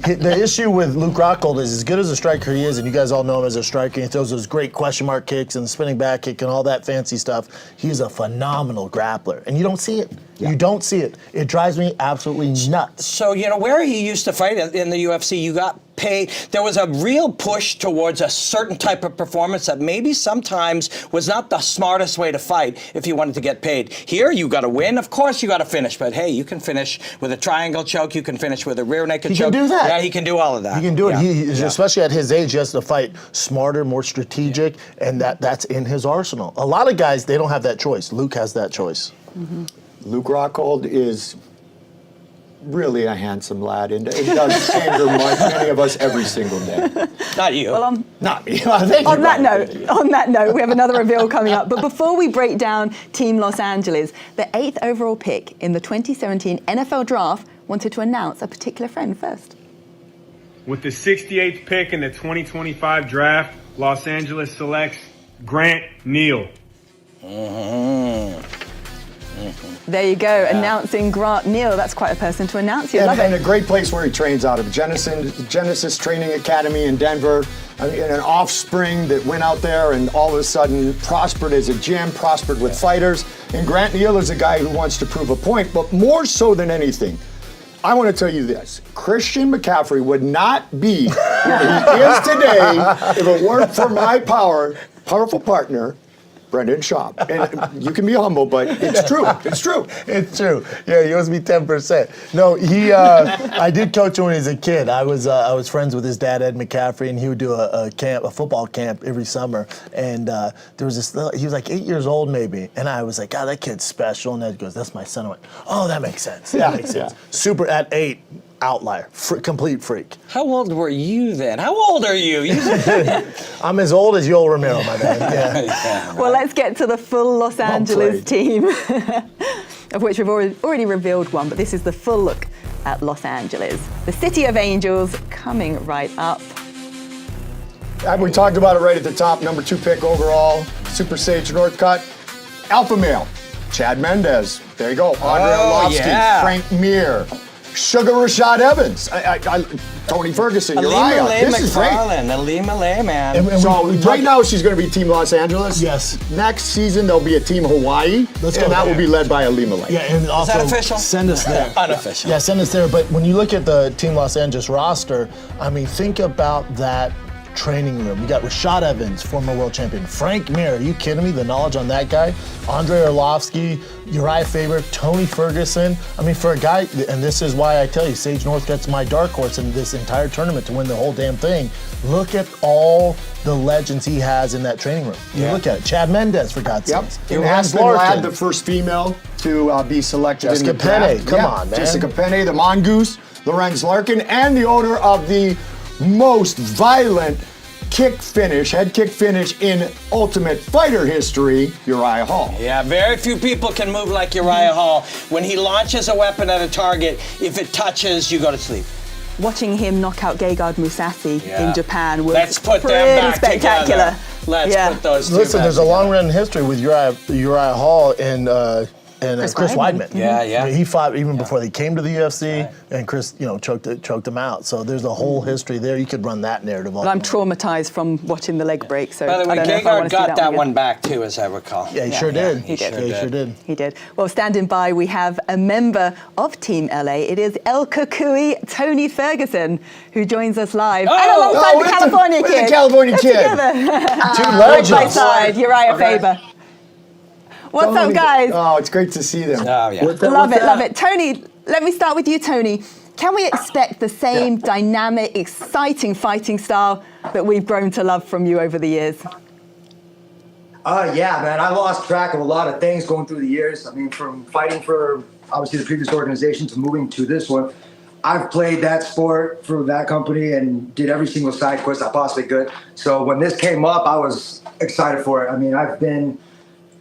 the issue with Luke Rockhold is as good as a striker he is, and you guys all know him as a striker, he throws those great question mark kicks and the spinning back kick and all that fancy stuff. He's a phenomenal grappler, and you don't see it. You don't see it. It drives me absolutely nuts. So, where he used to fight in the UFC, you got paid. There was a real push towards a certain type of performance that maybe sometimes was not the smartest way to fight if you wanted to get paid. Here, you got to win. Of course, you got to finish. But hey, you can finish with a triangle choke. You can finish with a rear naked choke. He can do that. Yeah, he can do all of that. He can do it. Especially at his age, he has to fight smarter, more strategic, and that's in his arsenal. A lot of guys, they don't have that choice. Luke has that choice. Mm-hmm. Luke Rockhold is really a handsome lad, and it does anger many of us every single day. Not you. Well, Not me. on that note, we have another reveal coming up. But before we break down Team Los Angeles, the 8th overall pick in the 2017 NFL Draft wanted to announce a particular friend first. With the 68th pick in the 2025 draft, Los Angeles selects Grant Neal. There you go, announcing Grant Neal. That's quite a person to announce. You love And it. a great place where he trains out of Genesis Training Academy in Denver. An offspring that went out there and all of a sudden prospered as a gym, prospered with fighters. And Grant Neal is a guy who wants to prove a point, but more so than anything, I want to tell you this. Christian McCaffrey would not be where he is today if it weren't for my powerful partner, Brendan Schaub. And you can be humble, but it's true. It's true. It's true. Yeah, he owes me 10%. No, I did coach him when he was a kid. I was friends with his dad, Ed McCaffrey, and he would do a football camp every summer. And there was he was like 8 years old maybe, and I was like, God, that kid's special. And Ed goes, that's my son. I went, oh, that makes sense. That makes sense. Super at 8. Outlier, complete freak. How old were you then? How old are you? I'm as old as Yoel Romero, my man. Yeah. Well, let's get to the full Los Angeles team, of which we've already revealed one, but this is the full look at Los Angeles. The City of Angels coming right up. We talked about it right at the top. Number 2 pick overall, Super Sage Northcutt. Alpha male, Chad Mendez. There you go. Andre Arlovsky, Frank Mir. Sugar Rashad Evans, Tony Ferguson, Uriah. This is great. Alima, man. So right now she's going to be Team Los Angeles. Yes. Next season there'll be a Team Hawaii, and that will be led by Alima Lane. Yeah, and also is that official? Send us there. Unofficial. Yeah, send us there. But when you look at the Team Los Angeles roster, I mean, think about that training room. You got Rashad Evans, former world champion. Frank Mir, are you kidding me? The knowledge on that guy. Andre Arlovsky, Uriah Faber, Tony Ferguson. I mean, for a guy, and this is why I tell you, Sage Northcutt's my dark horse in this entire tournament to win the whole damn thing. Look at all the legends he has in that training room. You look at it. Chad Mendez, for God's sakes. And Aspen Ladd, the first female to be selected Jessica in the Penne, draft. come on, man. Jessica Penne, the Mongoose, Lorenz Larkin, and the owner of the most violent head kick finish in Ultimate Fighter history, Uriah Hall. Yeah, very few people can move like Uriah Hall. When he launches a weapon at a target, if it touches, you go to sleep. Watching him knock out Gegard Mousasi in Japan was Let's put them pretty back spectacular. together. Let's put those two Listen, back there's a together. long run history with Uriah Hall and Chris Weidman. Yeah. He fought even before they came to the UFC, and Chris, choked him out. So there's a whole history there. You could run that narrative on. But I'm traumatized from watching the leg break. So By the way, I don't know if I wanna Gegard see got that again. one back too, as I recall. Yeah, he sure did. He did. He sure did. He did. Well, standing by, we have a member of Team LA. It is El Kukui, Tony Ferguson, who joins us live. And alongside the California with kid. the California They're kid. together. Two Side legends. by side, Uriah Faber. What's up, guys? Oh, it's great to see them. Oh, yeah. Love it. Tony, let me start with you, Tony. Can we expect the same dynamic, exciting fighting style that we've grown to love from you over the years? Yeah, man. I lost track of a lot of things going through the years. I mean, from fighting for obviously the previous organization to moving to this one, I've played that sport for that company and did every single side quest I possibly could. So when this came up, I was excited for it. I mean, I've been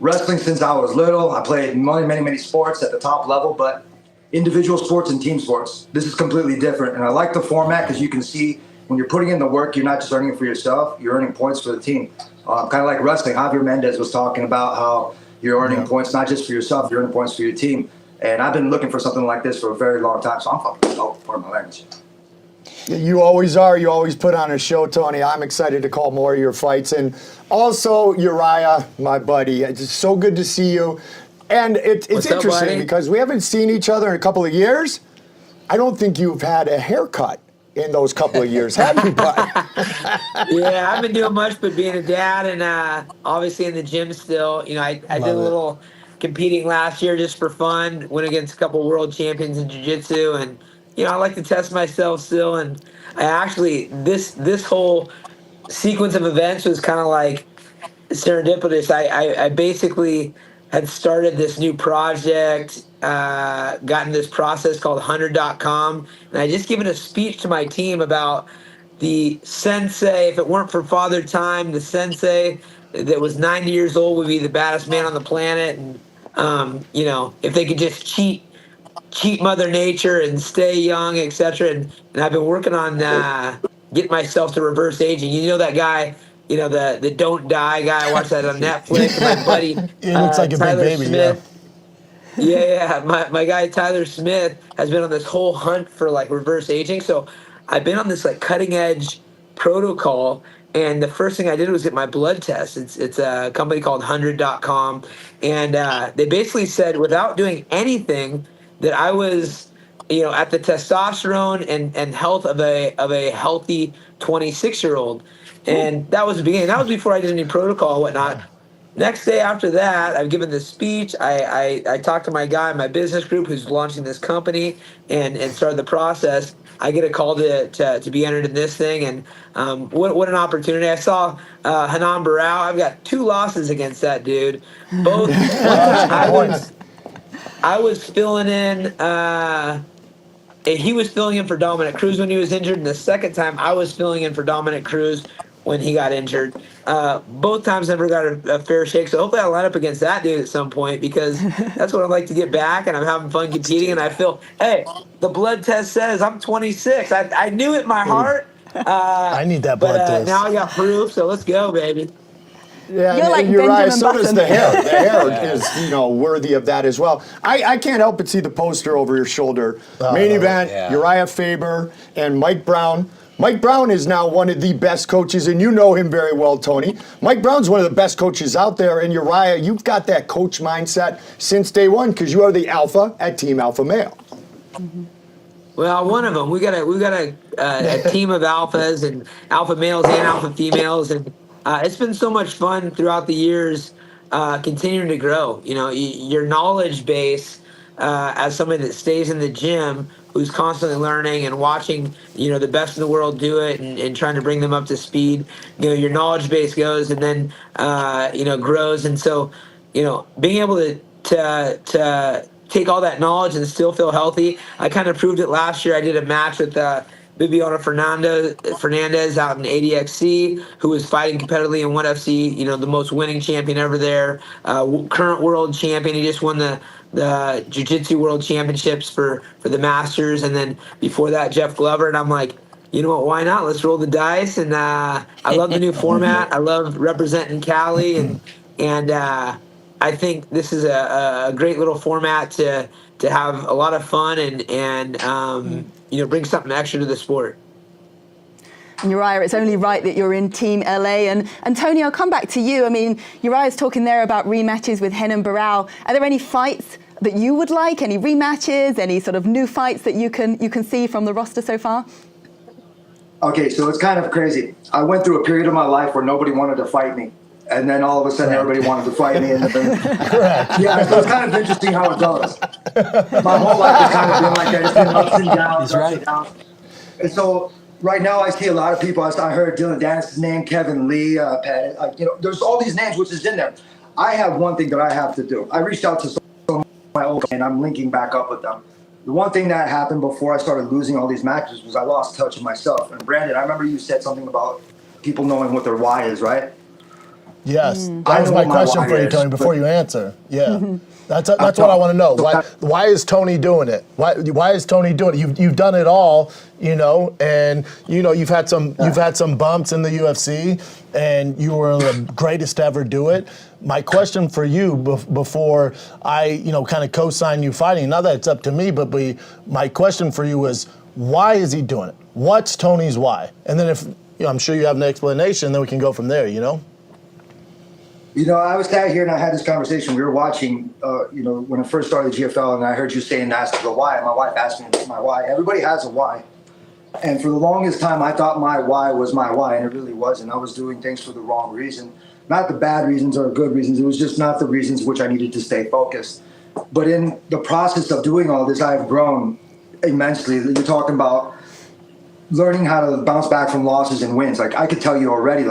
wrestling since I was little. I played many sports at the top level, but individual sports and team sports, this is completely different. And I like the format because you can see when you're putting in the work, you're not just earning it for yourself, you're earning points for the team. Kind of like wrestling. Javier Mendez was talking about how you're earning points not just for yourself, you're earning points for your team. And I've been looking for something like this for a very long time, so I'm fucking stoked for my language. You always are. You always put on a show, Tony. I'm excited to call more of your fights. And also, Uriah, my buddy, it's so good to see you. And it's What's up, interesting buddy? because we haven't seen each other in a couple of years. I don't think you've had a haircut in those couple of years, have you, bud? Yeah, I haven't been doing much but being a dad and obviously in the gym still. I did a little competing last year just for fun, went against a couple world champions in jiu-jitsu, and I like to test myself still. And I actually, this whole sequence of events was kind of like serendipitous. I basically had started this new project, gotten this process called 100.com, and I just given a speech to my team about the sensei. If it weren't for Father Time, the sensei that was 90 years old would be the baddest man on the planet. And if they could just cheat Mother Nature and stay young, etc. And I've been working on getting myself to reverse aging. You know that guy, the Don't Die guy. I watched that on Netflix. My buddy, He looks like a big Tyler baby, Smith. Yeah. My guy Tyler Smith has been on this whole hunt for like reverse aging. So I've been on this like cutting edge protocol. And the first thing I did was get my blood test. It's a company called 100.com. And they basically said without doing anything that I was, at the testosterone and health of a healthy 26-year-old. And that was the beginning. That was before I did any protocol and whatnot. Next day after that, I've given this speech. I talked to my guy in my business group who's launching this company and started the process. I get a call to be entered in this thing, and what an opportunity. I saw Hanan Barao. I've got 2 losses against that dude. Both I was filling in. He was filling in for Dominic Cruz when he was injured, and the second time I was filling in for Dominic Cruz when he got injured. Both times never got a fair shake, so hopefully I'll line up against that dude at some point because that's what I'd like to get back, and I'm having fun competing, and I feel, hey, the blood test says I'm 26. I knew it in my heart. I need that blood test. Now I got proof, so let's go, baby. Yeah, You're like Uriah, Benjamin so does Button. the hair. The hair is, worthy of that as well. I can't help but see the poster over your shoulder. Main event, Uriah Faber and Mike Brown. Mike Brown is now one of the best coaches, and you know him very well, Tony. Mike Brown's one of the best coaches out there, and Uriah, you've got that coach mindset since day one because you are the alpha at Team Alpha Male. Well, one of them. We got a team of alphas and alpha males and alpha females, and it's been so much fun throughout the years, continuing to grow. Your knowledge base as somebody that stays in the gym, who's constantly learning and watching, the best in the world do it and trying to bring them up to speed. Your knowledge base goes and then grows, and so being able to take all that knowledge and still feel healthy. I kind of proved it last year. I did a match with Bibiano Fernandez out in ADXC, who is fighting competitively in 1FC, the most winning champion ever there, current world champion. He just won the Jiu-Jitsu World Championships for the Masters. And then before that, Jeff Glover. And I'm like, you know what, why not? Let's roll the dice. And I love the new format. I love representing Cali. And I think this is a great little format to have a lot of fun and bring something extra to the sport. And Uriah, it's only right that you're in Team LA. And Tony, I'll come back to you. I mean, Uriah's talking there about rematches with Renan Barão. Are there any fights that you would like? Any rematches? Any sort of new fights that you can see from the roster so far? Okay, so it's kind of crazy. I went through a period of my life where nobody wanted to fight me. And then all of a sudden, everybody wanted to fight me. Yeah, so it's kind of interesting how it goes. My whole life has kind of been like that. It's been ups and downs. He's right. And so right now, I see a lot of people. I heard Dylan Dennis's name, Kevin Lee, there's all these names which is in there. I have one thing that I have to do. I reached out to some of my old and I'm linking back up with them. The one thing that happened before I started losing all these matches was I lost touch of myself. And Brandon, I remember you said something about people knowing what their why is, right? Yes, that was my question for you, Tony. Before you answer, that's what I want to know. Why is Tony doing it? Why is Tony doing it? You've done it all, and you've had some bumps in the UFC, and you were the greatest to ever do it. My question for you before I kind of co-sign you fighting, not that it's up to me, but my question for you was, why is he doing it? What's Tony's why? And then if I'm sure you have an explanation, then we can go from there. I was sat here and I had this conversation. We were watching, when I first started GFL, and I heard you saying ask the why. My wife asked me my why. Everybody has a why. And for the longest time, I thought my why was my why, and it really wasn't. I was doing things for the wrong reason. Not the bad reasons or good reasons. It was just not the reasons which I needed to stay focused. But in the process of doing all this, I've grown immensely. You're talking about learning how to bounce back from losses and wins. Like, I could tell you already,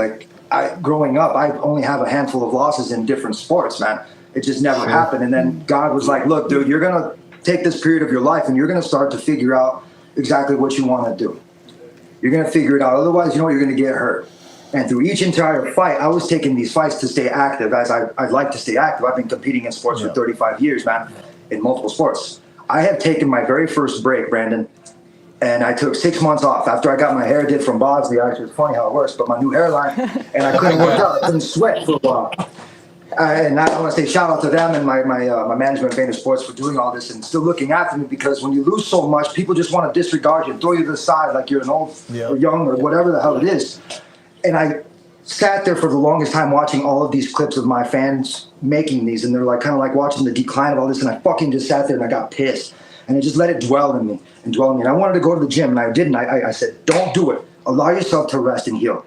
growing up, I only have a handful of losses in different sports, man. It just never happened. And then God was like, look, dude, you're going to take this period of your life and you're going to start to figure out exactly what you want to do. You're going to figure it out. Otherwise, you're going to get hurt. And through each entire fight, I was taking these fights to stay active, as I'd like to stay active. I've been competing in sports for 35 years, man, in multiple sports. I have taken my very first break, Brandon, and I took 6 months off after I got my hair did from Bosley. Actually, it's funny how it works, but my new hairline, and I couldn't work out. I couldn't sweat for a while. And I want to say shout out to them and my management of Vayner Sports for doing all this and still looking after me, because when you lose so much, people just want to disregard you and throw you to the side like you're an old or young or whatever the hell it is. And I sat there for the longest time watching all of these clips of my fans making these, and they're kind of watching the decline of all this, and I fucking just sat there and I got pissed. And I just let it dwell in me. And I wanted to go to the gym, and I didn't. I said, don't do it. Allow yourself to rest and heal.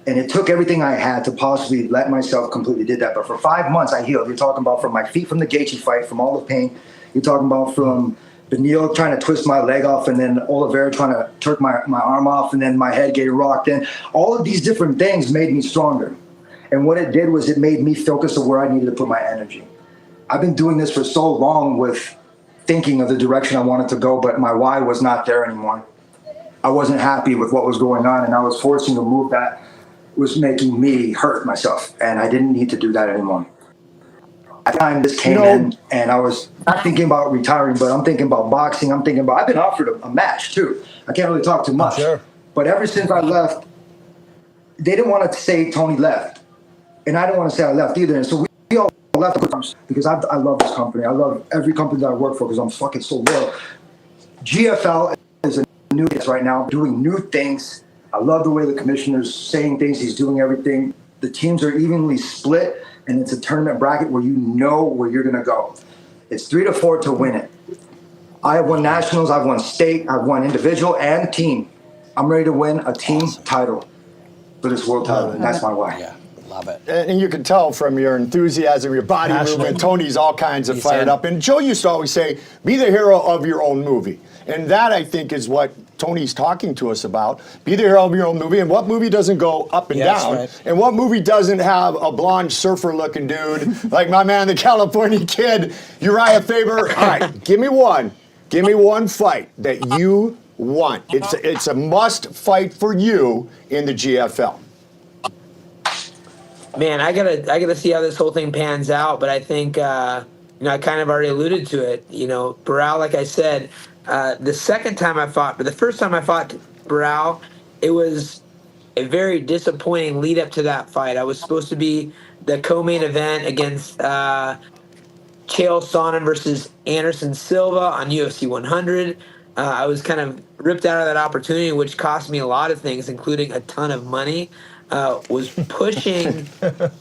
And it took everything I had to possibly let myself completely did that. But for 5 months, I healed. You're talking about from my feet from the Gaethje fight, from all the pain. You're talking about from Beneil trying to twist my leg off, and then Oliveira trying to turn my arm off, and then my head getting rocked in. All of these different things made me stronger. And what it did was it made me focus on where I needed to put my energy. I've been doing this for so long with thinking of the direction I wanted to go, but my why was not there anymore. I wasn't happy with what was going on, and I was forcing a move that was making me hurt myself, and I didn't need to do that anymore. At the time this came in, and I was not thinking about retiring, but I'm thinking about boxing. I've been offered a match too. I can't really talk too much. Sure. But ever since I left, they didn't want to say Tony left, and I didn't want to say I left either. And so we all left because I love this company. I love every company that I work for because I'm fucking so loyal. GFL is a new place right now, doing new things. I love the way the commissioner's saying things. He's doing everything. The teams are evenly split, and it's a tournament bracket where you know where you're going to go. It's 3 to 4 to win it. I have won nationals. I've won state. I've won individual and team. I'm ready to win a team title for this world title, and that's my why. Yeah. Love it. And you can tell from your enthusiasm, your body movement, Tony's all kinds of fired up. And Joe used to always say, be the hero of your own movie. And that, I think, is what Tony's talking to us about. Be the hero of your own movie. And what movie doesn't go up and down? Right. And what movie doesn't have a blonde surfer-looking dude like my man, the California Kid, Uriah Faber? All right, give me one. Give me one fight that you want? It's a must fight for you in the GFL. Man, I gotta see how this whole thing pans out. But I think I kind of already alluded to it. Barral, like I said, the first time I fought Barral, it was a very disappointing lead up to that fight. I was supposed to be the co-main event against Chael Sonnen versus Anderson Silva on UFC 100. I was kind of ripped out of that opportunity, which cost me a lot of things, including a ton of money. Was pushing I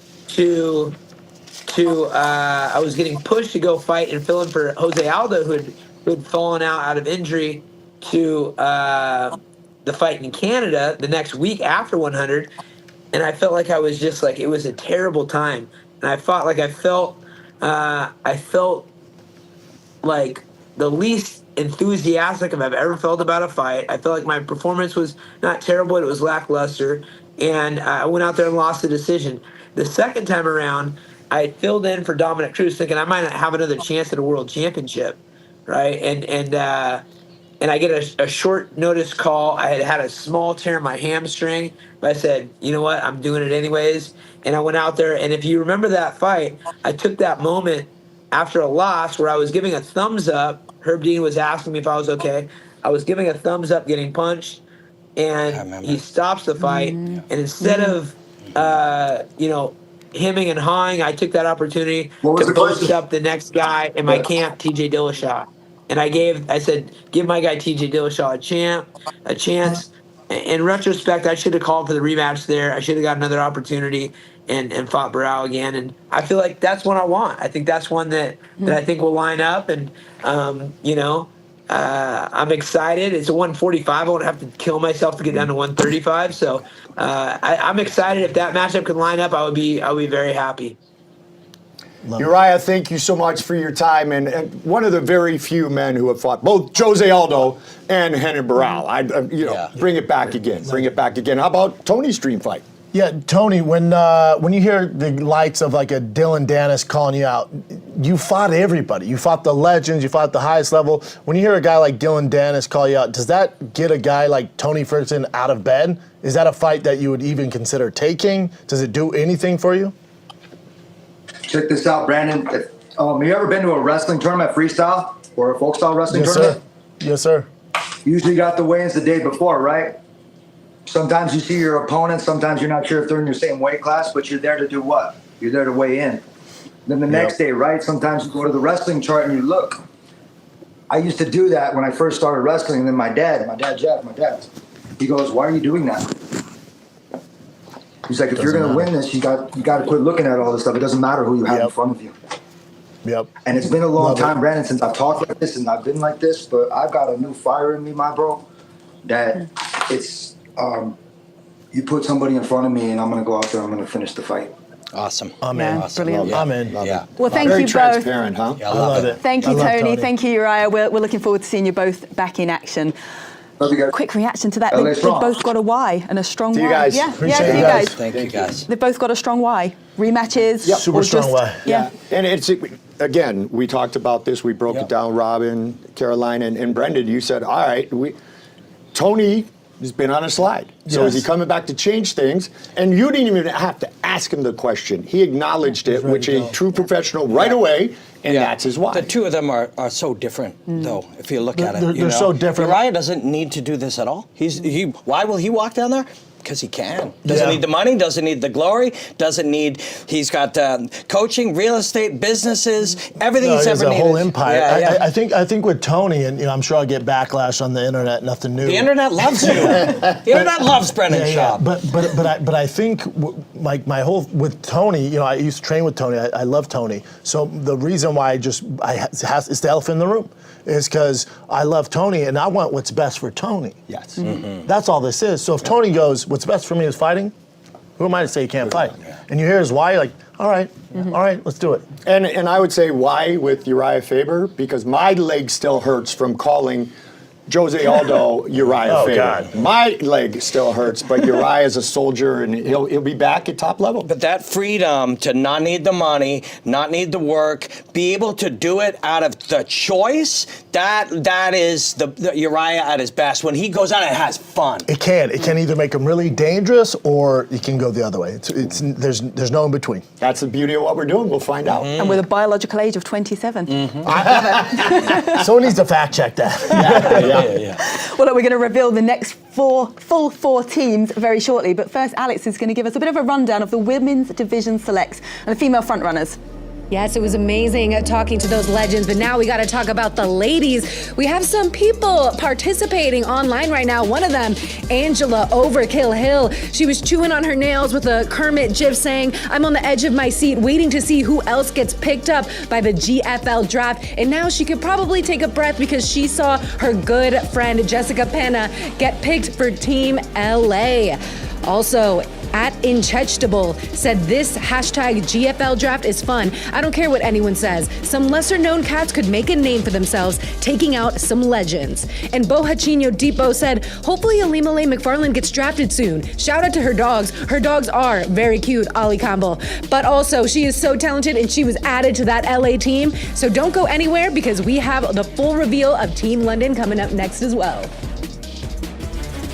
was getting pushed to go fight and fill in for Jose Aldo, who had fallen out of injury to the fight in Canada the next week after 100. And I felt like I was just like, it was a terrible time. And I felt like the least enthusiastic I've ever felt about a fight. I felt like my performance was not terrible, it was lackluster. And I went out there and lost the decision. The second time around, I filled in for Dominic Cruz, thinking I might not have another chance at a world championship, right? And I get a short notice call. I had a small tear in my hamstring, but I said, you know what, I'm doing it anyways. And I went out there, and if you remember that fight, I took that moment after a loss where I was giving a thumbs up. Herb Dean was asking me if I was okay. I was giving a thumbs up getting punched, and he stops the fight. And instead of hemming and hawing, I took that opportunity to post up the next guy in my camp, TJ Dillashaw. And I said, give my guy TJ Dillashaw a chance. In retrospect, I should have called for the rematch there. I should have got another opportunity and fought Barral again. And I feel like that's one I want. I think that's one that I think will line up. And, I'm excited. It's a 145. I won't have to kill myself to get down to 135. So I'm excited. If that matchup could line up, I'll be very happy. Uriah, thank you so much for your time, and one of the very few men who have fought both Jose Aldo and Renan Barral. Bring it back again. Bring it back again. How about Tony's dream fight? Yeah, Tony, when you hear the likes of like a Dylan Dennis calling you out, you fought everybody. You fought the legends. You fought at the highest level. When you hear a guy like Dylan Dennis call you out, does that get a guy like Tony Ferguson out of bed? Is that a fight that you would even consider taking? Does it do anything for you? Check this out, Brandon. Have you ever been to a wrestling tournament, freestyle, or a folk style wrestling tournament? Yes, sir. Usually got the weigh-ins the day before, right? Sometimes you see your opponent. Sometimes you're not sure if they're in your same weight class, but you're there to do what? You're there to weigh in. Then the next day, right? Sometimes you go to the wrestling chart and you look. I used to do that when I first started wrestling. And then my dad, Jeff, he goes, "Why are you doing that?" He's like, if you're going to win this, you got to quit looking at all this stuff. It doesn't matter who you have in front of you. Yep. And it's been a long time, Brandon, since I've talked like this and I've been like this, but I've got a new fire in me, my bro, that it's you put somebody in front of me and I'm going to go out there and I'm going to finish the fight. Awesome. I'm in. Awesome. Brilliant. I'm in. Yeah. Well, thank Very you both. transparent, huh? Yeah, I love it. Thank you, Tony. Thank you, Uriah. We're looking forward to seeing you both back in action. Love you guys. Quick reaction to that. LA They've strong. both got a Y and a strong See Y. you guys. Yeah, Appreciate see you you guys. guys. Thank you, guys. They've both got a strong Y. Rematches. Yep. Super or strong just- Y. Yeah. And it's, again, we talked about this. We broke it down, Robin, Caroline, and Brendan. You said, all right, Tony has been on a slide. So is he coming back to change things? And you didn't even have to ask him the question. He acknowledged it, which a true professional right away, and that's his why. The two of them are so different, though, if you look at it. They're so different. Uriah doesn't need to do this at all. Why will he walk down there? Because he can. Doesn't need the money, doesn't need the glory, he's got coaching, real estate, businesses, everything he's ever needed. A whole empire. Yeah. I think with Tony, and I'm sure I'll get backlash on the internet, nothing new. The internet loves you. The internet loves Brendan Schaub. But I think like my whole with Tony, I used to train with Tony. I love Tony. So the reason why it's the elephant in the room is because I love Tony and I want what's best for Tony. Yes. Mm-hmm. That's all this is. So if Tony goes, what's best for me is fighting, who am I to say he can't fight? Yeah. And you hear his why, you're like, all right, let's do it. And I would say why with Uriah Faber, because my leg still hurts from calling Jose Aldo, Uriah Oh, Faber. God. My leg still hurts, but Uriah is a soldier, and he'll be back at top level. But that freedom to not need the money, not need the work, be able to do it out of the choice, that is the Uriah at his best. When he goes out and has fun. It can either make him really dangerous or it can go the other way. There's no in between. That's the beauty of what we're doing. We'll find out. And with a biological age of 27. Someone needs to fact check that. Well, look, we're going to reveal the next full four teams very shortly. But first, Alex is going to give us a bit of a rundown of the women's division selects and the female frontrunners. Yes, it was amazing talking to those legends, but now we got to talk about the ladies. We have some people participating online right now. One of them, Angela Overkill Hill. She was chewing on her nails with a Kermit gif saying, "I'm on the edge of my seat waiting to see who else gets picked up by the GFL draft." And now she could probably take a breath because she saw her good friend Jessica Pena get picked for Team LA. Also, at Inchechtable said this hashtag GFL draft is fun. I don't care what anyone says. Some lesser known cats could make a name for themselves, taking out some legends. And Bohachino Depot said, hopefully Alimale McFarland gets drafted soon. Shout out to her dogs. Her dogs are very cute, Ollie Campbell. But also, she is so talented and she was added to that LA team. So don't go anywhere because we have the full reveal of Team London coming up next as well.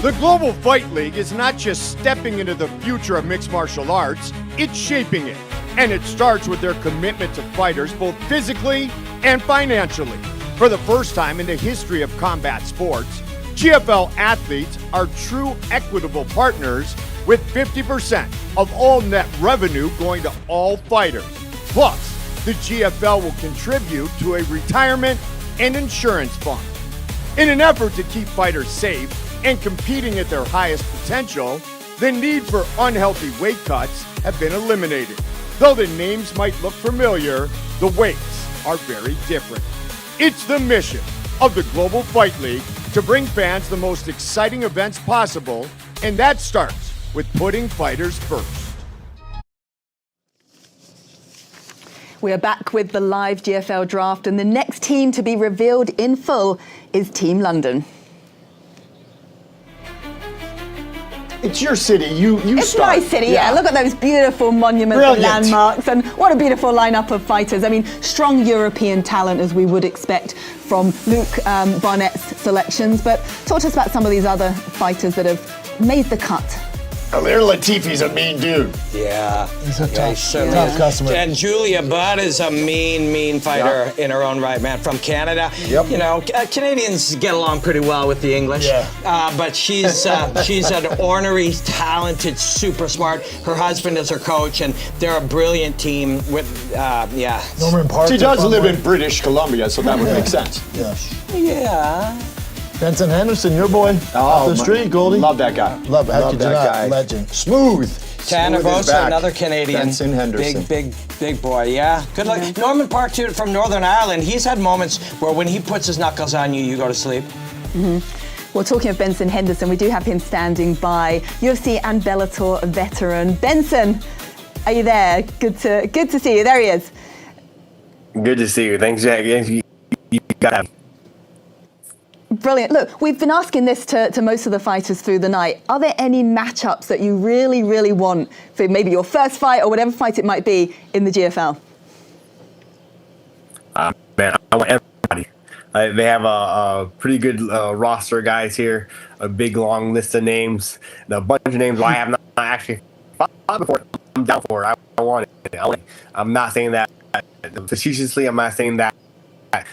The Global Fight League is not just stepping into the future of mixed martial arts, it's shaping it. And it starts with their commitment to fighters both physically and financially. For the first time in the history of combat sports, GFL athletes are true equitable partners with 50% of all net revenue going to all fighters. Plus, the GFL will contribute to a retirement and insurance fund. In an effort to keep fighters safe and competing at their highest potential, the need for unhealthy weight cuts have been eliminated. Though the names might look familiar, the weights are very different. It's the mission of the Global Fight League to bring fans the most exciting events possible, and that starts with putting fighters first. We are back with the live GFL draft, and the next team to be revealed in full is Team London. It's your city. You It's start. my city, yeah. Look at those beautiful monuments and landmarks, and what a beautiful lineup of fighters. I mean, strong European talent as we would expect from Luke Barnett's selections. But talk to us about some of these other fighters that have made the cut. Aliir Latifi's a mean dude. Yeah. He's a tough is. customer. And Julia Budd is a mean fighter in her own right, man, from Canada. Yep. You know, Canadians get along pretty well with the English. Yeah. But she's an ornery, talented, super smart. Her husband is her coach, and they're a brilliant team with, Norman Parker. She does live in British Columbia, so that would make sense. Yeah. Benson Henderson, your boy, off the street, Goldie. Love that guy. Love that guy. Legend. Smooth. Tanner Smooth is Bosa, back. another Canadian. Benson Henderson. Big boy, yeah. Good luck. Norman Park, too, from Northern Ireland. He's had moments where when he puts his knuckles on you, you go to sleep. Well, talking of Benson Henderson, we do have him standing by, UFC and Bellator veteran. Benson, are you there? Good to see you. There he is. Good to see you. Thanks, Jack. You got it. Brilliant. Look, we've been asking this to most of the fighters through the night. Are there any matchups that you really, really want for maybe your first fight or whatever fight it might be in the GFL? Man, I want everybody. They have a pretty good roster of guys here, a big long list of names, and a bunch of names I have not actually fought before. I'm down for it. I want it. I'm not saying that facetiously. I'm not saying that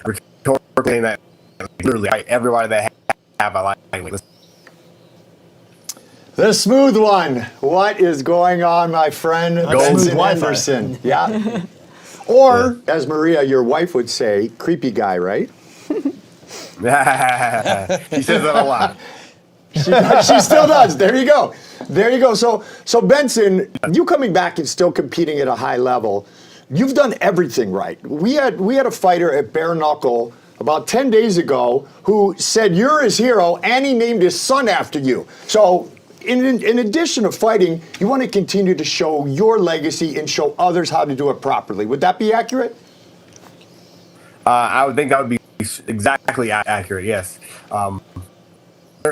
rhetorically. Saying that literally everybody that have a line. The smooth one. What is going on, my friend? Benson Henderson. Yeah. Or, as Maria, your wife would say, creepy guy, right? She says that a lot. She still does. There you go. There you go. So Benson, you coming back and still competing at a high level, you've done everything right. We had a fighter at Bare Knuckle about 10 days ago who said you're his hero and he named his son after you. So in addition to fighting, you want to continue to show your legacy and show others how to do it properly. Would that be accurate? I would think that would be exactly accurate. Yes.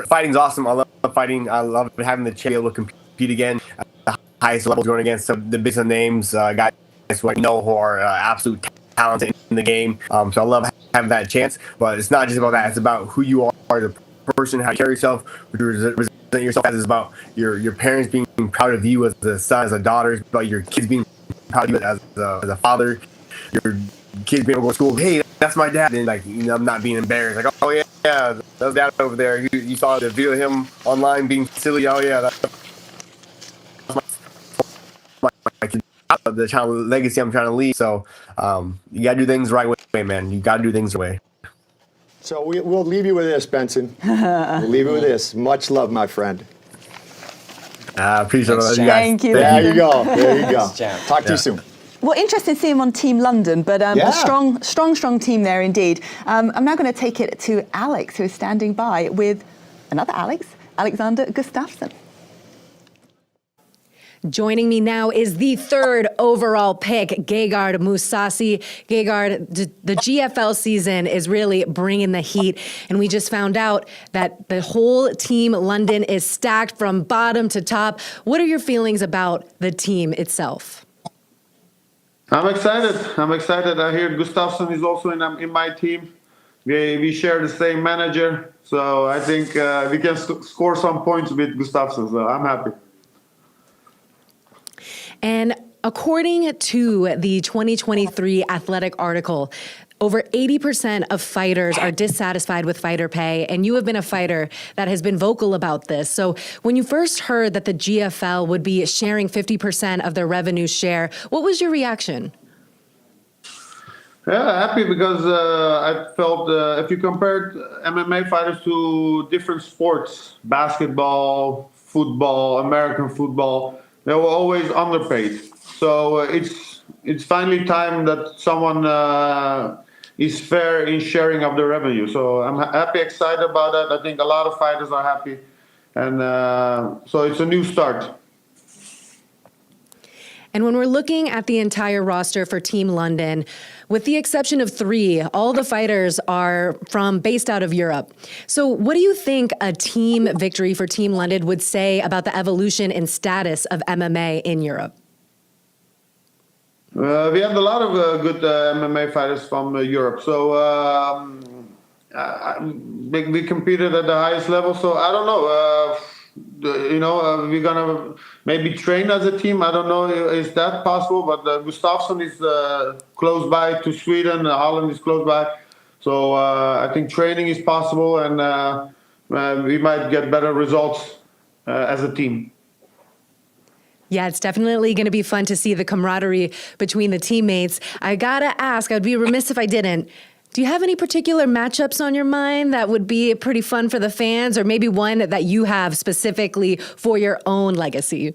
Fighting's awesome. I love fighting. I love having the chance to be able to compete again at the highest level, going against some of the biggest names, guys who I know who are absolute talents in the game. So I love having that chance. But it's not just about that. It's about who you are as a person, how you carry yourself, what you present yourself as. It's about your parents being proud of you as a son, as a daughter. It's about your kids being proud of you as a father. Your kids being able to go to school. Hey, that's my dad. And I'm not being embarrassed. Like, oh yeah, that's dad over there. You saw the video of him online being silly. Oh yeah, that's the child legacy I'm trying to leave. So you gotta do things the right way, man. You gotta do things the way. So we'll leave you with this, Benson. We'll leave you with this. Much love, my friend. Appreciate it. Thank you. There you go. There you go. Talk to you soon. Well, interesting to see him on Team London, but a strong team there indeed. I'm now going to take it to Alex, who is standing by with another Alex, Alexander Gustafsson. Joining me now is the third overall pick, Gegard Mousasi. Gegard, the GFL season is really bringing the heat, and we just found out that the whole Team London is stacked from bottom to top. What are your feelings about the team itself? I'm excited. I hear Gustafsson is also in my team. We share the same manager, so I think we can score some points with Gustafsson, so I'm happy. And according to the 2023 Athletic article, over 80% of fighters are dissatisfied with fighter pay, and you have been a fighter that has been vocal about this. So when you first heard that the GFL would be sharing 50% of their revenue share, what was your reaction? Yeah, happy because I felt if you compared MMA fighters to different sports, basketball, football, American football, they were always underpaid. So it's finally time that someone is fair in sharing of the revenue. So I'm happy, excited about that. I think a lot of fighters are happy. And so it's a new start. And when we're looking at the entire roster for Team London, with the exception of 3, all the fighters are based out of Europe. So what do you think a team victory for Team London would say about the evolution and status of MMA in Europe? We have a lot of good MMA fighters from Europe. So we competed at the highest level. So I don't know. We're gonna maybe train as a team. I don't know, is that possible? But Gustafsson is close by to Sweden. Holland is close by, so I think training is possible, and we might get better results as a team. Yeah, it's definitely going to be fun to see the camaraderie between the teammates. I gotta ask, I'd be remiss if I didn't. Do you have any particular matchups on your mind that would be pretty fun for the fans, or maybe one that you have specifically for your own legacy?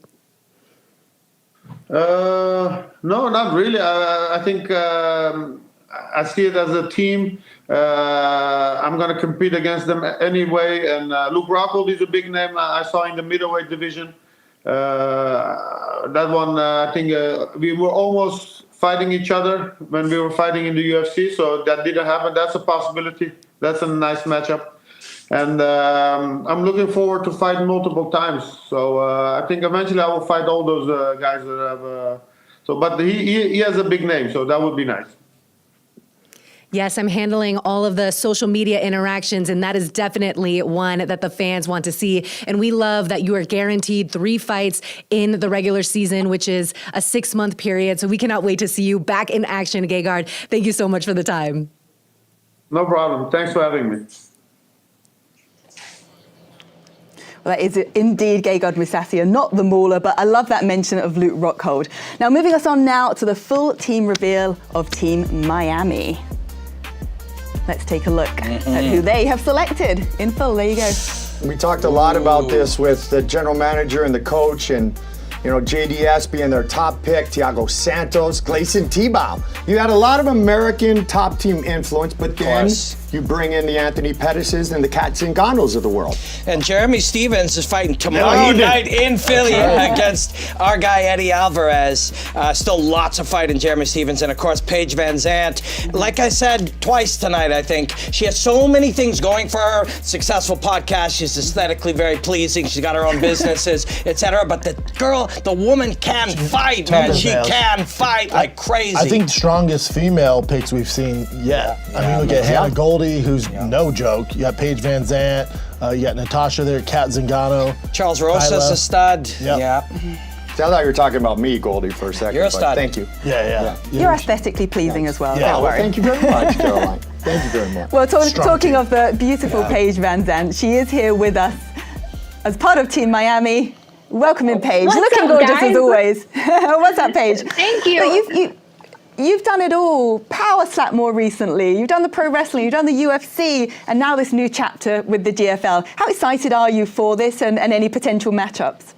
No, not really. I think I see it as a team. I'm going to compete against them anyway. And Luke Rockhold is a big name I saw in the middleweight division. That one, I think we were almost fighting each other when we were fighting in the UFC, so that didn't happen. That's a possibility. That's a nice matchup. And I'm looking forward to fight multiple times. So I think eventually I will fight all those guys that have... But he has a big name, so that would be nice. Yes, I'm handling all of the social media interactions, and that is definitely one that the fans want to see. And we love that you are guaranteed 3 fights in the regular season, which is a 6-month period. So we cannot wait to see you back in action, Gegard. Thank you so much for the time. No problem. Thanks for having me. Well, that is indeed Gegard Mousasi, not the mauler, but I love that mention of Luke Rockhold. Now, moving us on now to the full team reveal of Team Miami. Let's take a look at who they have selected in full. There you go. We talked a lot about this with the general manager and the coach, and JDS being their top pick, Thiago Santos, Gleison Tibau. You had a lot of American top team influence, but then you bring in the Anthony Pettises and the Kat Zinganos of the world. And Jeremy Stevens is fighting tomorrow night in Philly against our guy Eddie Alvarez. Still lots of fight in Jeremy Stevens, and of course Paige Van Zandt. Like I said twice tonight, I think she has so many things going for her. Successful podcast. She's aesthetically very pleasing. She's got her own businesses, etc. But the woman can fight, man. She can fight like crazy. I think strongest female picks we've seen yet. I mean, look at Hannah Goldie, who's no joke. You got Paige Van Zandt. You got Natasha there, Kat Zingano. Charles Rosa's a stud. Yep. Yeah. See, I thought you were talking about me, Goldie, for a second. You're a stud. Thank you. Yeah. You're aesthetically pleasing as well. Yeah, Don't well, worry. thank you very much, Caroline. Thank you very much. Well, talking of the beautiful Paige Van Zandt, she is here with us as part of Team Miami. Welcome in, Paige. What's Looking up, gorgeous guys? as always. What's up, Paige? Thank you. You've done it all. Power slap more recently. You've done the pro wrestling, you've done the UFC, and now this new chapter with the GFL. How excited are you for this and any potential matchups?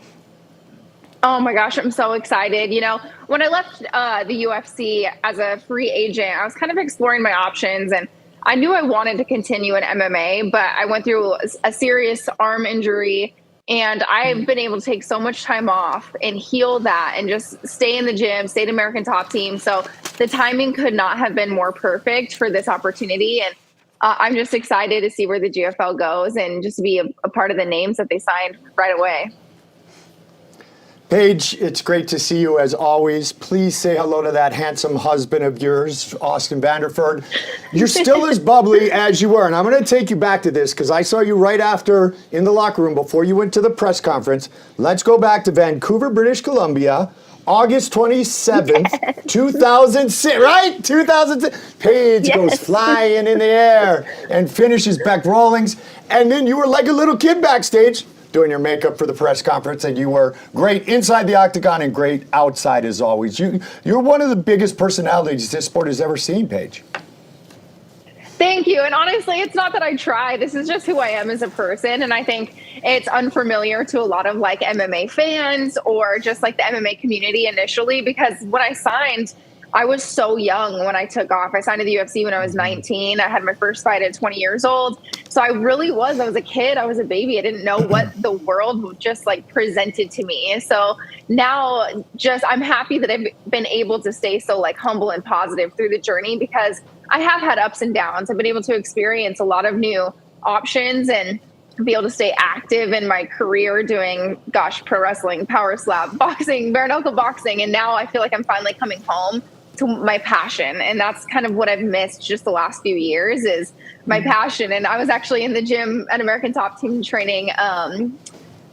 Oh my gosh, I'm so excited. You know, when I left the UFC as a free agent, I was kind of exploring my options, and I knew I wanted to continue in MMA, but I went through a serious arm injury, and I've been able to take so much time off and heal that and just stay in the gym, stay at American Top Team. So the timing could not have been more perfect for this opportunity. And I'm just excited to see where the GFL goes and just be a part of the names that they signed right away. Paige, it's great to see you as always. Please say hello to that handsome husband of yours, Austin Vanderford. You're still as bubbly as you were. And I'm going to take you back to this because I saw you right after in the locker room before you went to the press conference. Let's go back to Vancouver, British Columbia, August 27th, 2006, right? 2006. Paige goes flying in the air and finishes Beck Rawlings. And then you were like a little kid backstage doing your makeup for the press conference, and you were great inside the octagon and great outside as always. You're one of the biggest personalities this sport has ever seen, Paige. Thank you. And honestly, it's not that I try. This is just who I am as a person. And I think it's unfamiliar to a lot of like MMA fans or just like the MMA community initially, because when I signed, I was so young when I took off. I signed to the UFC when I was 19. I had my first fight at 20 years old. So I was a kid. I was a baby. I didn't know what the world just like presented to me. So now I'm happy that I've been able to stay so like humble and positive through the journey, because I have had ups and downs. I've been able to experience a lot of new options and be able to stay active in my career doing, pro wrestling, power slap, boxing, bare knuckle boxing. And now I feel like I'm finally coming home to my passion. And that's kind of what I've missed just the last few years is my passion. And I was actually in the gym at American Top Team training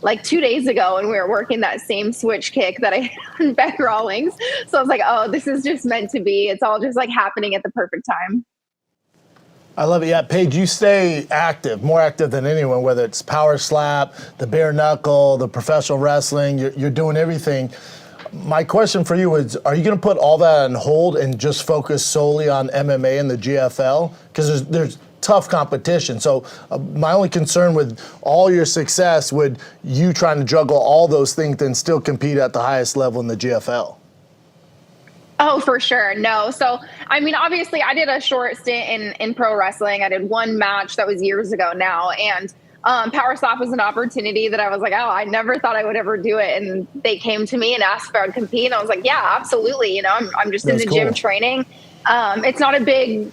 like 2 days ago, and we were working that same switch kick that I had on Beck Rawlings. So I was like, oh, this is just meant to be. It's all just like happening at the perfect time. I love it. Yeah, Paige, you stay active, more active than anyone, whether it's power slap, the bare knuckle, the professional wrestling, you're doing everything. My question for you is, are you going to put all that on hold and just focus solely on MMA and the GFL? Because there's tough competition. So my only concern with all your success, would you trying to juggle all those things and still compete at the highest level in the GFL? Oh, for sure. No. So, I mean, obviously I did a short stint in pro wrestling. I did one match that was years ago now. And power slap was an opportunity that I was like, oh, I never thought I would ever do it. And they came to me and asked if I would compete. And I was like, yeah, absolutely. You know, I'm just in the gym training. It's not a big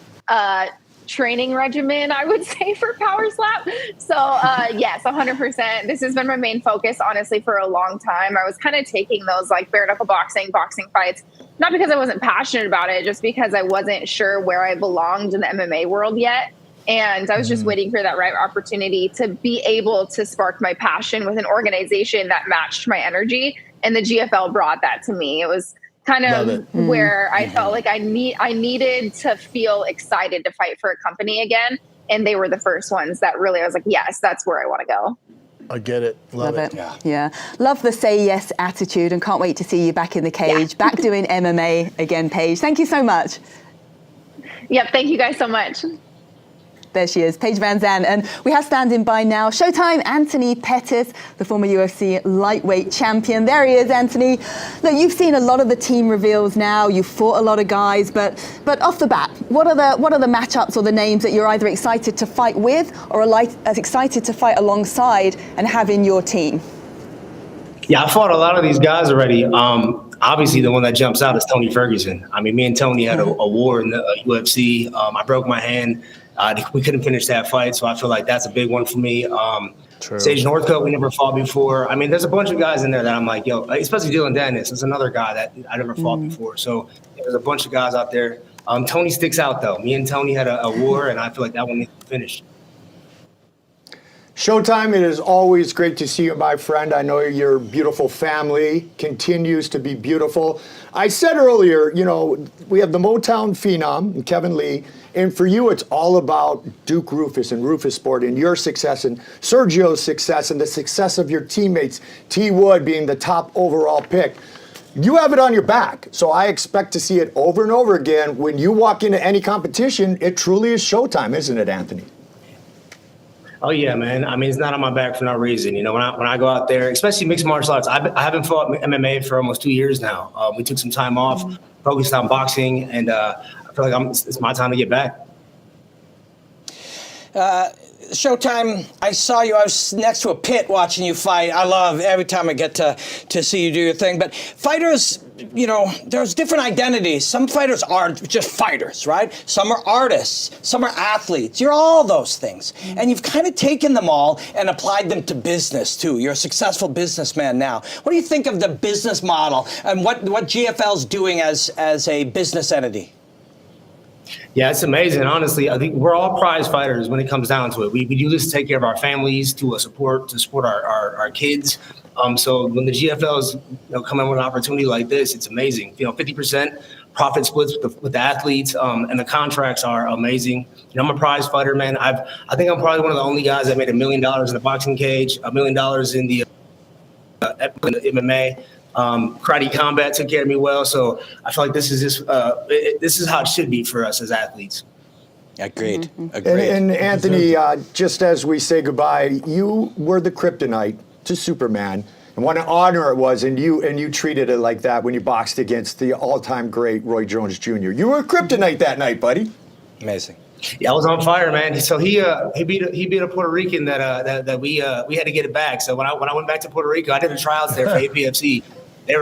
training regimen, I would say, for power slap. So yes, 100%. This has been my main focus, honestly, for a long time. I was kind of taking those like bare knuckle boxing fights, not because I wasn't passionate about it, just because I wasn't sure where I belonged in the MMA world yet. And I was just waiting for that right opportunity to be able to spark my passion with an organization that matched my energy. And the GFL brought that to me. It was kind of where I felt like I needed to feel excited to fight for a company again. And they were the first ones that really, I was like, yes, that's where I want to go. I get it. Love it. Yeah. Love the say yes attitude, and can't wait to see you back in the cage, back doing MMA again, Paige. Thank you so much. Yep. Thank you guys so much. There she is, Paige Van Zandt. And we have standing by now, Showtime, Anthony Pettis, the former UFC lightweight champion. There he is, Anthony. Look, you've seen a lot of the team reveals now. You've fought a lot of guys, but off the bat, what are the matchups or the names that you're either excited to fight with or are excited to fight alongside and have in your team? Yeah, I fought a lot of these guys already. Obviously, the one that jumps out is Tony Ferguson. I mean, me and Tony had a war in the UFC. I broke my hand. We couldn't finish that fight, so I feel like that's a big one for me. Sage Northcote, we never fought before. I mean, there's a bunch of guys in there that I'm like, yo, especially Dylan Dennis. There's another guy that I never fought before. So there's a bunch of guys out there. Tony sticks out, though. Me and Tony had a war, and I feel like that one needs to finish. Showtime, it is always great to see you, my friend. I know your beautiful family continues to be beautiful. I said earlier, you know, we have the Motown phenom, Kevin Lee, and for you, it's all about Duke Rufus and Rufus Sport and your success and Sergio's success and the success of your teammates, T. Wood being the top overall pick. You have it on your back, so I expect to see it over and over again. When you walk into any competition, it truly is showtime, isn't it, Anthony? Oh yeah, man. I mean, it's not on my back for no reason. You know, when I go out there, especially mixed martial arts, I haven't fought MMA for almost 2 years now. We took some time off, focused on boxing, and I feel like it's my time to get back. Showtime, I saw you. I was next to a pit watching you fight. I love every time I get to see you do your thing. But fighters, you know, there's different identities. Some fighters are just fighters, right? Some are artists. Some are athletes. You're all those things. And you've kind of taken them all and applied them to business, too. You're a successful businessman now. What do you think of the business model and what GFL's doing as a business entity? Yeah, it's amazing. Honestly, I think we're all prize fighters when it comes down to it. We do this to take care of our families, to support our kids. So when the GFLs come in with an opportunity like this, it's amazing. 50% profit splits with the athletes, and the contracts are amazing. I'm a prize fighter, man. I think I'm probably one of the only guys that made $1 million in the boxing cage, $1 million in the MMA. Karate Combat took care of me well, so I feel like this is how it should be for us as athletes. Agreed. And Anthony, just as we say goodbye, you were the kryptonite to Superman, and what an honor it was, and you treated it like that when you boxed against the all-time great Roy Jones Jr. You were kryptonite that night, buddy. Amazing. Yeah, I was on fire, man. So he beat a Puerto Rican that we had to get it back. So when I went back to Puerto Rico, I did the tryouts there for APFC. They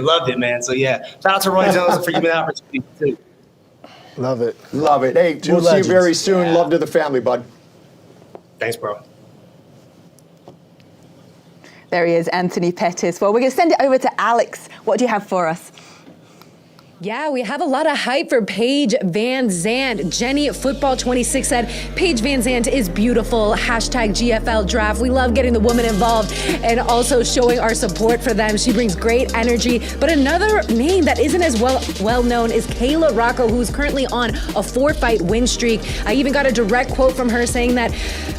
loved it, man. So yeah, shout out to Roy Jones for giving me the opportunity too. Love it. Love it. Hey, we'll see you very soon. Love to the family, bud. Thanks, bro. There he is, Anthony Pettis. Well, we're going to send it over to Alex. What do you have for us? Yeah, we have a lot of hype for Paige Van Zandt. Jenny Football 26 said, Paige Van Zandt is beautiful. Hashtag GFL draft. We love getting the woman involved and also showing our support for them. She brings great energy. But another name that isn't as well known is Kayla Rocco, who's currently on a 4-fight win streak. I even got a direct quote from her saying that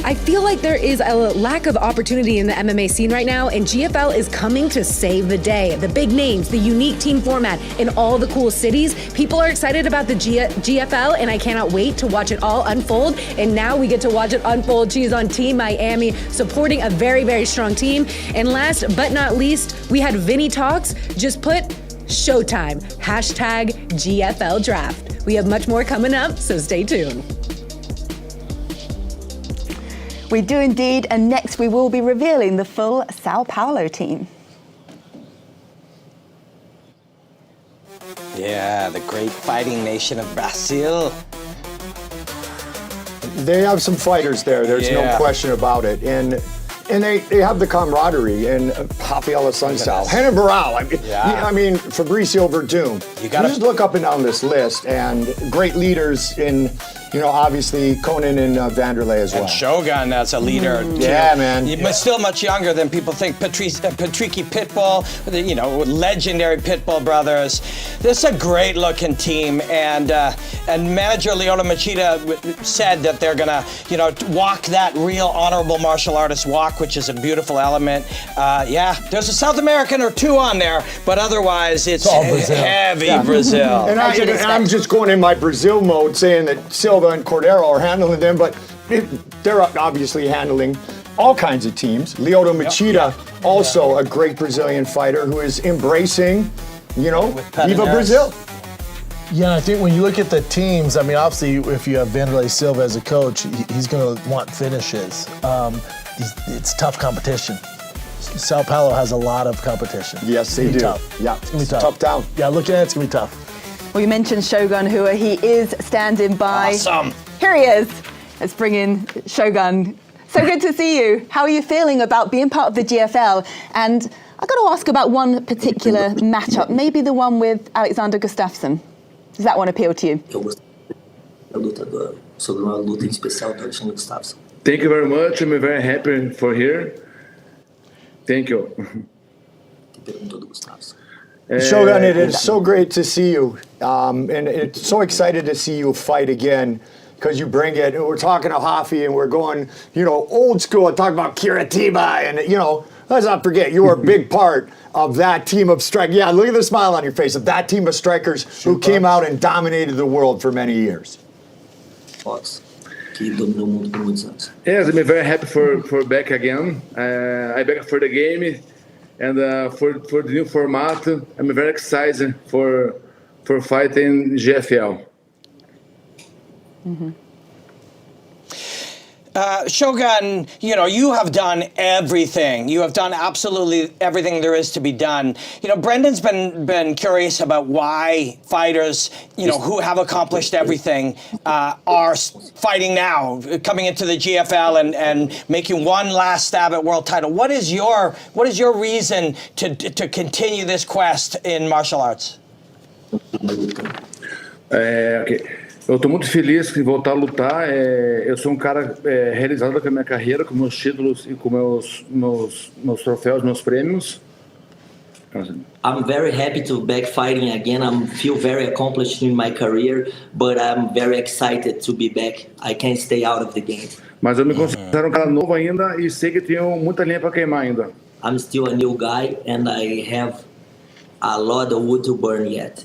I feel like there is a lack of opportunity in the MMA scene right now, and GFL is coming to save the day. The big names, the unique team format, and all the cool cities. People are excited about the GFL, and I cannot wait to watch it all unfold. And now we get to watch it unfold. She's on Team Miami, supporting a very, very strong team. And last but not least, we had Vinny Talks. Just put Showtime. Hashtag GFL draft. We have much more coming up, so stay tuned. We do indeed, and next we will be revealing the full Sao Paulo team. Yeah, the great fighting nation of Brazil. They have some fighters there. There's no question about it. And they have the camaraderie and Rafael Assunção, Renan Barão. I mean, Fabricio Verdun. You just look up and down this list, and great leaders in, obviously Conan and Vanderlei as well. And Shogun, that's a leader. Yeah, man. He's still much younger than people think. Patricky Pitbull, legendary Pitbull brothers. This is a great looking team, and manager Leona Machida said that they're gonna, walk that real honorable martial artist walk rock, which is a beautiful element. Yeah, there's a South American or two on there, but otherwise it's all Brazil. heavy Brazil. And I'm just going in my Brazil mode, saying that Silva and Cordero are handling them, but they're obviously handling all kinds of teams. Lyoto Machida, also a great Brazilian fighter who is embracing, Viva Brazil. Yeah, I think when you look at the teams, I mean, obviously, if you have Vanderlei Silva as a coach, he's going to want finishes. It's tough competition. Sao Paulo has a lot of competition. Yes, they do. Tough. Yeah, it's going to be tough. Tough down. Yeah, looking at it's going to be tough. Well, you mentioned Shogun Hua. He is standing by. Awesome. Here he is. Let's bring in Shogun. So good to see you. How are you feeling about being part of the GFL? And I got to ask about one particular matchup, maybe the one with Alexander Gustafsson. Does that one appeal to you? Thank you very much. I'm very happy for here. Thank you. Shogun, it is so great to see you. And it's so excited to see you fight again, because you bring it. We're talking to Hafi and we're going, old school, talking about Curitiba. And, let's not forget, you were a big part of that team of strikers. Yeah, look at the smile on your face, of that team of strikers who came out and dominated the world for many years. Yes, I'm very happy for back again. I'm back for the game and for the new format. I'm very excited for fighting GFL. Mm-hmm. Shogun, you have done everything. You have done absolutely everything there is to be done. Brendan's been curious about why fighters, who have accomplished everything, are fighting now, coming into the GFL and making one last stab at world title. What is your reason to continue this quest in martial arts? Okay. Eu estou muito feliz em voltar a lutar. Eu sou cara realizado com a minha carreira, com meus títulos e com meus troféus, meus prêmios. I'm very happy to back fighting again. I feel very accomplished in my career, but I'm very excited to be back. I can't stay out of the game. Mas eu me considero cara novo ainda e sei que tenho muita linha para queimar ainda. I'm still a new guy and I have a lot of wood to burn yet.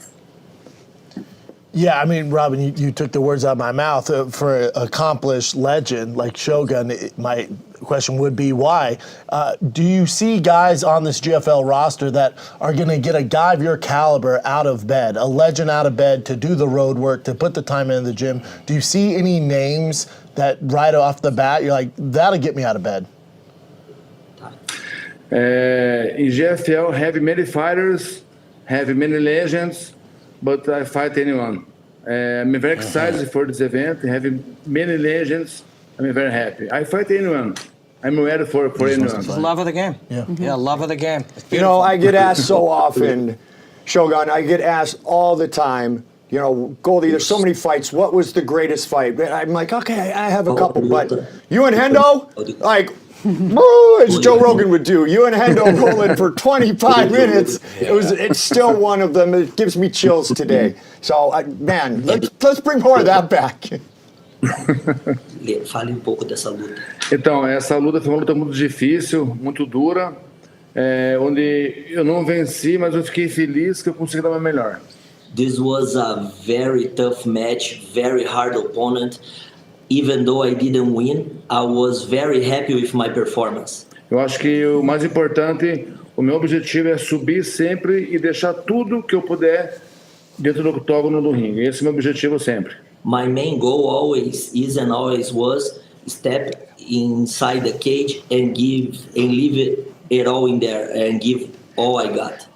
Yeah, I mean, Robin, you took the words out of my mouth. For an accomplished legend like Shogun, my question would be why. Do you see guys on this GFL roster that are going to get a guy of your caliber out of bed, a legend out of bed to do the road work, to put the time in the gym? Do you see any names that right off the bat, you're like, that'll get me out of bed? In GFL, have many fighters, have many legends, but I fight anyone. I'm very excited for this event, having many legends. I'm very happy. I fight anyone. I'm ready for anyone. Love of the game. Yeah. Yeah, love of the game. I get asked so often, Shogun, I get asked all the time, Goldie, there's so many fights. What was the greatest fight? I'm like, okay, I have a couple, but you and Hendo, like, as Joe Rogan would do, you and Hendo rolling for 25 minutes. It's still one of them. It gives me chills today. So, let's bring more of that back. Fale pouco dessa luta. Então, essa luta foi uma luta muito difícil, muito dura, onde eu não venci, mas eu fiquei feliz que eu consegui dar o meu melhor. This was a very tough match, very hard opponent. Even though I didn't win, I was very happy with my performance. Eu acho que o mais importante, o meu objetivo é subir sempre e deixar tudo que eu puder dentro do octógono do ringue. Esse é o meu objetivo sempre. My main goal always is and always was step inside the cage and leave it all in there and give all I got.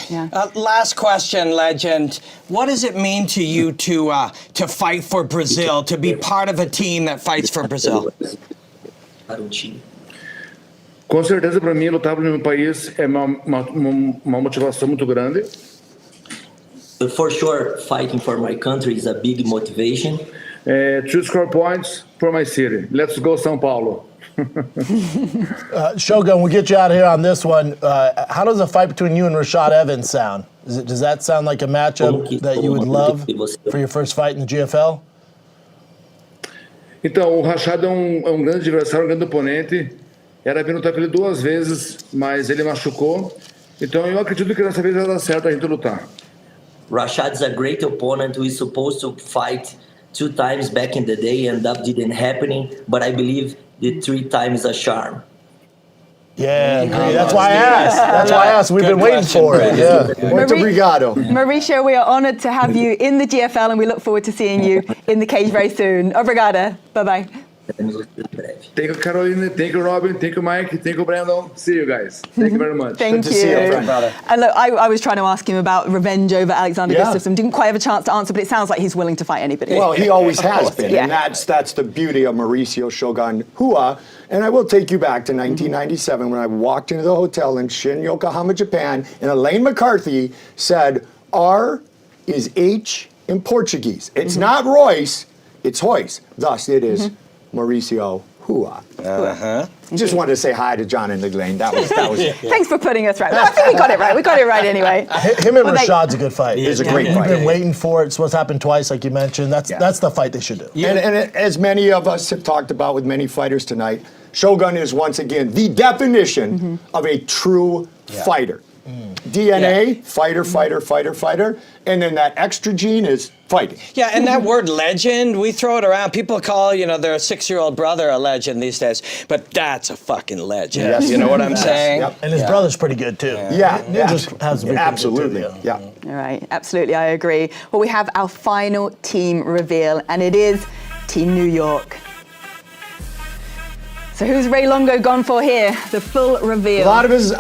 Yeah. Last question, legend. What does it mean to you to fight for Brazil, to be part of a team that fights for Brazil? Com certeza, para mim, lutar pelo meu país é uma motivação muito grande. For sure, fighting for my country is a big motivation. To score points for my city. Let's go, São Paulo. Shogun, we'll get you out of here on this one. How does a fight between you and Rashad Evans sound? Does that sound like a matchup that you would love for your first fight in the GFL? Então, o Rashad é um grande adversário, um grande oponente. Era para lutar com ele 2 vezes, mas ele machucou. Então, eu acredito que dessa vez vai dar certo a gente lutar. Rashad's a great opponent. We supposed to fight 2 times back in the day, and that didn't happen. But I believe the 3 times a charm. Yeah, agree. That's why I asked. That's why I asked. We've been waiting for it. Yeah. Muito obrigado. Mauricio, we are honoured to have you in the GFL and we look forward to seeing you in the cage very soon. Obrigada. Bye-bye. Thank you, Caroline. Thank you, Robin. Thank you, Mike. Thank you, Brandon. See you guys. Thank you very much. Thank you. And look, I was trying to ask him about revenge over Alexander Gustafsson. Didn't quite have a chance to answer, but it sounds like he's willing to fight anybody. Well, he always has been, Yeah. and that's the beauty of Mauricio Shogun Hua. And I will take you back to 1997 when I walked into the hotel in Shin, Yokohama, Japan, and Elaine McCarthy said, R is H in Portuguese. It's not Royce, it's Hoyce. Thus, it is Mauricio Hua. Just wanted to say hi to John and Elaine. That was Thanks for putting us right. Well, I think we got it right. We got it right anyway. Him and Rashad's a good fight. It's a great You've fight. been waiting for it. It's what's happened twice, like you mentioned. That's the fight they should do. And as many of us have talked about with many fighters tonight, Shogun is once again the definition of a true fighter. DNA, fighter, fighter, fighter, fighter, and then that extra gene is fighting. Yeah, and that word legend, we throw it around. People call, their 6-year-old brother a legend these days, but that's a fucking legend. Yes. You know what I'm saying? Yep. And his brother's pretty good too. Yeah, Just has a big absolutely. Yeah. All right, absolutely, I agree. Well, we have our final team reveal, and it is Team New York. So who's Ray Longo gone for here? The full reveal. A lot of his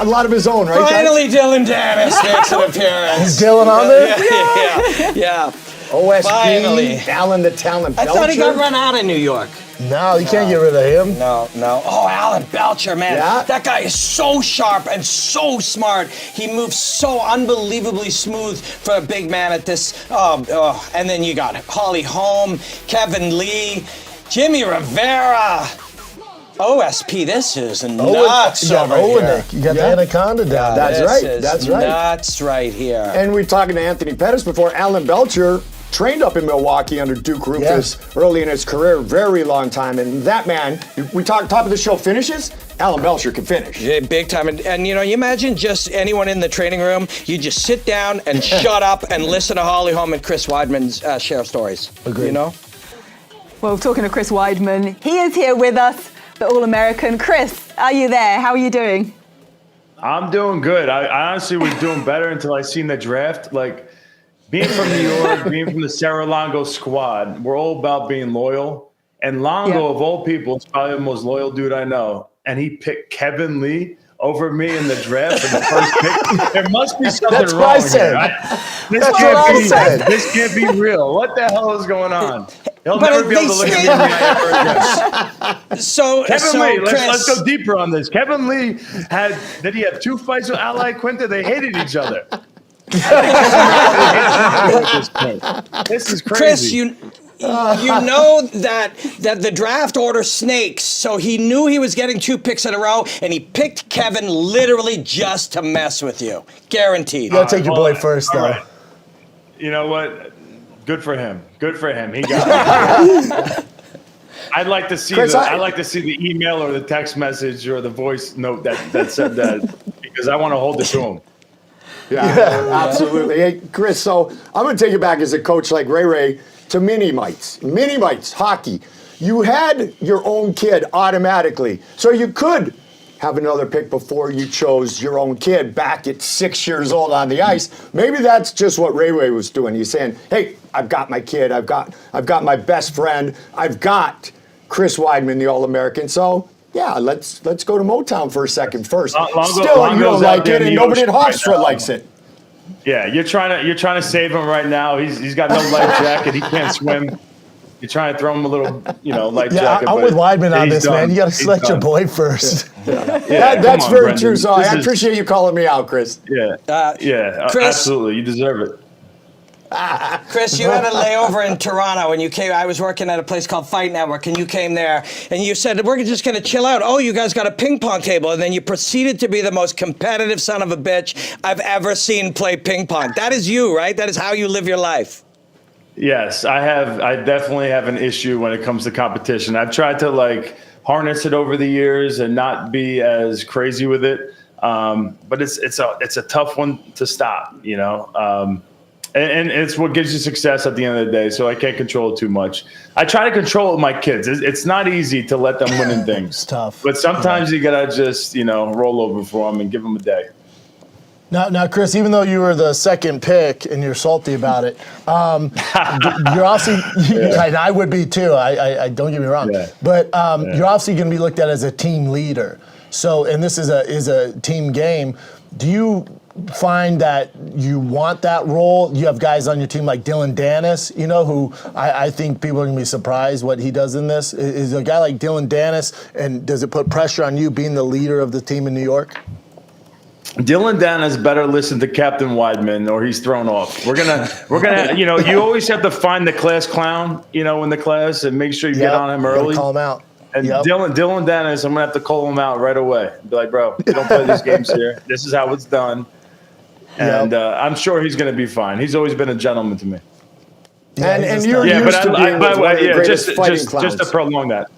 own, right? Finally, Dylan Dennis makes an appearance. Is Dylan on there? Yeah. OSP, Finally. Alan the Talent I Belcher. thought he got run out of New York. No, you can't get rid of him. No. Oh, Alan Belcher, man. Yeah. That guy is so sharp and so smart. He moves so unbelievably smooth for a big man at this. And then you got Holly Holm, Kevin Lee, Jimmy Rivera. OSP, this is nuts over here. You got the Anaconda down. That's right. That's right. Nuts right here. And we were talking to Anthony Pettis before. Alan Belcher trained up in Milwaukee under Duke Rufus early in his career, very long time. And that man, we talk top of the show finishes, Alan Belcher can finish. Yeah, big time. And you imagine just anyone in the training room, you just sit down and shut up and listen to Holly Holm and Chris Weidman share stories. Agreed. Well, talking to Chris Weidman, he is here with us, the All-American. Chris, are you there? How are you doing? I'm doing good. I honestly was doing better until I seen the draft. Like, being from New York, being from the Sarah Longo squad, we're all about being loyal. And Longo, of all people, is probably the most loyal dude I know. And he picked Kevin Lee over me in the draft for the first pick. There must be something That's wrong what I said. here. This can't be real. What the hell is going on? He'll never be able to look at me in the eye ever again. So Kevin Lee, Chris, let's go deeper on this. Kevin Lee did he have 2 fights with Ali Quinta? They hated each other. This is crazy. Chris, you know that the draft order snakes, so he knew he was getting 2 picks in a row, and he picked Kevin literally just to mess with you. Guaranteed. You gotta take your boy first, though. Right. You know what? Good for him. Good for him. He got it. I'd like to see Chris, I'd like to see the email or the text message or the voice note that said that, because I want to hold it to him. Yeah, absolutely. Hey, Chris, so I'm going to take you back as a coach like Ray to mini-mites, hockey. You had your own kid automatically, so you could have another pick before you chose your own kid back at 6 years old on the ice. Maybe that's just what Ray was doing. He's saying, hey, I've got my kid, I've got my best friend, I've got Chris Weidman, the All-American, so yeah, let's go to Motown for a second first. Still, you don't like it, and nobody at Hofstra likes it. Yeah, you're trying to save him right now. He's got no life jacket. He can't swim. You're trying to throw him a little, life jacket. I'm with Weidman on this, done. man. You got to select your boy first. That's very true. So I appreciate you calling me out, Chris. Yeah, Chris, absolutely. You deserve it. Chris, you had a layover in Toronto when you came. I was working at a place called Fight Network, and you came there, and you said, we're just going to chill out. Oh, you guys got a ping pong table. And then you proceeded to be the most competitive son of a bitch I've ever seen play ping pong. That is you, right? That is how you live your life. Yes, I have. I definitely have an issue when it comes to competition. I've tried to like harness it over the years and not be as crazy with it. But it's a tough one to stop, you know. And it's what gives you success at the end of the day. So I can't control it too much. I try to control it with my kids. It's not easy to let them win in things. It's tough. But sometimes you gotta just, you know, roll over for them and give them a day. Now, Chris, even though you were the second pick and you're salty about it, you're obviously, and I would be too. I don't get me wrong, but you're obviously going to be looked at as a team leader. So, and this is a team game. Do you find that you want that role? You have guys on your team like Dylan Dennis, you know, who I think people are going to be surprised what he does in this. Is a guy like Dylan Dennis, and does it put pressure on you being the leader of the team in New York? Dylan Dennis better listen to Captain Weidman or he's thrown off. We're gonna, you know, you always have to find the class clown, you know, in the class and make sure you get on him early. Call him out. And Dylan Dennis, I'm gonna have to call him out right away. Be like, bro, we don't play these games here. This is how it's done. And I'm sure he's gonna be fine. He's always been a gentleman to me. And you're used to being by the way, just to prolong that.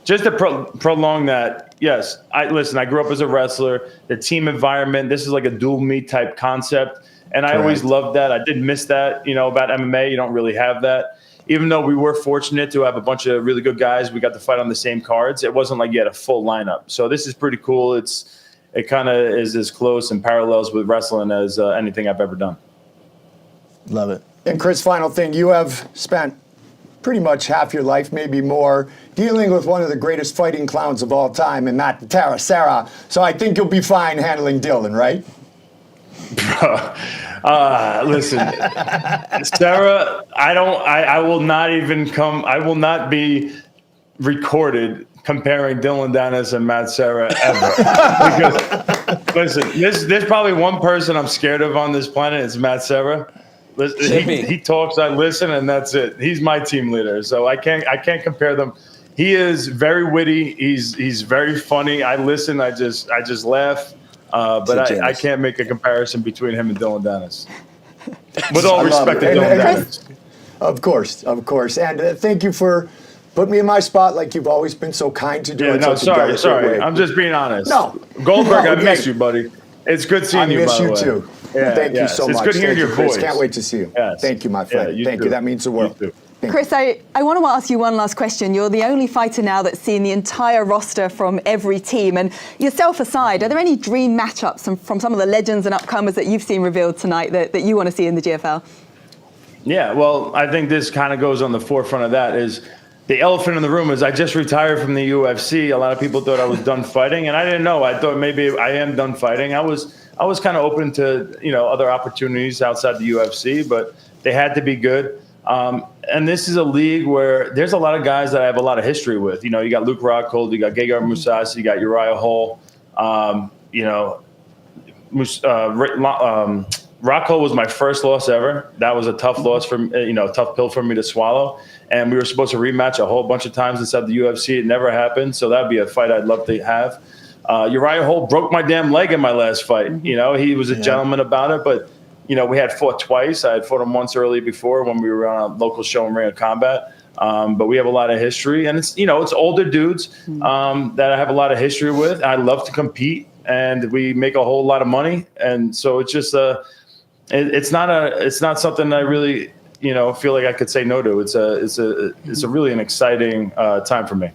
Just to prolong that, yes. I grew up as a wrestler. The team environment, this is like a dual meet type concept. And I always loved that. I did miss that, you know, about MMA. You don't really have that. Even though we were fortunate to have a bunch of really good guys, we got to fight on the same cards. It wasn't like you had a full lineup. So this is pretty cool. It kind of is as close and parallels with wrestling as anything I've ever done. Love it. And Chris, final thing, you have spent pretty much half your life, maybe more, dealing with one of the greatest fighting clowns of all time, and Matt Serra. So I think you'll be fine handling Dylan, right? Listen, Sarah, I will not be recorded comparing Dylan Dennis and Matt Serra ever. Because listen, there's probably one person I'm scared of on this planet. It's Matt Serra. He talks, I listen, and that's it. He's my team leader, so I can't compare them. He is very witty. He's very funny. I listen. I just laugh. But I can't make a comparison between him and Dylan Dennis. With all respect to Dylan Dennis. Of course. And thank you for putting me in my spot like you've always been so kind to do. Yeah, no, sorry. I'm just being honest. No. Goldberg, I miss you, buddy. It's good seeing you, by the way. I miss you, too. Yeah, thank you so much. It's good hearing your voice. Can't wait to see you. Yes. Thank you, my friend. Yeah, thank you. That means the world. Chris, I want to ask you one last question. You're the only fighter now that's seen the entire roster from every team. And yourself aside, are there any dream matchups from some of the legends and upcomers that you've seen revealed tonight that you want to see in the GFL? Yeah, well, I think this kind of goes on the forefront of that is the elephant in the room is I just retired from the UFC. A lot of people thought I was done fighting, and I didn't know. I thought maybe I am done fighting. I was kind of open to, you know, other opportunities outside the UFC, but they had to be good. And this is a league where there's a lot of guys that I have a lot of history with. You know, you got Luke Rockhold, you got Gegard Mousasi, you got Uriah Hall. You know, Rockhold was my first loss ever. That was a tough loss tough pill for me to swallow. And we were supposed to rematch a whole bunch of times inside the UFC. It never happened. So that'd be a fight I'd love to have. Uriah Hall broke my damn leg in my last fight. You know, he was a gentleman about it, but you know, we had fought twice. I had fought him once early before when we were on a local show in Ring of Combat. But we have a lot of history, and it's older dudes that I have a lot of history with. I love to compete, and we make a whole lot of money, and so it's just it's not something I really feel like I could say no to. It's a really an exciting time for me.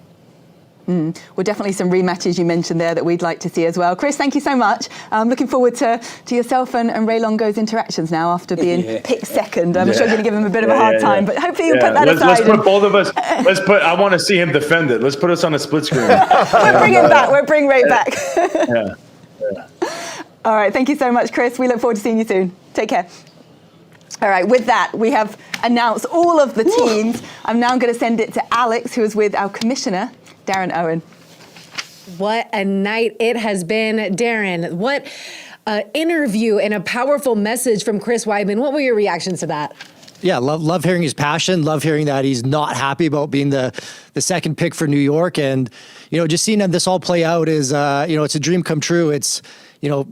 Well, definitely some rematches you mentioned there that we'd like to see as well. Chris, thank you so much. I'm looking forward to yourself and Ray Longo's interactions now after being picked second. I'm sure you're going to give him a bit of a hard time, but hopefully you'll put that aside. Let's put both of us. I want to see him defend it. Let's put us on a split screen. We'll bring him back. We'll bring Ray back. All right. Thank you so much, Chris. We look forward to seeing you soon. Take care. All right, with that, we have announced all of the teams. I'm now going to send it to Alex, who is with our commissioner, Darren Owen. What a night it has been. Darren, what interview and a powerful message from Chris Weidman. What were your reactions to that? Yeah, love hearing his passion. Love hearing that he's not happy about being the second pick for New York, and just seeing this all play out is it's a dream come true. It's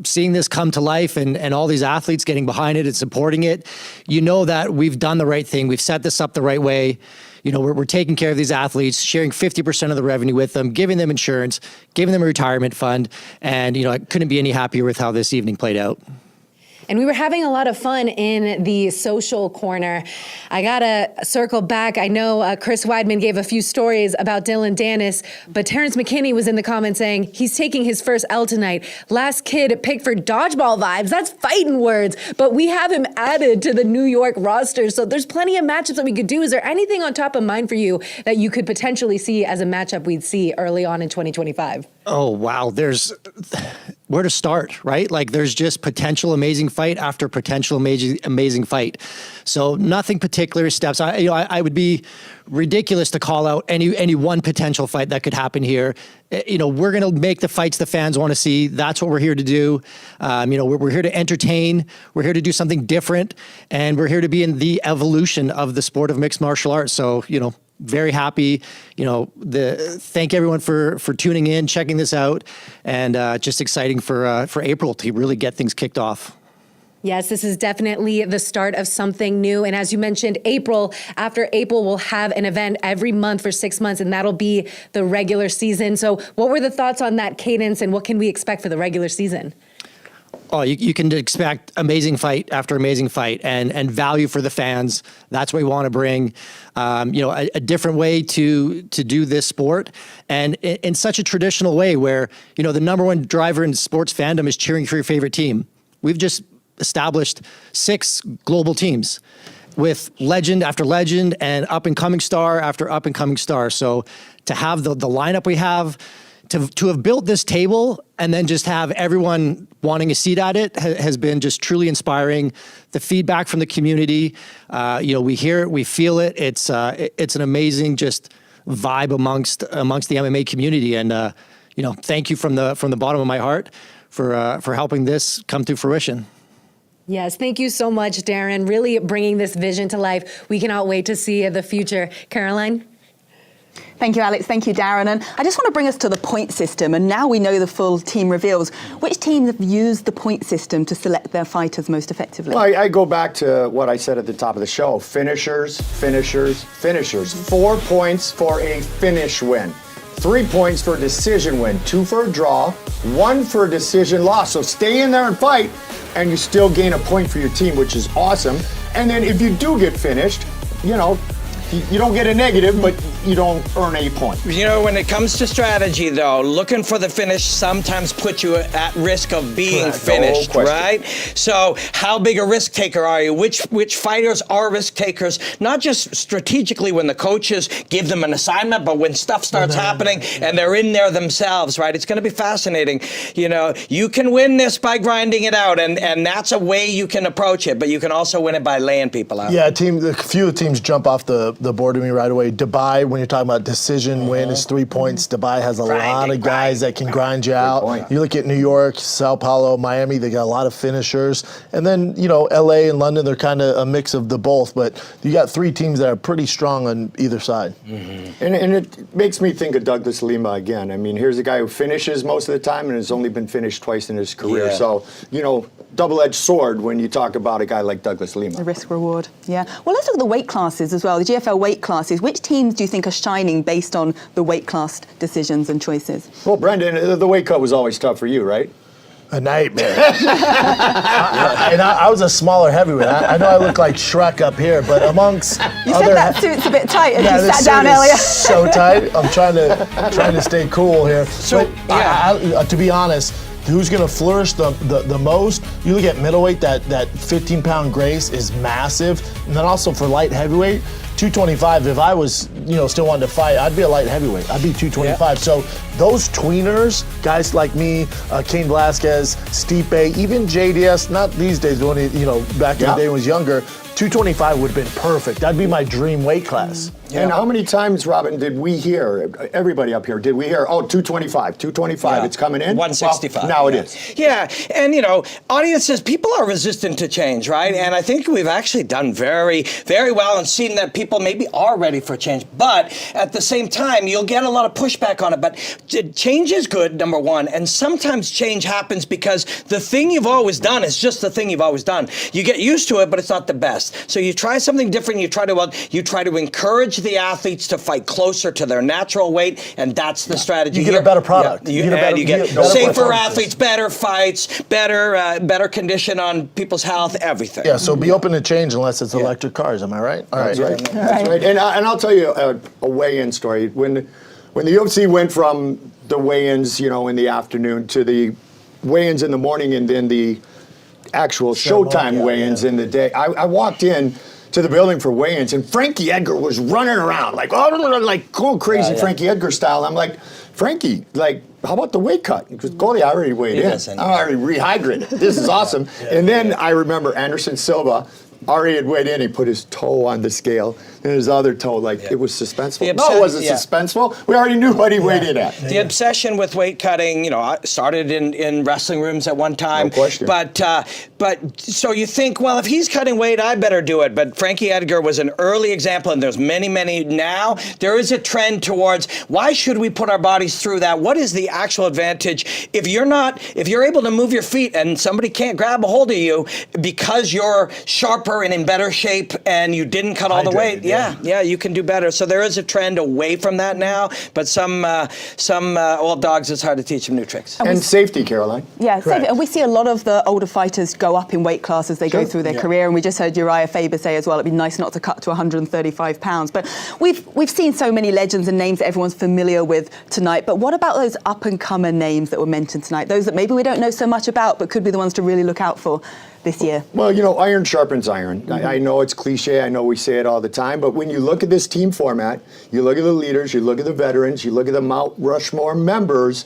seeing this come to life and all these athletes getting behind it and supporting it. That we've done the right thing. We've set this up the right way. We're taking care of these athletes, sharing 50% of the revenue with them, giving them insurance, giving them a retirement fund, and I couldn't be any happier with how this evening played out. And we were having a lot of fun in the social corner. I got to circle back. I know Chris Weidman gave a few stories about Dylan Dennis, but Terrence McKinney was in the comments saying he's taking his first L tonight. Last kid picked for dodgeball vibes. That's fighting words. But we have him added to the New York roster. So there's plenty of matchups that we could do. Is there anything on top of mind for you that you could potentially see as a matchup we'd see early on in 2025? Oh, wow. There's where to start, right? Like there's just potential amazing fight after potential amazing fight. So nothing particular steps. I would be ridiculous to call out any one potential fight that could happen here. We're going to make the fights the fans want to see. That's what we're here to do. We're here to entertain. We're here to do something different. And we're here to be in the evolution of the sport of mixed martial arts. So, very happy, thank everyone for tuning in, checking this out, and just exciting for April to really get things kicked off. Yes, this is definitely the start of something new. And as you mentioned, after April, we'll have an event every month for 6 months, and that'll be the regular season. So what were the thoughts on that cadence, and what can we expect for the regular season? Oh, you can expect amazing fight after amazing fight and value for the fans. That's what we want to bring, a different way to do this sport, and in such a traditional way where, the number one driver in sports fandom is cheering for your favorite team. We've just established 6 global teams with legend after legend and up-and-coming star after up-and-coming star. So to have the lineup we have, to have built this table and then just have everyone wanting a seat at it has been just truly inspiring. The feedback from the community, we hear it, we feel it. It's an amazing just vibe amongst the MMA community. And thank you from the bottom of my heart for helping this come to fruition. Yes, thank you so much, Darren. Really bringing this vision to life. We cannot wait to see the future. Caroline? Thank you, Alex. Thank you, Darren. And I just want to bring us to the point system. And now we know the full team reveals. Which teams have used the point system to select their fighters most effectively? Well, I go back to what I said at the top of the show. Finishers, finishers, finishers. 4 points for a finish win. 3 points for a decision win. 2 for a draw. 1 for a decision loss. So stay in there and fight, and you still gain a point for your team, which is awesome. And then if you do get finished, you don't get a negative, but you don't earn a point. When it comes to strategy, though, looking for the finish sometimes puts you at risk of being finished, right? So how big a risk taker are you? Which fighters are risk takers? Not just strategically when the coaches give them an assignment, but when stuff starts happening and they're in there themselves, right? It's going to be fascinating. You can win this by grinding it out, and that's a way you can approach it, but you can also win it by laying people out. Yeah, a few teams jump off the board to me right away. Dubai, when you're talking about decision win, is 3 points. Dubai has a lot of guys that can grind you out. You look at New York, Sao Paulo, Miami, they got a lot of finishers. And then, LA and London, they're kind of a mix of the both. But you got 3 teams that are pretty strong on either side. Mm-hmm. And it makes me think of Douglas Lima again. I mean, here's a guy who finishes most of the time and has only been finished twice in his career. Yeah. So, double-edged sword when you talk about a guy like Douglas Lima. The risk reward, yeah. Well, let's look at the weight classes as well, the GFL weight classes. Which teams do you think are shining based on the weight class decisions and choices? Well, Brendan, the weight cut was always tough for you, right? A nightmare. I was a smaller heavyweight. I know I look like Shrek up here, but amongst you said that suit's a bit tight as you sat down this earlier. So tight. I'm trying to stay cool here. So, but to be honest, who's going to flourish the most? You look at middleweight, that 15-pound Grace is massive. And then also for light heavyweight, 225, if I was, still wanting to fight, I'd be a light heavyweight. I'd be 225. Yeah. So those tweeners, guys like me, Cain Velasquez, Stipe, even JDS, not these days, but when he, back in the day when he was younger, 225 would have been perfect. That'd be my dream weight class. And how many times, Robin, did we hear, everybody up here, did we hear, 225, 225, it's coming in? 165. Well, now it is. Yeah, and audiences, people are resistant to change, right? And I think we've actually done very, very well and seen that people maybe are ready for change. But at the same time, you'll get a lot of pushback on it. But change is good, number one. And sometimes change happens because the thing you've always done is just the thing you've always done. You get used to it, but it's not the best. So you try something different. You try to encourage the athletes to fight closer to their natural weight, and that's the strategy. You get a better product. Yeah, you get safer athletes, better fights, better condition on people's health, everything. Yeah, so be open to change unless it's electric cars. Am I right? All right. That's right. And I'll tell you a weigh-in story. When the UFC went from the weigh-ins, in the afternoon to the weigh-ins in the morning and then the actual showtime weigh-ins in the day, I walked in to the building for weigh-ins, and Frankie Edgar was running around like going crazy, Frankie Edgar style. I'm like, Frankie, how about the weight cut? He goes, Goldie, I already weighed in. I already rehydrated. This is awesome. And then I remember Anderson Silva already had weighed in. He put his toe on the scale, and his other toe, it was suspenseful. No, it wasn't suspenseful. We already knew what he weighed in at. The obsession with weight cutting, started in wrestling rooms at one time. No question. But so you think, well, if he's cutting weight, I better do it. But Frankie Edgar was an early example, and there's many, many now. There is a trend towards, why should we put our bodies through that? What is the actual advantage? If you're able to move your feet and somebody can't grab a hold of you because you're sharper and in better shape and you didn't cut all the weight, you can do better. So there is a trend away from that now, but some old dogs, it's hard to teach them new tricks. And safety, Caroline. Yeah, safety. And we see a lot of the older fighters go up in weight class as they go through their career, and we just heard Uriah Faber say as well, it'd be nice not to cut to 135 pounds. But we've seen so many legends and names that everyone's familiar with tonight, but what about those up-and-comer names that were mentioned tonight, those that maybe we don't know so much about but could be the ones to really look out for this year? Well, iron sharpens iron. I know it's cliche. I know we say it all the time. But when you look at this team format, you look at the leaders, you look at the veterans, you look at the Mount Rushmore members,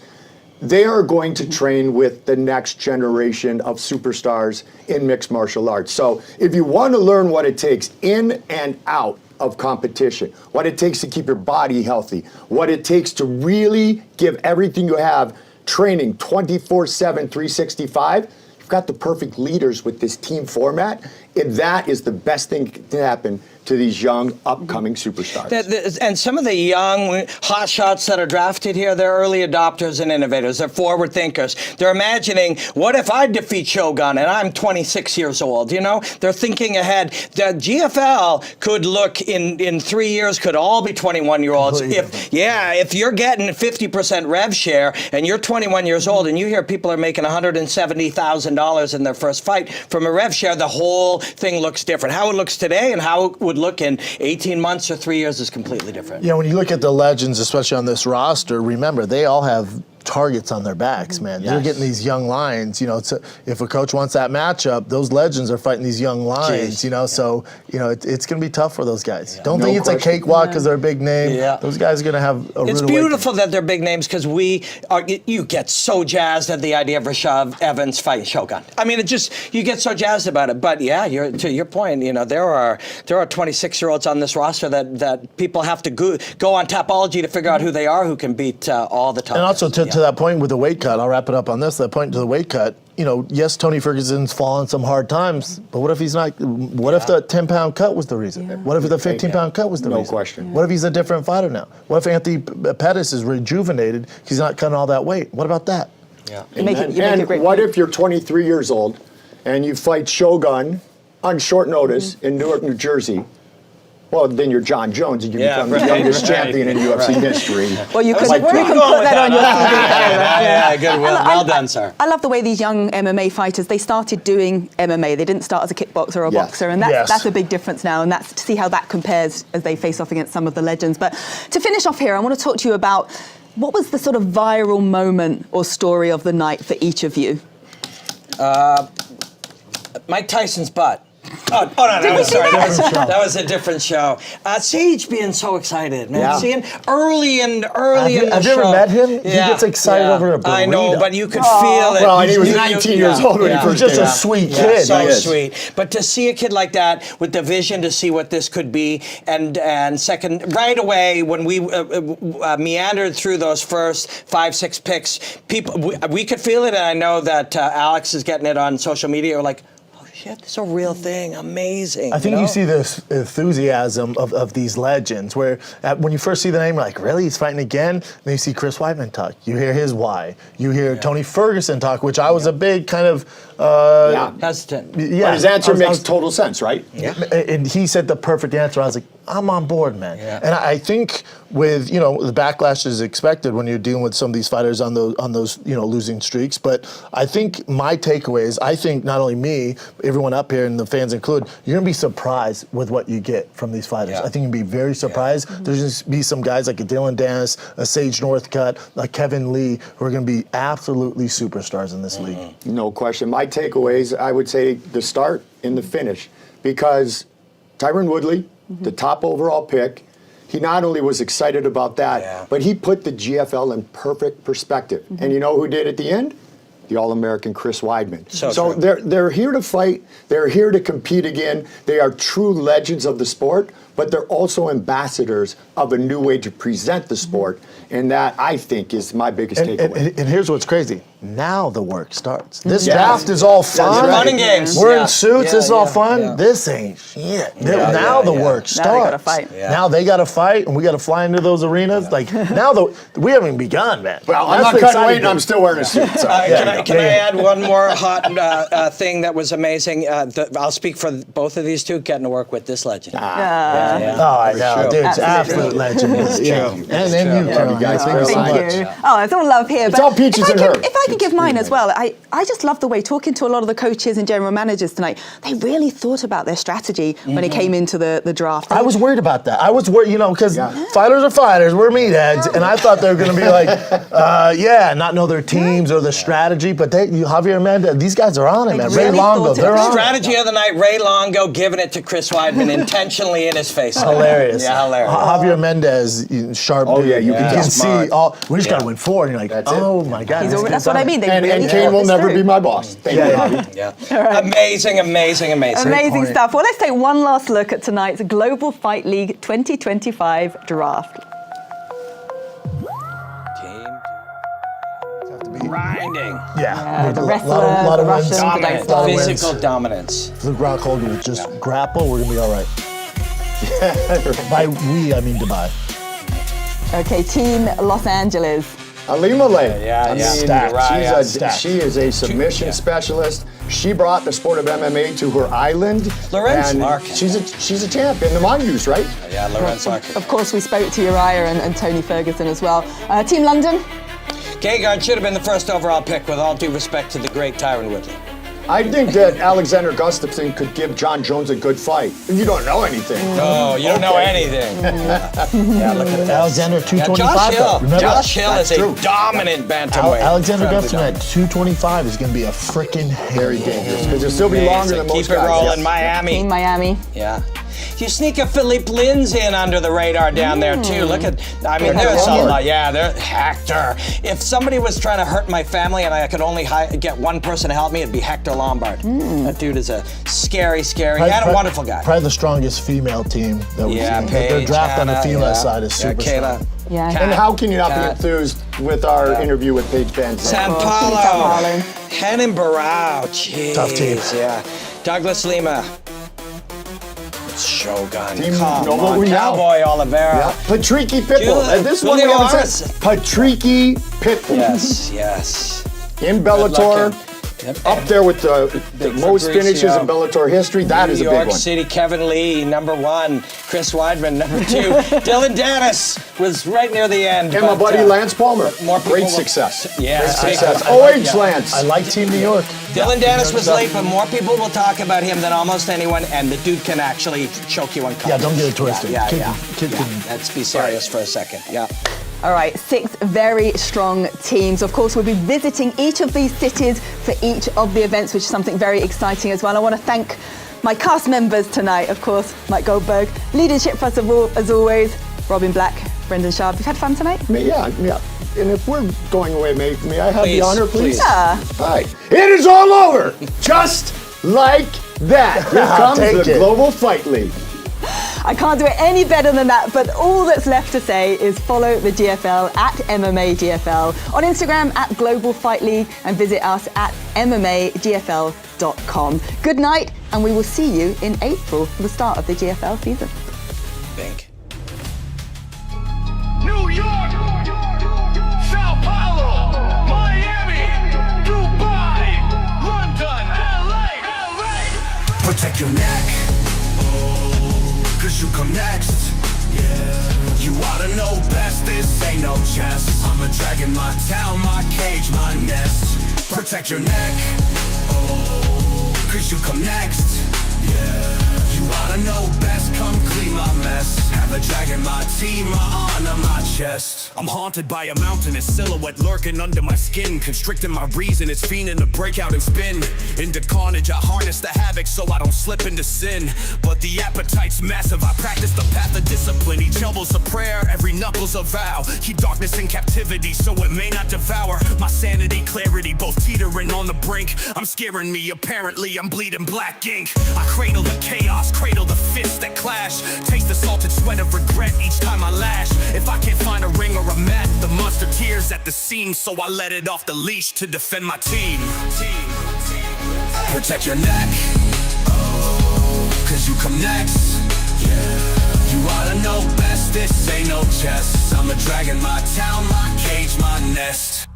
they are going to train with the next generation of superstars in mixed martial arts. So if you want to learn what it takes in and out of competition, what it takes to keep your body healthy, what it takes to really give everything you have training 24/7, 365, you've got the perfect leaders with this team format, and that is the best thing to happen to these young, upcoming superstars. And some of the young hot shots that are drafted here, they're early adopters and innovators. They're forward thinkers. They're imagining, what if I defeat Shogun and I'm 26 years old? They're thinking ahead. The GFL could look in 3 years, could all be 21-year-olds. If you're getting 50% rev share and you're 21 years old and you hear people are making $170,000 in their first fight from a rev share, the whole thing looks different. How it looks today and how it would look in 18 months or 3 years is completely different. Yeah, when you look at the legends, especially on this roster, remember, they all have targets on their backs, man. They're getting these young lions. If a coach wants that matchup, those legends are fighting these young lions. So it's going to be tough for those guys. Don't think it's a cakewalk because they're a big name. Those guys are going to have a rude It's beautiful that they're big names because you get so jazzed at the idea of Rashad Evans fighting Shogun. I mean, you get so jazzed about it. But to your point, there are 26-year-olds on this roster that people have to go on Tapology to figure out who they are, who can beat all the time. And also to that point with the weight cut, I'll wrap it up on this. That point to the weight cut, yes, Tony Ferguson's fallen some hard times, but what if he's not? What if the 10-pound cut was the reason? What if the 15-pound cut was the reason? No question. What if he's a different fighter now? What if Anthony Pettis is rejuvenated? He's not cutting all that weight. What about that? Yeah. And what if you're 23 years old and you fight Shogun on short notice in Newark, New Jersey? Well, then you're John Jones and you become the youngest champion in UFC history. Well, you can put that on your CV. Good. Well done, sir. I love the way these young MMA fighters, they started doing MMA. They didn't start as a kickboxer or a boxer, and that's a big difference now, and that's to see how that compares as they face off against some of the legends. But to finish off here, I want to talk to you about what was the sort of viral moment or story of the night for each of you? Mike Tyson's butt. Oh no, Did we see sorry. that? That was a different show. Sage being so excited, man. Yeah. Seeing early in the Have you ever show. met him? He gets excited over a burrito. I know, but you could feel it. Well, and he was 19 years old when he first He's just came a out. sweet Yeah, kid. so Like, sweet. But to see a kid like that with the vision to see what this could be, and second, right away when we meandered through those first 5-6 picks, we could feel it, and I know that Alex is getting it on social media. We're like, oh shit, this is a real thing. Amazing. I think you see this enthusiasm of these legends where when you first see the name, you're like, really? He's fighting again? Then you see Chris Weidman talk. You hear his why. You hear Tony Ferguson talk, which I was a big kind of... hesitant. Yeah. But his answer makes total sense, right? Yeah. And he said the perfect answer. I was like, I'm on board, man. Yeah. And I think with, the backlash is expected when you're dealing with some of these fighters on those losing streaks. But I think my takeaway is, I think not only me, everyone up here and the fans included, you're going to be surprised with what you get from these fighters. Yeah. I think you'll be very surprised. There's going to be some guys like a Dylan Dennis, a Sage Northcutt, like Kevin Lee, who are going to be absolutely superstars in this league. No question. My takeaways, I would say the start and the finish, because Tyron Woodley, the top overall pick, he not only was excited about that, but he put the GFL in perfect perspective. And you know who did at the end? The All-American Chris Weidman. So they're here to fight. They're here to compete again. They are true legends of the sport, but they're also ambassadors of a new way to present the sport. And that, I think, is my biggest takeaway. And here's what's crazy. Now the work starts. This draft is all fun. Fun and games. We're in suits. This is all fun. yeah. This ain't shit. Now the work starts. Now they gotta fight. Now they got to fight, and we got to fly into those arenas. Like now, we haven't even begun, man. Well, I'm That's not the cutting exciting weight, and thing. I'm still wearing a suit. So. Can I add one more hot thing that was amazing? I'll speak for both of these two, getting to work with this legend. Oh, I know, dude. It's absolute legend. Yeah. And then you, Caroline. guys. Thank you so Thank much. you. Oh, it's all love here. It's all peaches and herb. If I could give mine as well, I just love the way, talking to a lot of the coaches and general managers tonight, they really thought about their strategy when it came into the draft. I was worried about that. I was worried, because fighters are fighters, we're meatheads, and I thought they were going to be like, not know their teams or the strategy, but Javier Mendez, these guys are on it, man. really Ray Longo, thought it they're on it. Strategy of the night, Ray Longo giving it to Chris Weidman intentionally in his face. Hilarious. Yeah, hilarious. Javier Mendez, sharp dude. yeah, you can can see we just got to win 4, and you're like, oh my God. That's what I mean. They really And Kane will thought this never through. be my boss. Thank you, Javi. Yeah. Amazing. Amazing stuff. Well, let's take one last look at tonight's Global Fight League 2025 draft. Grinding. Yeah. The wrestler, lot the of wins. Russian, the Dominant. Lot of wins. Physical dominance. If Luke Rockhold would just grapple, we're going to be all right. By we, I mean Dubai. Okay, Team Los Angeles. Alima Lay. Yeah. Stacked. She is a submission specialist. She brought the sport of MMA to her island. Lorenz and Larkin. She's a champ in the Mongoose, right? Yeah, Lorenz Larkin. Of course, we spoke to Uriah and Tony Ferguson as well. Team London. Gegard should have been the first overall pick, with all due respect to the great Tyron Woodley. I think that Alexander Gustafsson could give John Jones a good fight. You don't know anything. No, you don't know anything. Yeah, look at that. Alexander 225. Josh Hill. Remember? Josh Hill is That's true. a dominant bantamweight. Alexander Gustafsson at 225 is going to be a freaking Very dangerous, because he'll still be longer than most Keep it guys. rolling, Yes. Miami. Team Miami. Yeah. You sneak a Philippe Lins in under the radar down there too. Look at, there's a lot. Yeah, they're Hector. If somebody was trying to hurt my family and I could only get one person to help me, it'd be Hector Lombard. That dude is a scary, and a wonderful guy. Probably the strongest female team that we've seen. Their draft on the female side is super strong. Yeah. And how can you not be enthused with our interview with Paige Van San Zandt? Paulo. Henan Barao. Jeez. Tough team. Yeah. Douglas Lima. Shogun. Team Come Noble on. Real. Cowboy Oliveira. Yeah. Patricky Pitbull. And this one we Julio haven't Arce. said. Patricky Pitbull. Yes. In Bellator. Up there with the most finishes in Fabricio. Bellator history. That is a New big York one. City, Kevin Lee, number 1. Chris Weidman, number 2. Dylan Dennis was right near the end. And my but, buddy Lance Palmer. more people Great will- success. Yeah, Great I- success. I- OH Lance. I like Team New York. Dylan Dennis was late, but more people will talk about him than almost anyone, and the dude can actually choke you unconscious. Yeah, don't get it twisted. Yeah. Kid can- Let's be serious for a second. Yeah. All right, 6 very strong teams. Of course, we'll be visiting each of these cities for each of the events, which is something very exciting as well. I want to thank My cast members tonight, of course, Mike Goldberg, leadership first of all, as always, Robin Black, Brendan Sharp. You've had fun tonight? Yeah. And if we're going away, may I have the honor, please? Yeah. All right. It is all over, just like that. Here comes the Global Fight League. I can't do it any better than that, but all that's left to say is follow the GFL at MMA GFL, on Instagram at Global Fight League, and visit us at MMAGFL.com. Good night, and we will see you in April for the start of the GFL season. Think. New York, Sao Paulo, Miami, Dubai, London, LA. Protect your neck, cause you come next. You oughta know best, this ain't no chess. I'm a dragon, my town, my cage, my nest. Protect your neck, cause you come next. You oughta know best, come clean my mess. Have a dragon, my team, my honor, my chest. I'm haunted by a mountainous silhouette lurking under my skin, constricting my reason, it's fiending to break out and spin. Into carnage, I harness the havoc so I don't slip into sin. But the appetite's massive, I practice the path of discipline. Each elbow's a prayer, every knuckle's a vow. Keep darkness in captivity so it may not devour my sanity, clarity, both teetering on the brink. I'm scaring me, apparently I'm bleeding black ink. I cradle the chaos, cradle the fists that clash. Taste the salted sweat of regret each time I lash. If I can't find a ring or a mat, the monster tears at the seam, so I let it off the leash to defend my team. Protect your neck, cause you come next. You oughta know best, this ain't no chess. I'm a dragon, my town, my cage, my nest.